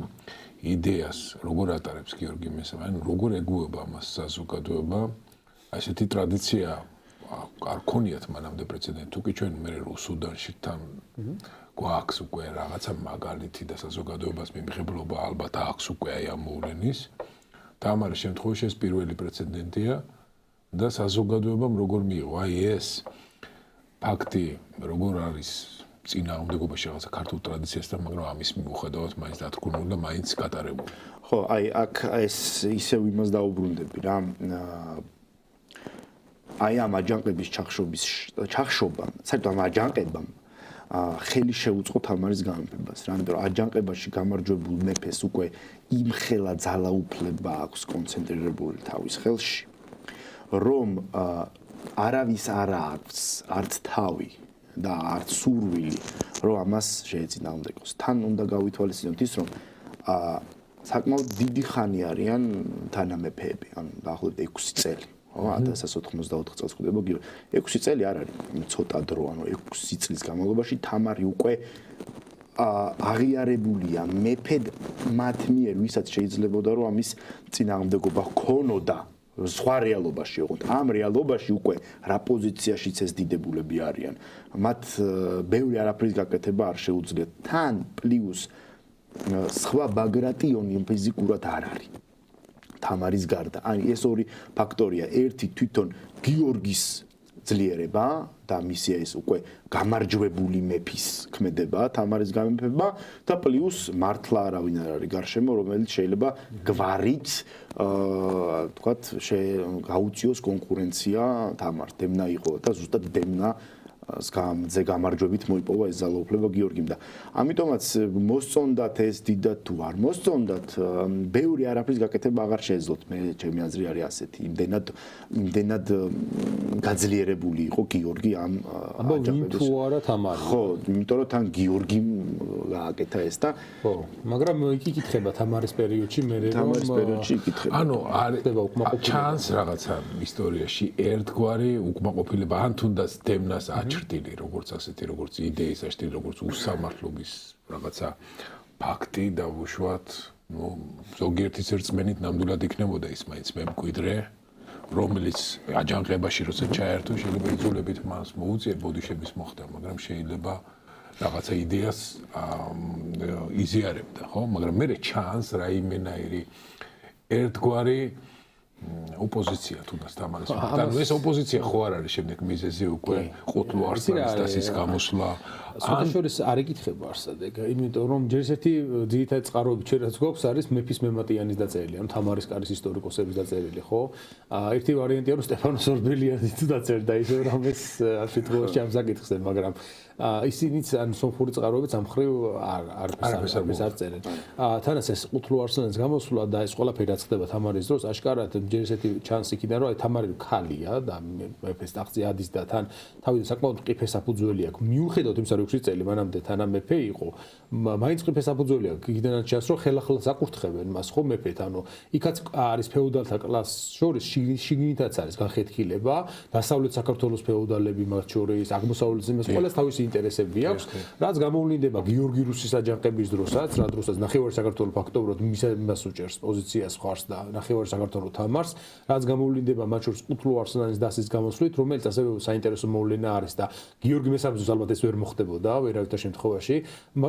იდეას როგორ ატარებს გიორგი მესამე, ანუ როგორ ეგუება მას საზოგადოება? ასეთი ტრადიცია არ ქონიათ მანამდე პრეცედენტი, თუ კი ჩვენ მე რუსუდანში თან გვაქვს უკვე რაღაცა მაგალითი და საზოგადოებას მიმღებლობა ალბათ აქვს უკვე აი ამ მოვლენის. თამარის შემთხვევაში ეს პირველი პრეცედენტია და საზოგადოებამ როგორ მიიღო აი ეს ფაქტი, როგორ არის წინააღმდეგობაში რაღაცა ქართულ ტრადიციასთან, მაგრამ ამის მიუხედავად მაინც დათქმული და მაინც გატარებული. ხო, აი აქ ეს ისევ იმას დაუბრუნდები რა. აი ამ აჯანყების ჩახშობამ, საერთოდ ამ აჯანყებამ ხელი შეუწყო თამარის გამეფებას, რა, იმიტომ რომ აჯანყებაში გამარჯვებულ მეფეს უკვე იმხელა ძალაუფლება აქვს კონცენტრირებული თავის ხელში, რომ არავის არ აქვს არც თავი და არც სურვილი, რომ ამას შეეწინააღმდეგოს. თან უნდა გავითვალისწინოთ ის, რომ საკმაოდ დიდი ხანი არიან თანამეფეები, ანუ დაახლოებით 6 წელი. 1194 წელს ხვდება გიორგი. 6 წელი არ არის ცოტა დრო, ანუ 6 წლის განმავლობაში თამარი უკვე აღიარებულია მეფედ მათ მიერ, ვისაც შეიძლებოდა რომ ამის წინააღმდეგობა ჰქონოდა სხვა რეალობაში ოღონდ. ამ რეალობაში უკვე რა პოზიციაშიც ეს დიდებულები არიან. მათ ბევრი არაფრის გაკეთება არ შეუძლიათ. თან პლუს სხვა ბაგრატიონი ფიზიკურად არ არის. თამარის გარდა. აი ეს ორი ფაქტორია. ერთი თვითონ გიორგის ძლიერება და მისი ეს უკვე გამარჯვებული მეფის ქმედება, თამარის გამეფება და პლუს მართლა არავინ არ არის გარშემო, რომელიც შეიძლება გვარით თქვათ გაუწიოს კონკურენცია თამარს. დემნა იყო და ზუსტად დემნა ზე გამარჯვებით მოიპოვა ეს ძალაუფლება გიორგიმ და ამიტომაც მოსწონდათ ეს დიდად თუ არ მოსწონდათ ბევრი არაფრის გაკეთება აღარ შეეძლოთ. მე ჩემი აზრი არის ასეთი, იმდენად გაძლიერებული იყო გიორგი ამ აჯანყების. თუ არა თამარი. ხო, იმიტომ რომ თან გიორგიმ გააკეთა ეს და ხო, მაგრამ იქ იკითხება თამარის პერიოდში მე რომ თამარის პერიოდში იკითხება. ანუ ჩანს რაღაცა ისტორიაში ერთგვარი უკმაყოფილება, ან თუნდაც დემნას ჭრტილი, როგორც ასეთი, როგორც იდეის ჭრტილი, როგორც უსამართლობის რაღაცა ფაქტი და უშუალოდ, ნუ ზოგიერთის რწმენით ნამდვილად იქნებოდა ის მაინც მემკვიდრე, რომელიც აჯანყებაში როცა ჩაერთო, შეიძლება იძულებით მას მოუწიერ ბოდიშების მოხდა, მაგრამ შეიძლება რაღაცა იდეას იზიარებდა, ხო? მაგრამ მე ჩანს რაიმენაირი ერთგვარი ოპოზიცია თუნდაც თამარის. ანუ ეს ოპოზიცია ხო არ არის შემდეგ მიზეზი უკვე ყუთლუ არსანის დასის გამოსვლა. სოთაშორის არ იკითხება არსად ეგ, იმიტომ რომ ჯერ ერთი ძირითადი წყაროები ჩვენაც გვაქვს არის მეფის მემატიანის დაწერილი, ანუ თამარის კარის ისტორიკოსების დაწერილი, ხო? ერთი ვარიანტია რომ სტეფანოს ორბელიანიც დაწერდა ისე რომ ეს შემთხვევაში ამ საკითხზე, მაგრამ ისინიც ან სომხური წყაროებიც ამ ხრივ არაფერს არ წერენ. თანაც ეს ყუთლუ არსანის გამოსვლა და ეს ყველაფერი რაც ხდება თამარის დროს, აშკარად ჯერ ერთი ჩანს იქიდან რომ აი თამარი ქალია და მეფეს ტახტზე ადის და თან თავიდან საკმაოდ მყიფე საფუძველი აქვს. მიუხედავად იმისა, რომ 6 წელი მანამდე თანამეფე იყო, მაინც მყიფე საფუძველი აქვს. იქიდანაც ჩანს, რომ ხელახლა აკურთხებენ მას ხო მეფეთ, ანუ იქაც არის ფეოდალთა კლასს შორის შიგნითაც არის განხეთქილება, დასავლეთ საქართველოს ფეოდალები მათ შორის, აღმოსავლეთის იმას ყველას თავისი ინტერესები აქვს, რაც გამოვლინდება გიორგი რუსის აჯანყების დროსაც, რა დროსაც ნახევარი საქართველოს ფაქტობრივად იმას უჭერს პოზიციას ხარს და ნახევარი საქართველოს თამარს, რაც გამოვლინდება მათ შორის ყუთლუ არსანის დასის გამოსვლით, რომელიც ასევე საინტერესო მოვლენა არის და გიორგი მესამეძეს ალბათ ეს ვერ მოხდებოდა ვერავითარ შემთხვევაში.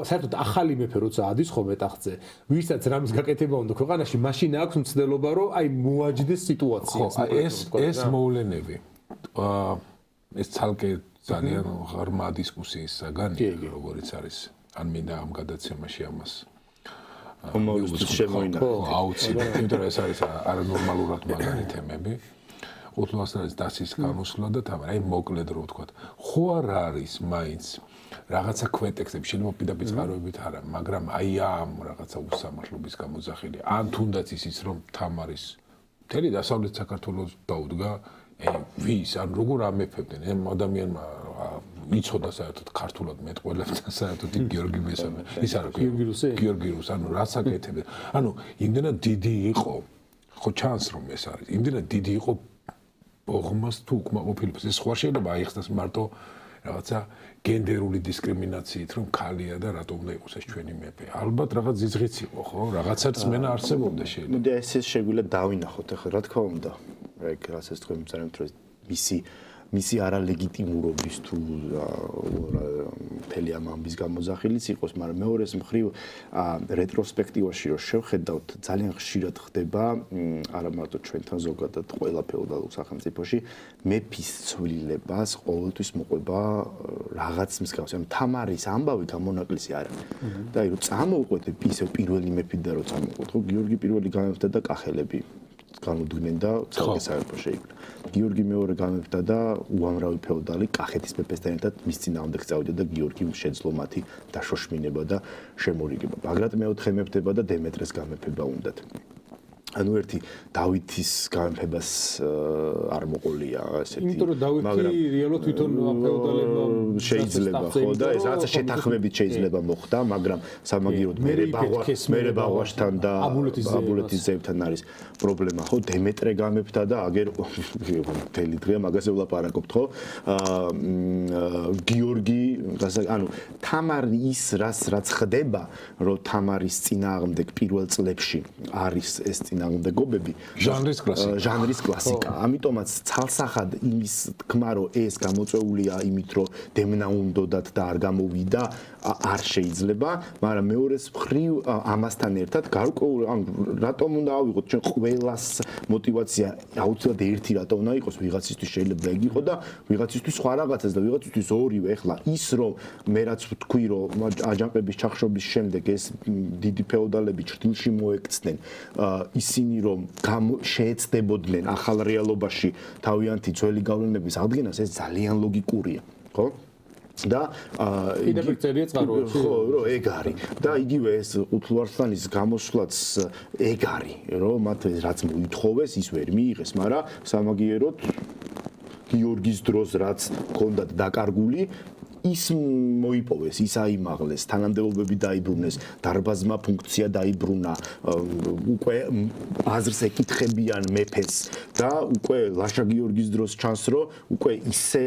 საერთოდ ახალი მეფე როცა ადის ხოლმე ტახტზე, ვისაც რამის გაკეთება უნდა ქვეყანაში, მაშინ აქვს მცდელობა, რომ აი მოაჯდეს სიტუაციას. ეს მოვლენები ეს ცალკე ძალიან ღრმა დისკუსიის საგანი, როგორც არის. ან მინდა ამ გადაცემაში ამას შემოინახო. აუცილებლად, იმიტომ რომ ეს არის არანორმალურად მაგარი თემები. ყუთლოვას არის დასის გამოსვლა და თამარ აი მოკლედ რო ვთქვა ხო არ არის მაინც რაღაცა ქვეტექსტები შეიძლება პირდაპირ წყაროებით არა მაგრამ აი ამ რაღაცა უსამართლობის გამოძახილი ან თუნდაც ისიც რომ თამარის მთელი დასავლეთ საქართველოს დაუდგა ვის ან როგორ ამეფებდნენ ამ ადამიანმა იცოდა საერთოდ ქართულად მეტყველებდა საერთოდ გიორგი მესამე ის არა გიორგი რუსი ანუ რაც აკეთებდა ანუ იმდენად დიდი იყო ხო ჩანს რომ ეს არის იმდენად დიდი იყო ბოღმას თუ უკმაყოფილებას ეს სხვა შეიძლება აიხსნას მარტო რაღაცა გენდერული დისკრიმინაციით რომ ქალია და რატომ უნდა იყოს ეს ჩვენი მეფე ალბათ რაღაც ზიზღიც იყო ხო რაღაცაც მენა არსებობდა შეიძლება მოდი ეს შეგვიძლია დავინახოთ ახლა რა თქმა უნდა ეგ რასაც თქვენ მწერთ რომ მისი არალეგიტიმურობის თუ მთელი ამ ამბის გამოძახილიც იყოს, მაგრამ მეორეს მხრივ რეტროსპექტივაში რომ შევხედავთ, ძალიან ხშირად ხდება არა მარტო ჩვენთან ზოგადად ყველა ფეოდალურ სახელმწიფოში მეფის ცვლილებას ყოველთვის მოყვება რაღაც მსგავსი. ანუ თამარის ამბავი გამონაკლისი არ არის. და აი რომ წამოვყვეთ ისე პირველი მეფი და რომ წამოვყვეთ, ხო გიორგი პირველი გამეფდა და კახელები განუდგნენ და ცალკე საერთო შეიქმნა. გიორგი მეორე გამეფდა და უამრავი ფეოდალი კახეთის მეფესთან ერთად მის წინააღმდეგ წავიდა და გიორგიმ შეძლო მათი დაშოშმინება და შემორიგება. ბაგრატ მეოთხე მეფდება და დემეტრეს გამეფება უნდათ. ანუ ერთი დავითის გამეფებას არ მოყოლია ესეთი. იმიტომ რომ დავითი რეალურად თვითონ ფეოდალებმა შეიძლება ხო და ეს რაღაცა შეთანხმებით შეიძლება მოხდა, მაგრამ სამაგიეროდ მერე ბაღვაშთან და აბულეთის ზევთან არის პრობლემა ხო დემეტრე გამეფდა და აგერ მთელი დღე მაგაზე ვლაპარაკობთ ხო გიორგი ანუ თამარი ის რაც ხდება რომ თამარის წინააღმდეგ პირველ წლებში არის ეს წინააღმდეგობები ჟანრის კლასიკა ამიტომაც ცალსახად იმის თქმა რომ ეს გამოწვეულია იმით რომ დემნა უნდათ და არ გამოვიდა არ შეიძლება მაგრამ მეორეს მხრივ ამასთან ერთად გარკვეულ რატომ უნდა ავიღოთ ჩვენ ყველას мотивация აუცილებლად ერთი რატომ უნდა იყოს ვიღაცისთვის შეიძლება ეგ იყო და ვიღაცისთვის სხვა რაღაცას და ვიღაცისთვის ორივე ეხლა ის რომ მე რაც ვთქვი რომ აჯანყების ჩახშობის შემდეგ ეს დიდი ფეოდალები ჭრილში მოექცნენ ისინი რომ შეეცდებოდნენ ახალ რეალობაში თავიანთი ძველი გავლენების აღდგენას ეს ძალიან ლოგიკურია ხო და იდეფიქცერია წყაროებში ხო რომ ეგ არის და იგივე ეს ყუთლოვარსთანის გამოსვლაც ეგ არის რომ მათ რაც მოითხოვეს ის ვერ მიიღეს მაგრამ სამაგიეროდ გიორგის დროს რაც ჰქონდათ დაკარგული ის მოიპოვეს, ის აიმაღლეს, თანამდებობები დაიბრუნეს, დარბაზმა ფუნქცია დაიბრუნა, უკვე აზრს ეკითხებიან მეფეს და უკვე ლაშა გიორგის დროს ჩანს, რომ უკვე ისე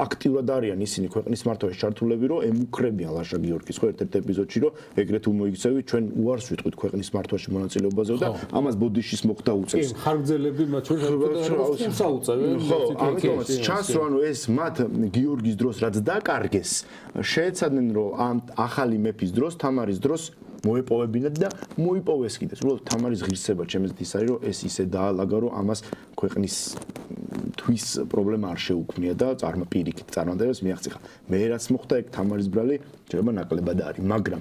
აქტიურად არიან ისინი ქვეყნის მართვაში ჩართულები, რომ ემუქრებიან ლაშა გიორგის ხო ერთ-ერთ ეპიზოდში, რომ ეგრეთ უმოიქცევით, ჩვენ უარს ვიტყვით ქვეყნის მართვაში მონაწილეობაზე და ამას ბოდიშის მოხდა უწევს. ხარგზელები მათ შორის საუწევენ. ხო, ამიტომაც ჩანს, რომ ანუ ეს მათ გიორგის დროს რაც დაკარგეს შეეცადნენ რომ ამ ახალი მეფის დროს თამარის დროს მოეპოვებინათ და მოიპოვეს კიდეს. უბრალოდ თამარის ღირსება ჩემთვის ის არის რომ ეს ისე დაალაგა რომ ამას ქვეყნის თვის პრობლემა არ შეუქმნია და პირიქით წარმატებას მიაღწია. მე რაც მოხდა ეგ თამარის ბრალი შეიძლება ნაკლებად არის, მაგრამ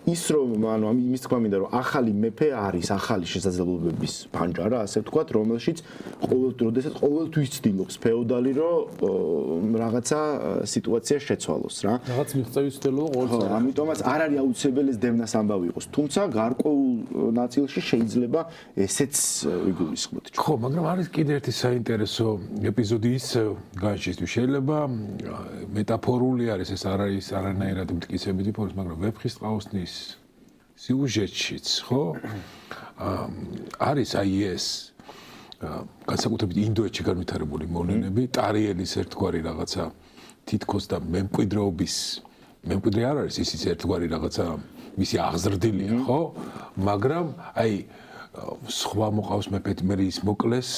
ის რომ ანუ იმის თქმა მინდა რომ ახალი მეფე არის ახალი შესაძლებლობების ფანჯარა, ასე ვთქვათ, რომელშიც ყოველთვის ცდილობს ფეოდალი რომ რაღაცა სიტუაცია შეცვალოს რა. რაღაც მიღწევის ცდილობა ყოველთვის. ამიტომაც არ არის აუცილებელი ეს დემნას ამბავი იყოს, თუმცა გარკვეულ ნაწილში შეიძლება ესეც ვიგულისხმოთ. ხო, მაგრამ არის კიდე ერთი საინტერესო ეპიზოდი ის განშიშვის შეიძლება მეტაფორული არის ეს არ არის არანაირად მტკიცებითი ფორმის, მაგრამ ვეფხისტყაოსნის სიუჟეტშიც, ხო? არის აი ეს განსაკუთრებით ინდოეთში განვითარებული მოვლენები, ტარიელის ერთგვარი რაღაცა თითქოს და მემკვიდრე არ არის ისიც ერთგვარი რაღაცა მისი აღზრდილია, ხო? მაგრამ აი სხვა მოყავს მეფეთ მე ის მოკლეს,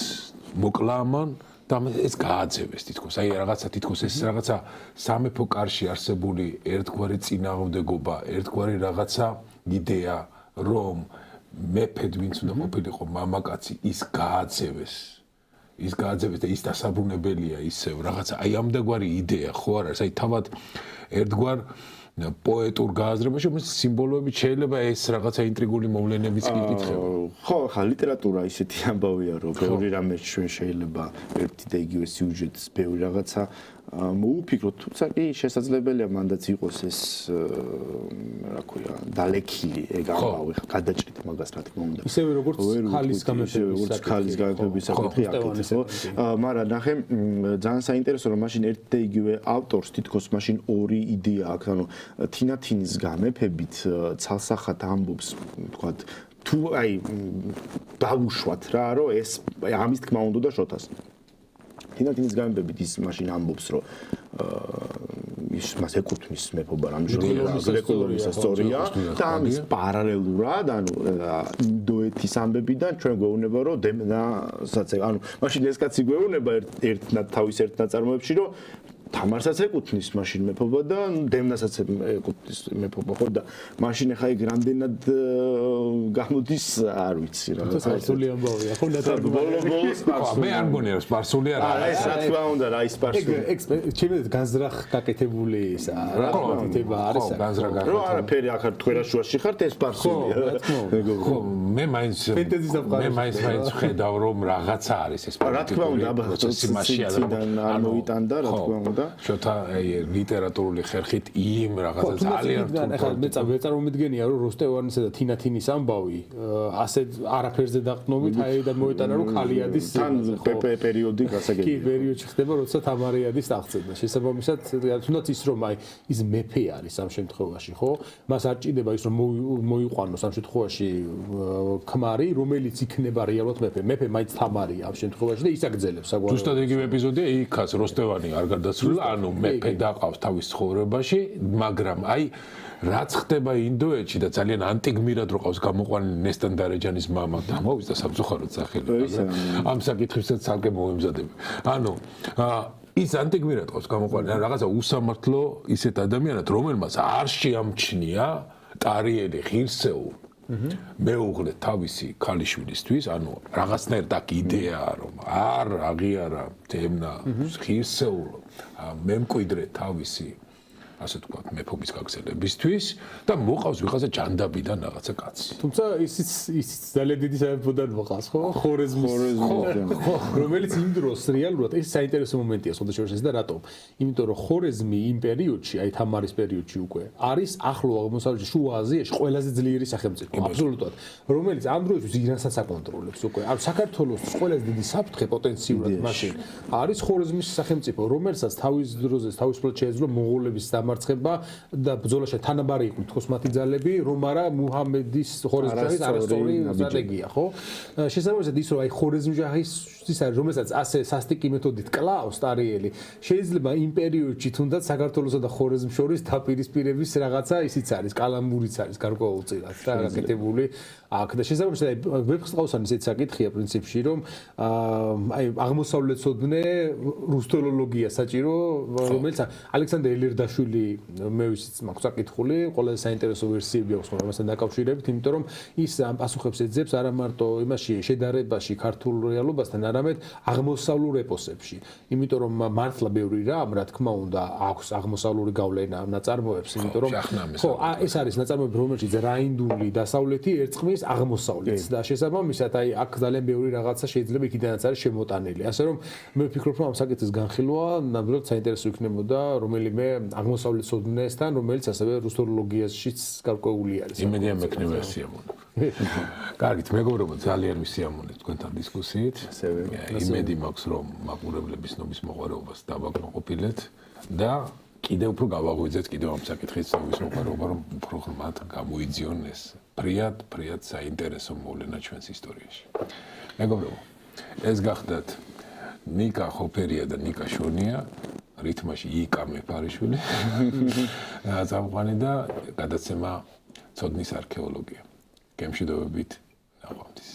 მოკლა ამან და ეს გააძევეს თითქოს. აი რაღაცა თითქოს ეს რაღაცა სამეფო კარში არსებული ერთგვარი წინააღმდეგობა, ერთგვარი რაღაცა იდეა, რომ მეფედ ვინც უნდა ყოფილიყო მამაკაცი, ის გააძევეს. ის გააძევეს და ის დასაბრუნებელია ისევ რაღაცა. აი ამდაგვარი იდეა ხო არ არის? აი თავად ერთგვარ პოეტურ გააზრებაში, რომელიც სიმბოლოებით შეიძლება ეს რაღაცა ინტრიგული მოვლენებიც იკითხება. ხო, ხა ლიტერატურა ისეთი ამბავია, რომ ბევრი რამე ჩვენ შეიძლება ერთი და იგივე სიუჟეტს ბევრი რაღაცა მოუფიქროთ, თუმცა კი შესაძლებელია მანდაც იყოს ეს რა ქვია, დალექილი ეგ ამბავი, გადაჭრით მაგას რა თქმა უნდა. ისევე როგორც ხალის გამეფების საკითხი აქეთ, ხო? მაგრამ ნახე, ძალიან საინტერესო რომ მაშინ ერთ და იგივე ავტორს თითქოს მაშინ ორი იდეა აქვს, ანუ თინათინის გამეფებით ცალსახად ამბობს, თქვათ, თუ აი დავუშვათ რა, რომ ეს ამის თქმა უნდა შოთას. თინათინის გამეფებით ის მაშინ ამბობს, რომ ის მას ეკუთვნის მეფობა, გრეკულობის ისტორია და ამის პარალელურად, ანუ ინდოეთის ამბებიდან ჩვენ გვეუბნება, რომ დემნასაც, ანუ მაშინ ეს კაცი გვეუბნება თავის ერთ ნაწარმოებში, რომ თამარსაც ეკუთვნის მაშინ მეფობა და დემნასაც ეკუთვნის მეფობა, ხო და მაშინ ახლა ეგ რამდენად გამოდის, არ ვიცი რა. სპარსული ამბავია, ხო ბოლოს მე არ მგონია რომ სპარსული არ არის. ეს რა თქმა უნდა, რა ის სპარსული. ჩემი განზრახ გაკეთებული ისა, რა თქმა არის. ხო, განზრახ გაკეთებული. რო არაფერი ახლა თქერაშუაში ხართ ეს სპარსულია. ხო, მე მაინც ხედავ რომ რაღაცა არის ეს რა თქმა უნდა, პროცესიმაშია არ მოიტანდა, რა თქმა უნდა. შოთა ლიტერატურული ხერხით იმ რაღაცა ძალიან ახლა მე წარმომიდგენია რომ როსტევანისა და თინათინის ამბავი ასე არაფერზე დაყრდნობით აერიდან მოეტანა რომ ქალიადის პერიოდი გასაგებია. კი, პერიოდში ხდება როცა თამარიადის აღწევნა. შესაბამისად, თუნდაც ის რომ აი ის მეფე არის ამ შემთხვევაში, ხო? მას არ ჭირდება ის რომ მოიყვანოს ამ შემთხვევაში ქმარი, რომელიც იქნება რეალურად მეფე. მეფე მაინც თამარია ამ შემთხვევაში და ის აგრძელებს საგვარელოს. ზუსტად იგივე ეპიზოდია იქაც როსტევანი არ გარდაცვლილა, ანუ მეფე დაყავს თავის ცხოვრებაში, მაგრამ აი რაც ხდება ინდოეთში და ძალიან ანტიგმირად რო ყავს გამოყვანილი ნესტან დარეჯანის მამა დამოვიდა სამწუხაროდ სახელი. ამ საკითხებსაც ცალკე მოვემზადებ. ანუ ის ანტიგმირად ყავს გამოყვანილი, რაღაცა უსამართლო ისეთ ადამიანად, რომელმაც არ შეამჩნია ტარიელი ღირსეულ მეუღლე თავისი ქალიშვილისთვის, ანუ რაღაცნაირად აქ იდეაა რომ არ აღიარა თემნა ღირსეულო მემკვიდრე თავისი ასე თქვა მეფობის გაგრძელებისთვის და მოყავს ვიღაცა ჯანდაბიდან რაღაცა კაცი. თუმცა ისიც ძალიან დიდი სამეფოდან მოყავს, ხო? ხორეზმის, რომელიც იმ დროს რეალურად ეს საინტერესო მომენტია სოდეს და რატომ? იმიტომ რომ ხორეზმი იმ პერიოდში, აი თამარის პერიოდში უკვე არის ახლო აღმოსავლეთში, შუა აზიაში ყველაზე ძლიერი სახელმწიფო, აბსოლუტურად, რომელიც ამ დროისთვის ირანსაც აკონტროლებს უკვე. ანუ საქართველოს ყველაზე დიდი საფრთხე პოტენციურად მაშინ არის ხორეზმის სახელმწიფო, რომელსაც თავის დროზე თავისუფლად შეეძლო მონღოლების მარცხება და ბრძოლაში თანაბარი იყო თქოს მათი ძალები, რომ არა მუჰამედის ხორეზმის არასწორი სტრატეგია, ხო? შესაბამისად ის რომ აი ხორეზმჟაჰის ის არის, რომელსაც ასე სასტიკი მეთოდით კლავს ტარიელი, შეიძლება იმ პერიოდში თუნდაც საქართველოსა და ხორეზმს შორის დაპირისპირების რაღაცა ისიც არის, კალამურიც არის გარკვეულწილად და გაკეთებული აქ და შესაბამისად აი ვეფხისტყაოსანის ეს საკითხია პრინციპში, რომ აი აღმოსავლეთსოდნე რუსთოლოგია საჭირო, რომელიც ალექსანდრე ელერდაშვილი მე ვიცით მაქვს საკითხული, ყველაზე საინტერესო ვერსიები აქვს ამასთან დაკავშირებით, იმიტომ რომ ის ამ პასუხებს ეძებს არა მარტო იმაში შედარებაში ქართულ რეალობასთან, არამედ აღმოსავლურ ეპოსებში. იმიტომ რომ მართლა ბევრი რამ, რა თქმა უნდა, აქვს აღმოსავლური გავლენა ამ ნაწარმოებს, იმიტომ რომ ხო, ეს არის ნაწარმოები, რომელშიც რაინდული დასავლეთი ერწყმის აღმოსავლეთს და შესაბამისად აი აქ ძალიან ბევრი რაღაცა შეიძლება იქიდანაც არის შემოტანილი. ასე რომ მე ვფიქრობ, რომ ამ საკითხის განხილვა ნამდვილად საინტერესო იქნებოდა რომელიმე აღმოსავლეთსოდნესთან, რომელიც ასევე რუსთოლოგიაშიც გარკვეული არის. იმედია მექნება სიამოვნებო. კარგით, მეგობრებო, ძალიან მისიამოვნეთ თქვენთან დისკუსიით. იმედი მაქვს, რომ მაყურებლების ნობის მოყვარეობას დავაკმაყოფილეთ და კიდევ უფრო გავაღვიძეთ კიდევ ამ საკითხის ნობის მოყვარეობა, რომ უფრო ღრმად გამოიძიონ ეს ფრიად საინტერესო მოვლენა ჩვენს ისტორიაში. მეგობრებო, ეს გახდათ ნიკა ხოფერია და ნიკა შონია. რითმაში იკა მეფარიშვილი წამყვანი და გადაცემა ცოდნის არქეოლოგია. გემშვიდობებით, ნახვამდის.